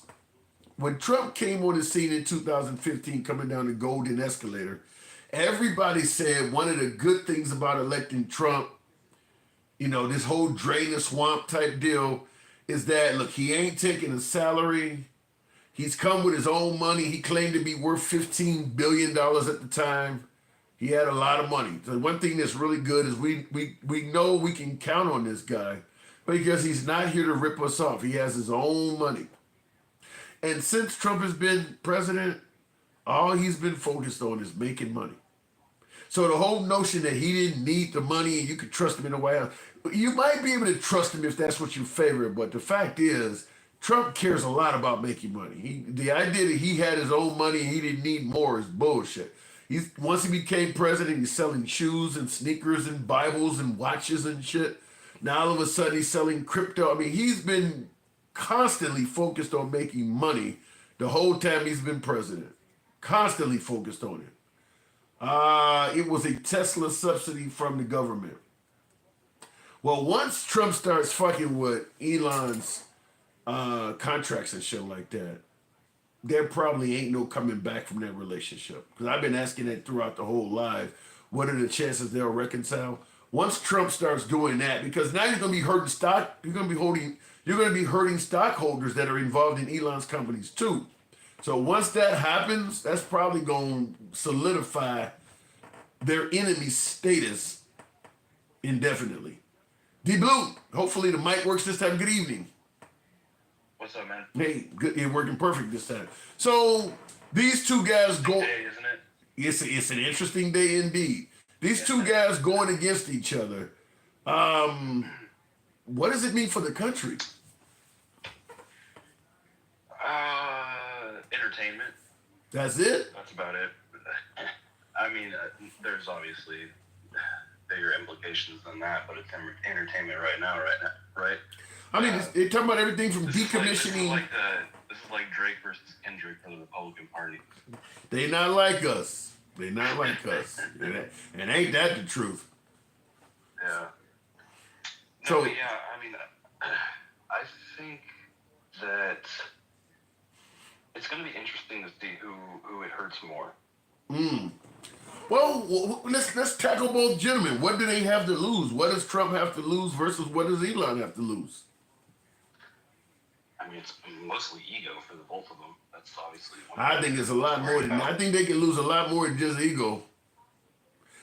When Trump came on the scene in 2015, coming down the golden escalator, everybody said one of the good things about electing Trump, you know, this whole drain the swamp type deal, is that, look, he ain't taking a salary. He's come with his own money. He claimed to be worth $15 billion at the time. He had a lot of money. So one thing that's really good is we know we can count on this guy because he's not here to rip us off. He has his own money. And since Trump has been president, all he's been focused on is making money. So the whole notion that he didn't need the money and you could trust him in the White House, you might be able to trust him if that's what you favor. But the fact is, Trump cares a lot about making money. The idea that he had his own money and he didn't need more is bullshit. Once he became president, he's selling shoes and sneakers and Bibles and watches and shit. Now all of a sudden he's selling crypto. I mean, he's been constantly focused on making money the whole time he's been president. Constantly focused on it. It was a Tesla subsidy from the government. Well, once Trump starts fucking with Elon's contracts and shit like that, there probably ain't no coming back from that relationship. Because I've been asking that throughout the whole live. What are the chances they'll reconcile? Once Trump starts doing that, because now you're gonna be hurting stock, you're gonna be hurting stockholders that are involved in Elon's companies too. So once that happens, that's probably gonna solidify their enemy status indefinitely. D Blue, hopefully the mic works this time. Good evening. What's up, man? Hey, good. You're working perfect this time. So these two guys go. Day, isn't it? It's an interesting day indeed. These two guys going against each other. What does it mean for the country? Entertainment. That's it? That's about it. I mean, there's obviously bigger implications than that, but it's entertainment right now, right? I mean, they're talking about everything from this decommissioning. This is like Drake versus Kendrick for the Republican Party. They not like us. They not like us. And ain't that the truth? Yeah. So, no, yeah, I mean, I think that it's going to be interesting to see who it hurts more. Well, let's tackle both gentlemen. What do they have to lose? What does Trump have to lose versus what does Elon have to lose? I mean, it's mostly ego for the both of them. That's obviously I think it's a lot more than that. I think they can lose a lot more than just ego.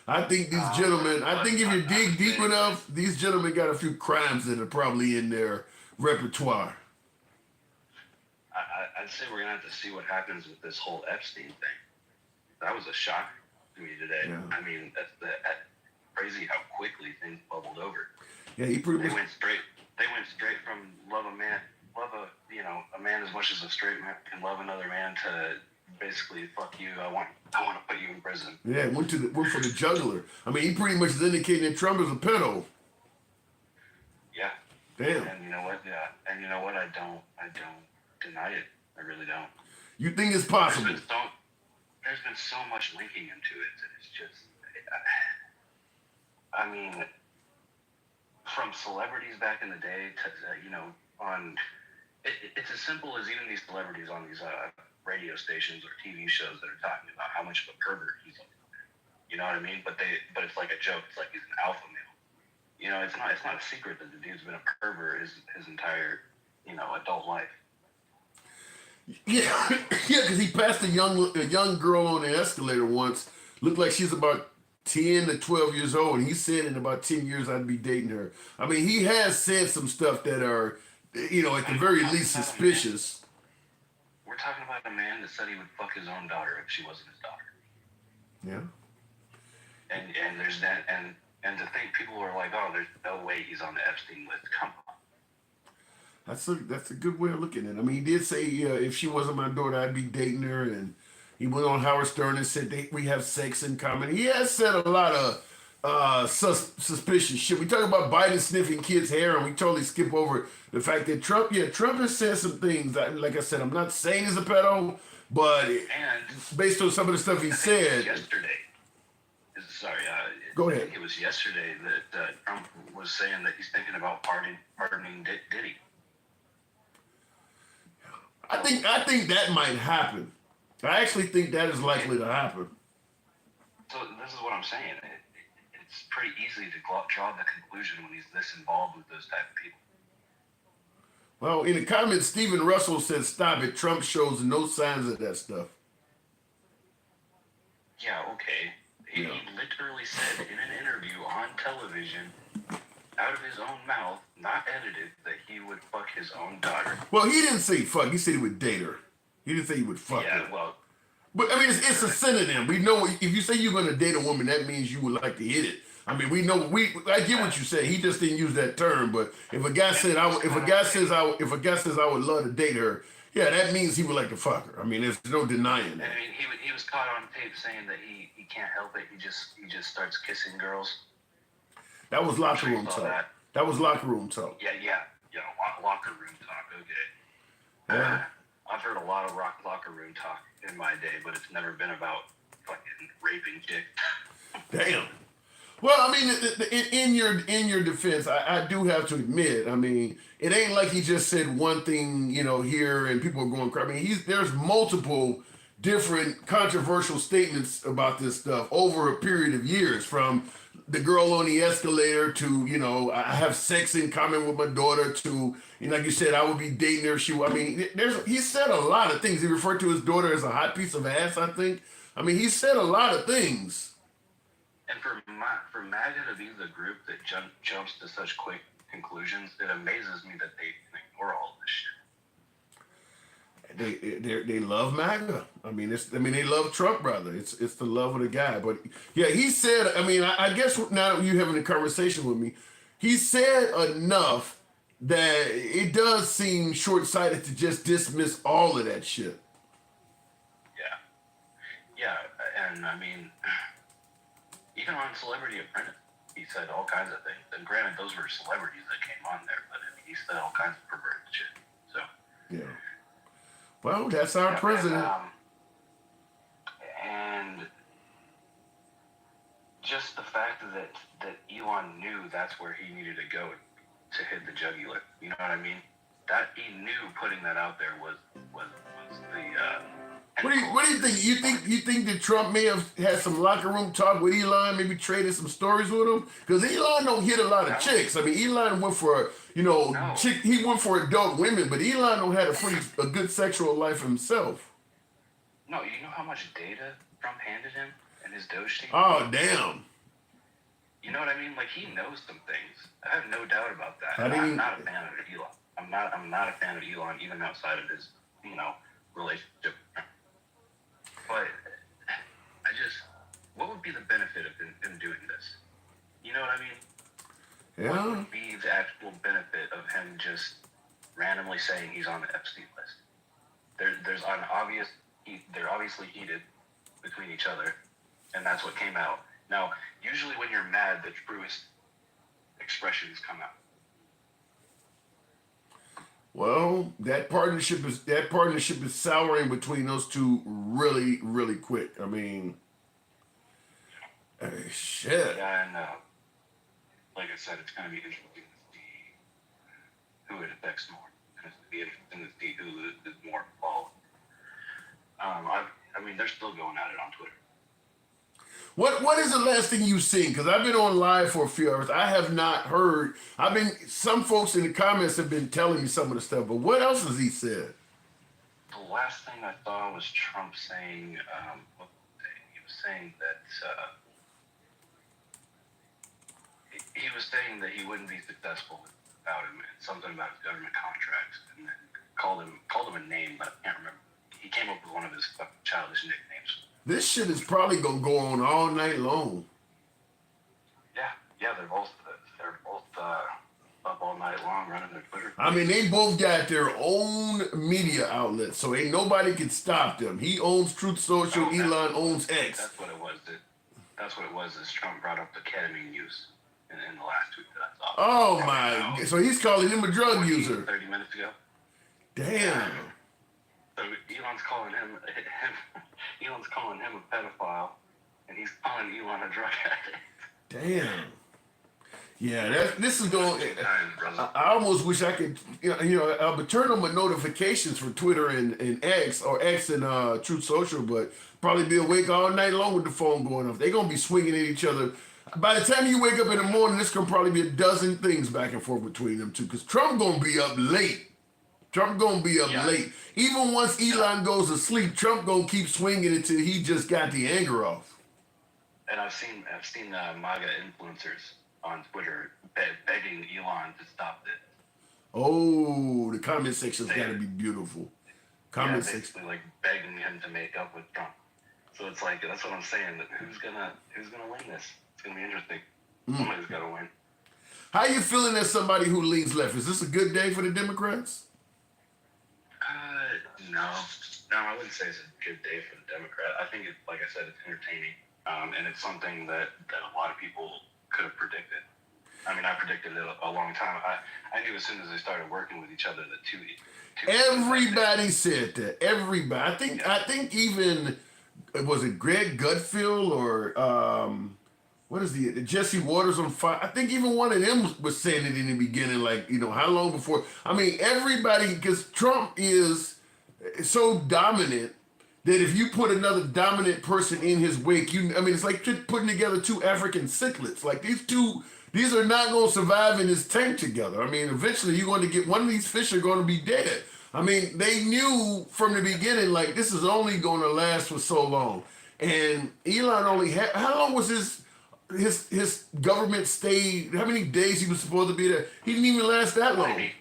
I think these gentlemen, I think if you dig deep enough, these gentlemen got a few crimes that are probably in their repertoire. I'd say we're going to have to see what happens with this whole Epstein thing. That was a shock to me today. Yeah. I mean, that's crazy how quickly things bubbled over. Yeah, he pretty much... They went straight from a man as much as a straight man can love another man to basically fuck you. I want to put you in prison. Yeah, went for the juggler. I mean, he pretty much is indicating that Trump is a pedo. Yeah. Damn. And you know what? Yeah. And you know what? I don't deny it. I really don't. You think it's possible? There's been so much linking into it that it's just. I mean, from celebrities back in the day to on. It's as simple as even these celebrities on these radio stations or TV shows that are talking about how much of a pervert he's like. You know what I mean? But it's like a joke. It's like he's an alpha male. You know, it's not a secret that the dude's been a pervert his entire adult life. Yeah, because he passed a young girl on the escalator once. Looked like she's about 10 to 12 years old, and he said in about 10 years I'd be dating her. I mean, he has said some stuff that are, at the very least suspicious. We're talking about a man that said he would fuck his own daughter if she wasn't his daughter. Yeah. And there's that, and to think people are like, oh, there's no way he's on the Epstein list. Come on. That's a good way of looking at it. I mean, he did say if she wasn't my daughter, I'd be dating her, and he went on Howard Stern and said we have sex in common. He has said a lot of suspicious shit. We talk about Biden sniffing kids' hair, and we totally skip over the fact that Trump has said some things. Like I said, I'm not saying he's a pedo, but based on some of the stuff he said yesterday. Sorry, go ahead. I think it was yesterday that Trump was saying that he's thinking about pardoning Diddy. I think that might happen. I actually think that is likely to happen. So this is what I'm saying. It's pretty easy to draw the conclusion when he's this involved with those type of people. Well, in the comments, Stephen Russell says, "Stop it. Trump shows no signs of that stuff." Yeah, okay. He literally said in an interview on television, out of his own mouth, not edited, that he would fuck his own daughter. Well, he didn't say fuck. He said he would date her. He didn't say he would fuck her. Yeah, well. But, I mean, it's a synonym. We know if you say you're going to date a woman, that means you would like to hit it. I mean, we know. I get what you said. He just didn't use that term. But if a guy said, if a guy says I would love to date her, yeah, that means he would like to fuck her. I mean, there's no denying that. I mean, he was caught on tape saying that he can't help it. He just starts kissing girls. That was locker room talk. That was locker room talk. Yeah. Locker room talk. Okay. Yeah. I've heard a lot of locker room talk in my day, but it's never been about fucking raping chick. Damn. Well, I mean, in your defense, I do have to admit, I mean, it ain't like he just said one thing, here and people are going crazy. I mean, there's multiple different controversial statements about this stuff over a period of years, from the girl on the escalator to, I have sex in common with my daughter to, like you said, I would be dating her. He said a lot of things. He referred to his daughter as a hot piece of ass, I think. I mean, he said a lot of things. And for MAGA to be the group that jumps to such quick conclusions, it amazes me that they can ignore all this shit. They love MAGA. I mean, they love Trump, brother. It's the love of the guy. But yeah, he said. I mean, I guess now that you having a conversation with me, he said enough that it does seem short-sighted to just dismiss all of that shit. Yeah, and I mean, even on Celebrity Apprentice, he said all kinds of things. And granted, those were celebrities that came on there, but I mean, he said all kinds of perverted shit. So yeah. Well, that's our president. And just the fact that Elon knew that's where he needed to go to hit the jugular. You know what I mean? That he knew putting that out there was the. What do you think? You think that Trump may have had some locker room talk with Elon, maybe traded some stories with him? Because Elon don't hit a lot of chicks. I mean, Elon went for he went for adult women, but Elon don't have a good sexual life himself. No, you know how much data Trump handed him and his Doge team? Oh, damn. You know what I mean? Like, he knows some things. I have no doubt about that. I'm not a fan of Elon. I'm not a fan of Elon even outside of his, relationship. But what would be the benefit of him doing this? You know what I mean? Yeah. What would be the actual benefit of him just randomly saying he's on the Epstein list? They're obviously heated between each other, and that's what came out. Now, usually when you're mad, the truest expressions come out. Well, that partnership is souring between those two really, really quick. I mean, shit. Yeah, and like I said, it's going to be interesting to see who it affects more. And it's going to be interesting to see who is more involved. I mean, they're still going at it on Twitter. What is the last thing you've seen? Because I've been on live for a few hours. I have not heard. Some folks in the comments have been telling me some of the stuff, but what else has he said? The last thing I saw was Trump saying, he was saying that he wouldn't be successful without him, and something about his government contracts, and then called him a name, but I can't remember. He came up with one of his childish nicknames. This shit is probably gonna go on all night long. Yeah, they're both up all night long running their Twitter I mean, they both got their own media outlets, so ain't nobody can stop them. He owns Truth Social, Elon owns X. That's what it was. That's what it was. Is Trump brought up the ketamine use in the last tweet that I saw. Oh my! So he's calling him a drug user. 30 minutes ago. Damn. So Elon's calling him a pedophile, and he's calling Elon a drug addict. Damn. Yeah, this is going. I almost wish I could, I would turn on my notifications for Twitter and X or X and Truth Social, but probably be awake all night long with the phone going off. They're gonna be swinging at each other. By the time you wake up in the morning, this can probably be a dozen things back and forth between them two. Because Trump gonna be up late. Late. Even once Elon goes to sleep, Trump gonna keep swinging until he just got the anger off. And I've seen MAGA influencers on Twitter begging Elon to stop this. Oh, the comment section's got to be beautiful. Comment section, basically like begging him to make up with Trump. So it's like that's what I'm saying. That who's gonna win this? It's gonna be interesting. Somebody's got to win. How you feeling as somebody who leans left? Is this a good day for the Democrats? No, I wouldn't say it's a good day for the Democrat. I think like I said, it's entertaining, and it's something that a lot of people could have predicted. I mean, I predicted it a long time. I knew as soon as they started working with each other that two Everybody said that. Everybody. I think even was it Greg Gutfeld or what is the Jesse Waters on fire? I think even one of them was saying it in the beginning, like, how long before? I mean, everybody, because Trump is so dominant that if you put another dominant person in his wake, it's like putting together two African cichlids. Like these are not going to survive in this tank together. I mean, eventually you're going to get one of these fish are going to be dead. I mean, they knew from the beginning, like, this is only going to last for so long. And Elon only had, how long was his government stay? How many days he was supposed to be there? He didn't even last that long. 90.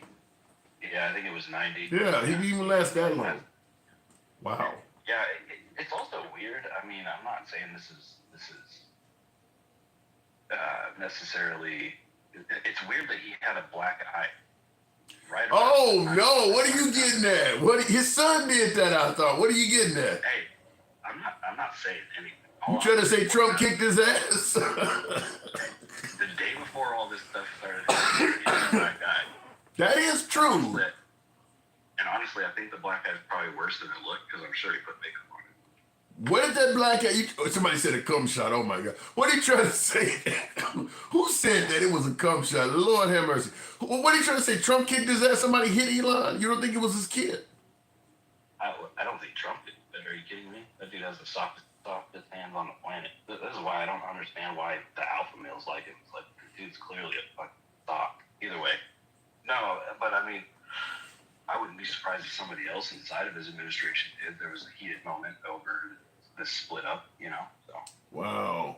Yeah, I think it was 90. Yeah, he didn't even last that long. Wow. Yeah, it's also weird. I mean, I'm not saying this is necessarily. It's weird that he had a black eye. Right. Oh no! What are you getting at? His son did that? I thought. What are you getting at? Hey, I'm not saying anything. You trying to say Trump kicked his ass? The day before all this stuff started, he was a black guy. That is true. And honestly, I think the black guy is probably worse than it looked because I'm sure he put makeup on it. What did that black guy? Somebody said a cum shot. Oh my God! What are you trying to say? Who said that it was a cum shot? Lord have mercy. What are you trying to say? Trump kicked his ass. Somebody hit Elon. You don't think it was his kid? I don't think Trump did. Are you kidding me? That dude has the softest hands on the planet. This is why I don't understand why the alpha males like him. It's like, the dude's clearly a fucking sock. Either way. No, but I mean, I wouldn't be surprised if somebody else inside of his administration did. There was a heated moment over this split up, so. Wow.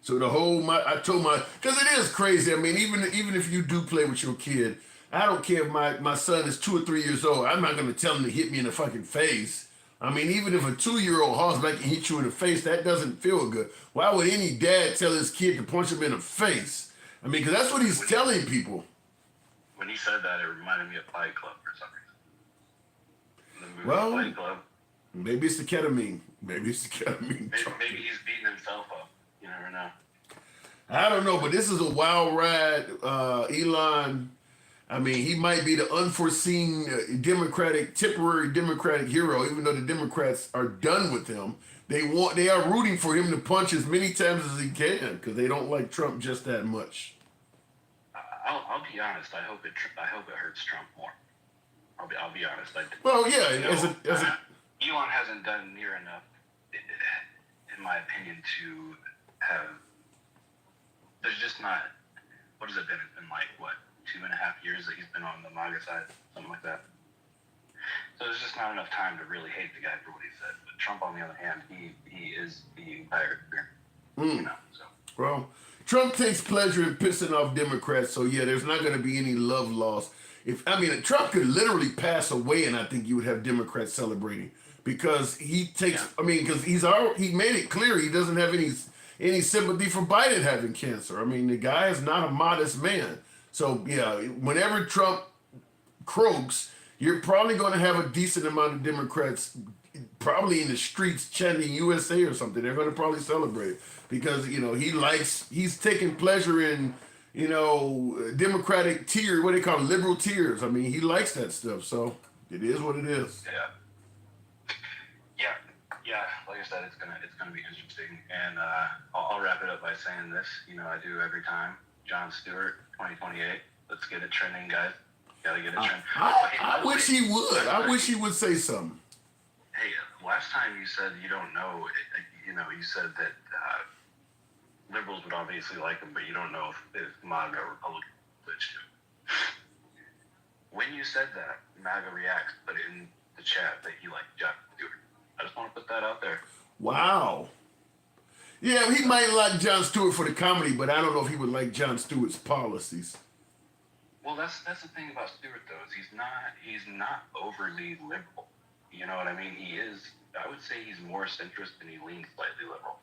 So the whole, because it is crazy. I mean, even if you do play with your kid, I don't care if my son is 2 or 3 years old. I'm not going to tell him to hit me in the fucking face. I mean, even if a 2-year-old horseback can hit you in the face, that doesn't feel good. Why would any dad tell his kid to punch him in the face? I mean, because that's what he's telling people. When he said that, it reminded me of Fight Club for some reason. The movie Well, Fight Club. Maybe it's the ketamine. Maybe he's beating himself up. You never know. I don't know, but this is a wild ride. Elon, I mean, he might be the unforeseen temporary Democratic hero, even though the Democrats are done with him. They are rooting for him to punch as many times as he can because they don't like Trump just that much. I'll be honest. I hope it hurts Trump more. I'll be honest. Well, yeah. Elon hasn't done near enough, in my opinion, to have. There's just not. What has it been? It's been like 2.5 years that he's been on the MAGA side, something like that. So there's just not enough time to really hate the guy for what he said. But Trump, on the other hand, he is the entire career. So. Well, Trump takes pleasure in pissing off Democrats, so yeah, there's not going to be any love lost. Trump could literally pass away, and I think you would have Democrats celebrating because he takes. Yeah. Because he made it clear he doesn't have any sympathy for Biden having cancer. I mean, the guy is not a modest man. So yeah, whenever Trump croaks, you're probably going to have a decent amount of Democrats probably in the streets chanting USA or something. They're going to probably celebrate because, he's taking pleasure in, Democratic tears, what they call liberal tears. I mean, he likes that stuff. So it is what it is. Yeah. Like I said, it's gonna be interesting, and I'll wrap it up by saying this. I do every time. Jon Stewart, 2028. Let's get it trending, guys. Gotta get it trending. I wish he would. I wish he would say something. Hey, last time you said you don't know. You said that liberals would obviously like him, but you don't know if MAGA or Republicans would too. When you said that, MAGA Reacts put in the chat that he liked Jon Stewart. I just want to put that out there. Wow. Yeah, he might like Jon Stewart for the comedy, but I don't know if he would like Jon Stewart's policies. Well, that's the thing about Stewart, though, is he's not overly liberal. You know what I mean? He is. I would say he's more centrist and he leans slightly liberal.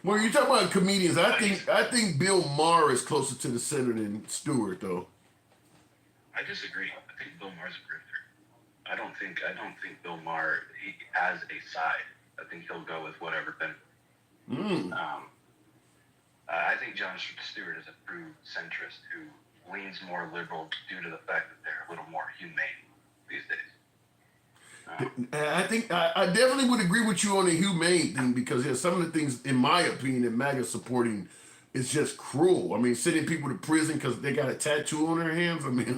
Well, you talk about comedians. I think Bill Maher is closer to the center than Stewart, though. I disagree. I think Bill Maher's a grifter. I don't think Bill Maher has a side. I think he'll go with whatever benefits. I think Jon Stewart is a true centrist who leans more liberal due to the fact that they're a little more humane these days. I definitely would agree with you on the humane thing because some of the things, in my opinion, that MAGA supporting is just cruel. I mean, sending people to prison because they got a tattoo on their hands. I mean,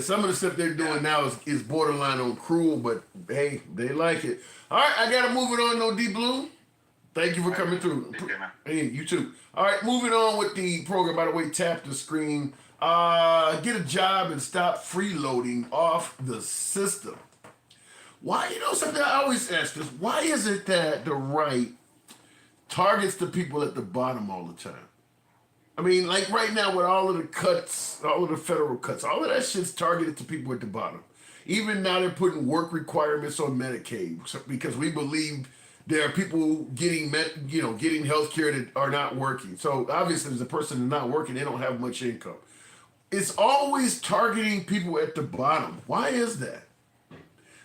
some of the stuff they're doing now is borderline on cruel, but hey, they like it. All right, I got to move it on, though, D Blue. Thank you for coming through. Hey, you too. All right, moving on with the program. By the way, tap the screen. Get a job and stop freeloading off the system. Why, something I always ask this, why is it that the right targets the people at the bottom all the time? I mean, like right now with all of the cuts, all of the federal cuts, all of that shit's targeted to people at the bottom. Even now they're putting work requirements on Medicaid because we believe there are people getting health care that are not working. So obviously as a person that's not working, they don't have much income. It's always targeting people at the bottom. Why is that?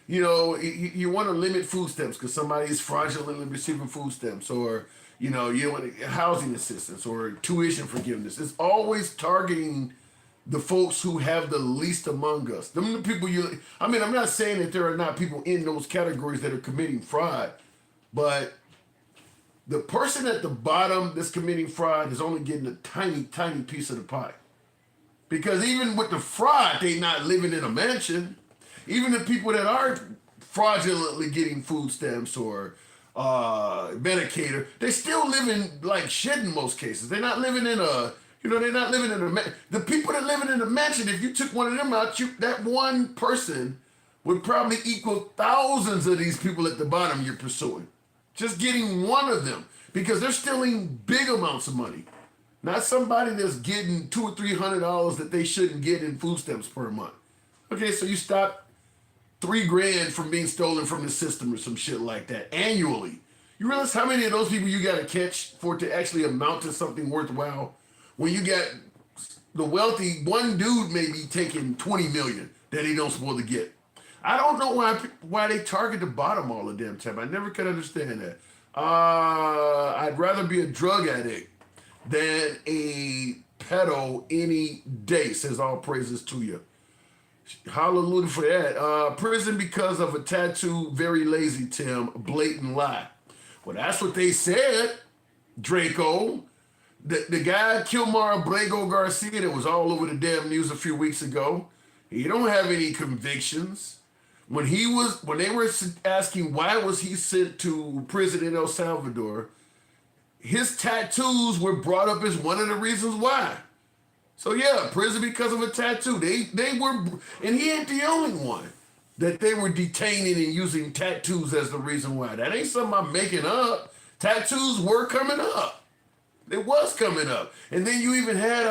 You want to limit food stamps because somebody is fraudulently receiving food stamps, or you don't want housing assistance or tuition forgiveness. It's always targeting the folks who have the least among us. Them the people I'm not saying that there are not people in those categories that are committing fraud, but the person at the bottom that's committing fraud is only getting a tiny, tiny piece of the pie. Because even with the fraud, they not living in a mansion. Even the people that are fraudulently getting food stamps or Medicaid, they still living like shit in most cases. They're not living in a, they're not living in a, the people that living in a mansion, if you took one of them out, that one person would probably equal thousands of these people at the bottom you're pursuing. Just getting one of them, because they're stealing big amounts of money. Not somebody that's getting $200 or $300 that they shouldn't get in food stamps per month. Okay, so you stop $3,000 from being stolen from the system or some shit like that annually. You realize how many of those people you got to catch for it to actually amount to something worthwhile? When you got the wealthy, one dude may be taking 20 million that he don't supposed to get. I don't know why they target the bottom all the damn time. I never could understand that. I'd rather be a drug addict than a pedo any day, says all praises to you. Hallelujah for that. Prison because of a tattoo, very lazy, Tim. Blatant lie. Well, that's what they said, Draco. The guy, Kilmar Abrego Garcia, that was all over the damn news a few weeks ago, he don't have any convictions. When they were asking why was he sent to prison in El Salvador, his tattoos were brought up as one of the reasons why. So yeah, prison because of a tattoo. They were, and he ain't the only one that they were detaining and using tattoos as the reason why. That ain't something I'm making up. Tattoos were coming up. It was coming up. And then you even had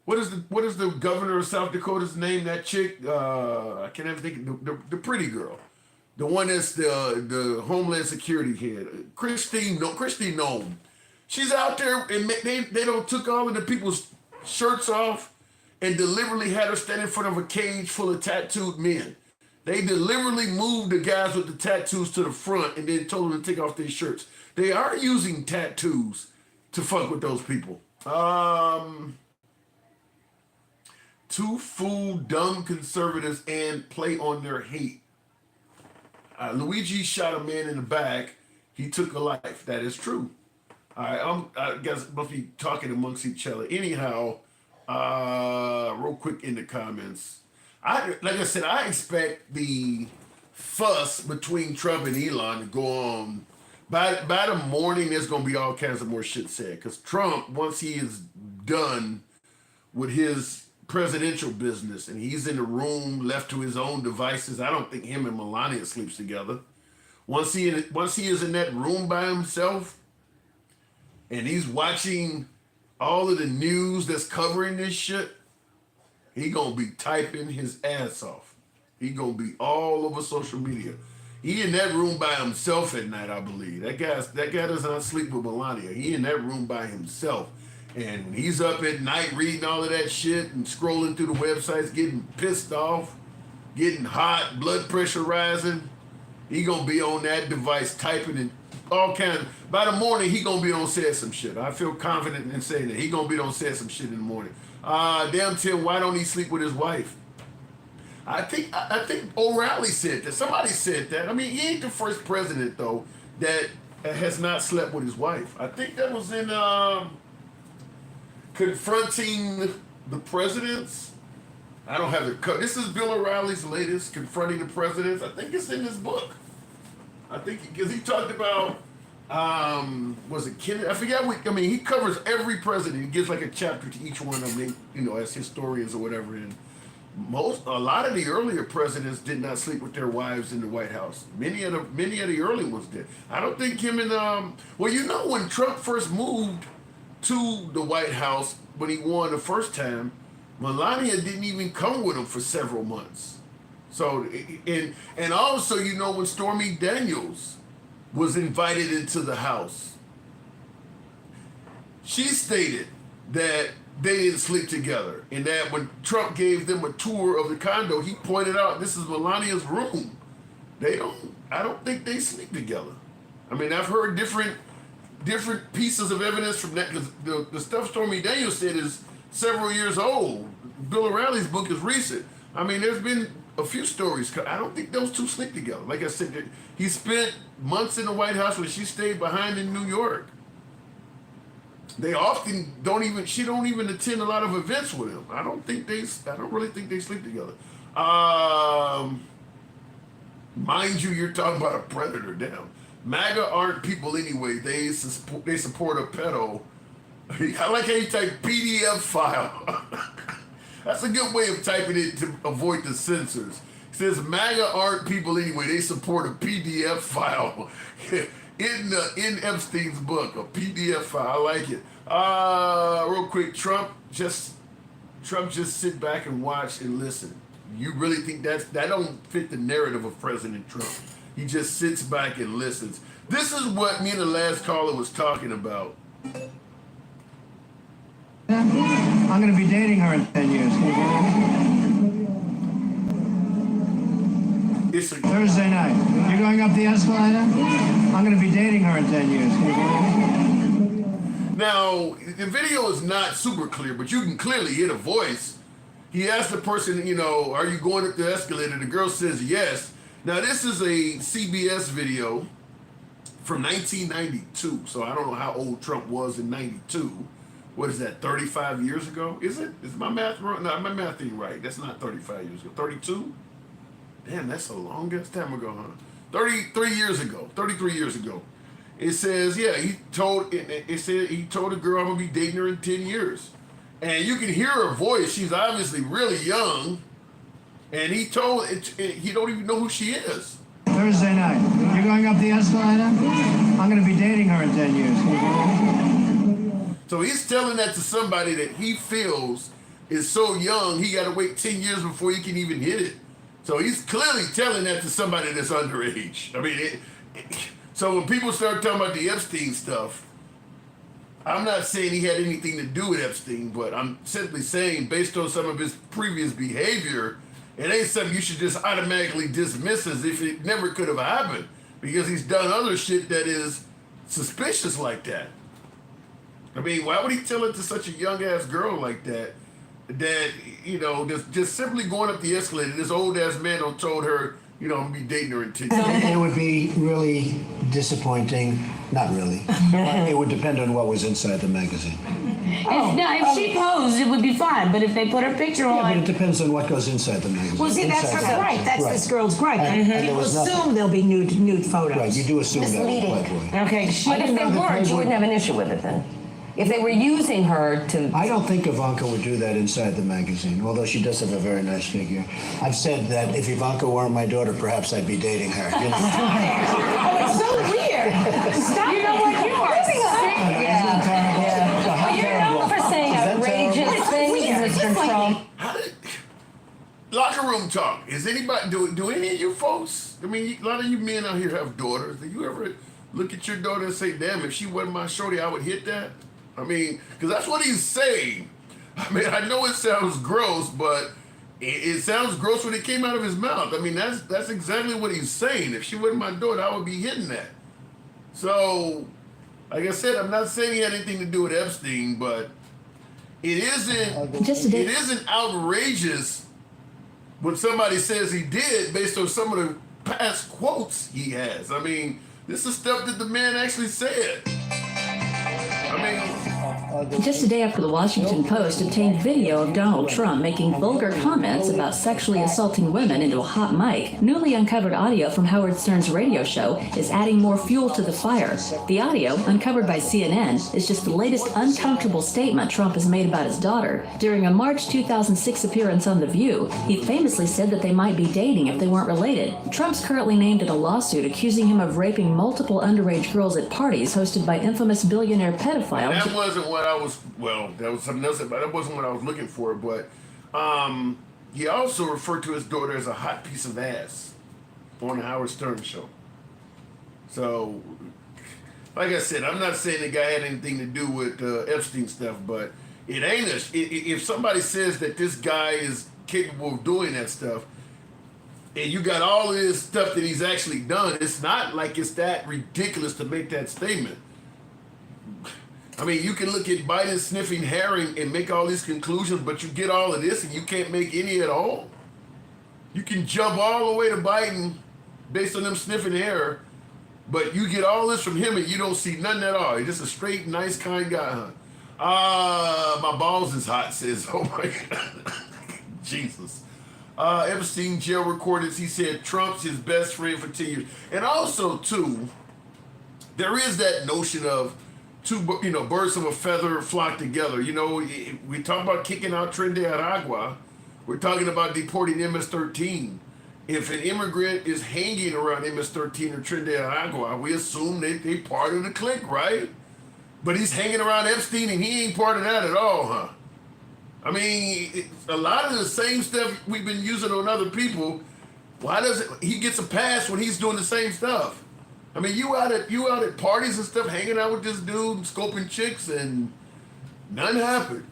what is the governor of South Dakota's name? That chick, I can't even think the pretty girl. The one that's the Homeland Security head. Christine Nome. She's out there and they don't took all of the people's shirts off and deliberately had her stand in front of a cage full of tattooed men. They deliberately moved the guys with the tattoos to the front and then told them to take off their shirts. They are using tattoos to fuck with those people. To fool dumb conservatives and play on their hate. Luigi shot a man in the back. He took a life. That is true. All right, I guess must be talking amongst each other. Anyhow, real quick in the comments. Like I said, I expect the fuss between Trump and Elon to go on. By the morning, there's going to be all kinds of more shit said. Because Trump, once he is done with his presidential business and he's in the room left to his own devices, I don't think him and Melania sleeps together. Once he is in that room by himself and he's watching all of the news that's covering this shit, he gonna be typing his ass off. He gonna be all over social media. He in that room by himself at night, I believe. That guy does not sleep with Melania. He in that room by himself. And he's up at night reading all of that shit and scrolling through the websites, getting pissed off, getting hot, blood pressure rising. He gonna be on that device typing and all kinds. By the morning, he gonna be on saying some shit. I feel confident in saying that. He gonna be on saying some shit in the morning. Damn Tim, why don't he sleep with his wife? I think O'Reilly said that. Somebody said that. I mean, he ain't the first president though that has not slept with his wife. I think that was in Confronting the Presidents. I don't have the cut. This is Bill O'Reilly's latest, Confronting the Presidents. I think it's in this book. I think because he talked about was it Kennedy? I forget what. I mean, he covers every president. He gives like a chapter to each one of them, as historians or whatever. And a lot of the earlier presidents did not sleep with their wives in the White House. Many of the early ones did. I don't think him and when Trump first moved to the White House when he won the first time, Melania didn't even come with him for several months. So and also when Stormy Daniels was invited into the house, she stated that they didn't sleep together, and that when Trump gave them a tour of the condo, he pointed out this is Melania's room. I don't think they sleep together. I mean, I've heard different pieces of evidence from that, because the stuff Stormy Daniels said is several years old. Bill O'Reilly's book is recent. I mean, there's been a few stories. I don't think those two sleep together. Like I said, he spent months in the White House when she stayed behind in New York. They often she don't even attend a lot of events with him. I don't really think they sleep together. Mind you, you're talking about a predator. Damn. MAGA aren't people anyway. They support a pedo. I like how you type PDF file. That's a good way of typing it to avoid the censors. It says MAGA aren't people anyway. They support a PDF file. In Epstein's book, a PDF file. I like it. Real quick, Trump just sit back and watch and listen. You really think that don't fit the narrative of President Trump? He just sits back and listens. This is what me and the last caller was talking about. I'm going to be dating her in 10 years. It's a Thursday night. You're going up the escalator? I'm going to be dating her in 10 years. Now, the video is not super clear, but you can clearly hear the voice. He asked the person, are you going up the escalator? The girl says yes. Now, this is a CBS video from 1992, so I don't know how old Trump was in 92. What is that, 35 years ago? Is it? Is my math wrong? No, my math ain't right. That's not 35 years ago. 32? Damn, that's the longest time ago, huh? 33 years ago. It says, he told the girl, I'm gonna be dating her in 10 years. And you can hear her voice. She's obviously really young. And he don't even know who she is. Thursday night. You're going up the escalator? I'm going to be dating her in 10 years. So he's telling that to somebody that he feels is so young, he got to wait 10 years before he can even hit it. So he's clearly telling that to somebody that's underage. I mean, so when people start talking about the Epstein stuff, I'm not saying he had anything to do with Epstein, but I'm simply saying, based on some of his previous behavior, it ain't something you should just automatically dismiss as if it never could have happened, because he's done other shit that is suspicious like that. I mean, why would he tell it to such a young ass girl like that? That, you know, just simply going up the escalator, this old ass man told her, you know, I'm gonna be dating her in 10 years. It would be really disappointing. Not really. But it would depend on what was inside the magazine. If she posed, it would be fine. But if they put her picture Yeah, but on, it depends on what goes inside the magazine. Well, see, that's her Inside gripe. That's Right. this girl's gripe. And there People was nothing. assume there'll be nude photos. Right, you do assume Misleading. that, by the way. okay, But if they weren't, you wouldn't have an issue with it then. If they were using her to... I don't think Ivanka would do that inside the magazine, although she does have a very nice figure. I've said that if Ivanka weren't my daughter, perhaps I'd be dating her. You know? Oh, it's so weird. Stop. You know what? You are sick. Well, you're known for saying outrageous things, Mr. Trump. Locker room talk. Is anybody do any of you folks? I mean, a lot of you men out here have daughters. Do you ever look at your daughter and say, "Damn, if she wasn't my shorty, I would hit that"? I mean, because that's what he's saying. I mean, I know it sounds gross, but it sounds gross when it came out of his mouth. I mean, that's exactly what he's saying. If she wasn't my daughter, I would be hitting that. So, like I said, I'm not saying he had anything to do with Epstein, but it isn't outrageous when somebody says he did based on some of the past quotes he has. I mean, this is stuff that the man actually said. Just a day after the Washington Post obtained video of Donald Trump making vulgar comments about sexually assaulting women into a hot mic, newly uncovered audio from Howard Stern's radio show is adding more fuel to the fire. The audio, uncovered by CNN, is just the latest uncomfortable statement Trump has made about his daughter. During a March 2006 appearance on The View, he famously said that they might be dating if they weren't related. Trump's currently named in a lawsuit accusing him of raping multiple underage girls at parties hosted by infamous billionaire pedophile. That wasn't what I was, well, that was something else, but that wasn't what I was looking for. But he also referred to his daughter as a hot piece of ass on the Howard Stern show. So, like I said, I'm not saying the guy had anything to do with Epstein stuff, but it ain't if somebody says that this guy is capable of doing that stuff, and you got all of this stuff that he's actually done, it's not like it's that ridiculous to make that statement. I mean, you can look at Biden sniffing herring and make all these conclusions, but you get all of this and you can't make any at all. You can jump all the way to Biden based on them sniffing hair, but you get all this from him and you don't see nothing at all. He's just a straight, nice, kind guy, huh? My balls is hot, says, oh my God. Jesus. Epstein jail recordings, he said Trump's his best friend for 10 years. And also, too, there is that notion of two, birds of a feather flock together. You know, we talk about kicking out Tren de Aragua. We're talking about deporting MS-13. If an immigrant is hanging around MS-13 or Tren de Aragua, we assume they part of the clique, right? But he's hanging around Epstein and he ain't part of that at all, huh? I mean, a lot of the same stuff we've been using on other people. Why doesn't he gets a pass when he's doing the same stuff? I mean, you out at parties and stuff, hanging out with this dude, scoping chicks, and nothing happened.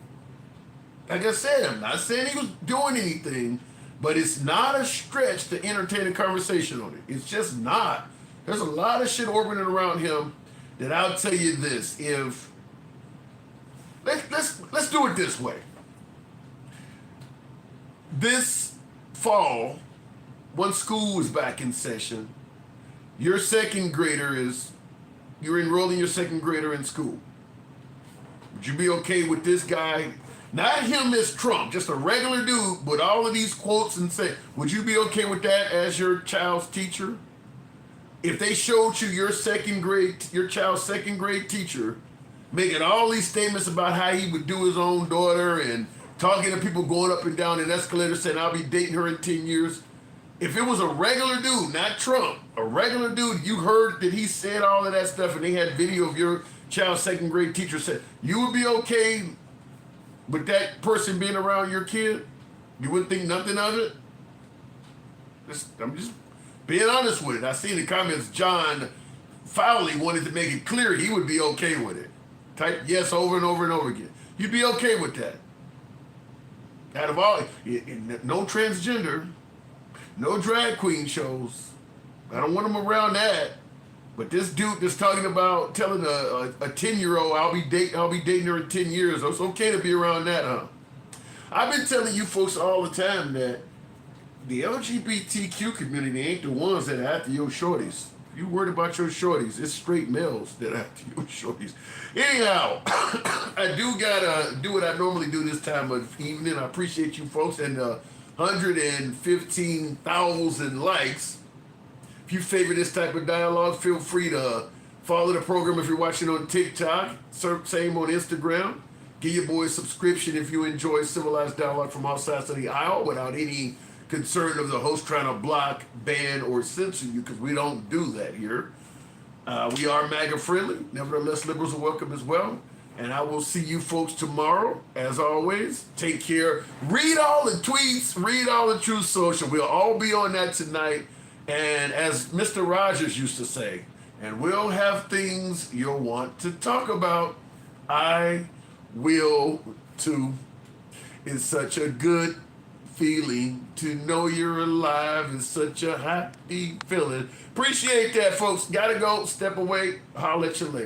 Like I said, I'm not saying he was doing anything, but it's not a stretch to entertain a conversation on it. It's just not. There's a lot of shit orbiting around him that I'll tell you this. If let's do it this way. This fall, once school is back in session, your second grader you're enrolling your second grader in school. Would you be okay with this guy, not him as Trump, just a regular dude with all of these quotes and say, would you be okay with that as your child's teacher? If they showed you your child's second grade teacher making all these statements about how he would do his own daughter and talking to people going up and down an escalator saying, I'll be dating her in 10 years. If it was a regular dude, not Trump, a regular dude, you heard that he said all of that stuff and they had video of your child's second grade teacher said, you would be okay with that person being around your kid? You wouldn't think nothing of it? I'm just being honest with it. I see in the comments, John Fowley wanted to make it clear he would be okay with it. Type yes over and over and over again. You'd be okay with that. Out of all, no transgender, no drag queen shows. I don't want them around that. But this dude that's talking about telling a 10-year-old I'll be dating her in 10 years. It's okay to be around that, huh? I've been telling you folks all the time that the LGBTQ community ain't the ones that are after your shorties. If you worried about your shorties, it's straight males that are after your shorties. Anyhow, I do gotta do what I normally do this time of evening. I appreciate you folks and 115,000 likes. If you favor this type of dialogue, feel free to follow the program if you're watching on TikTok. Same on Instagram. Give your boy a subscription if you enjoy civilized dialogue from all sides of the aisle without any concern of the host trying to block, ban, or censor you, because we don't do that here. We are MAGA friendly. Nevertheless, liberals are welcome as well. And I will see you folks tomorrow. As always, take care. Read all the tweets. Read all the Truth Social. We'll all be on that tonight. And as Mr. Rogers used to say, and we'll have things you'll want to talk about. I will too. It's such a good feeling to know you're alive. It's such a happy feeling. Appreciate that, folks. Gotta go. Step away. Holler at you later.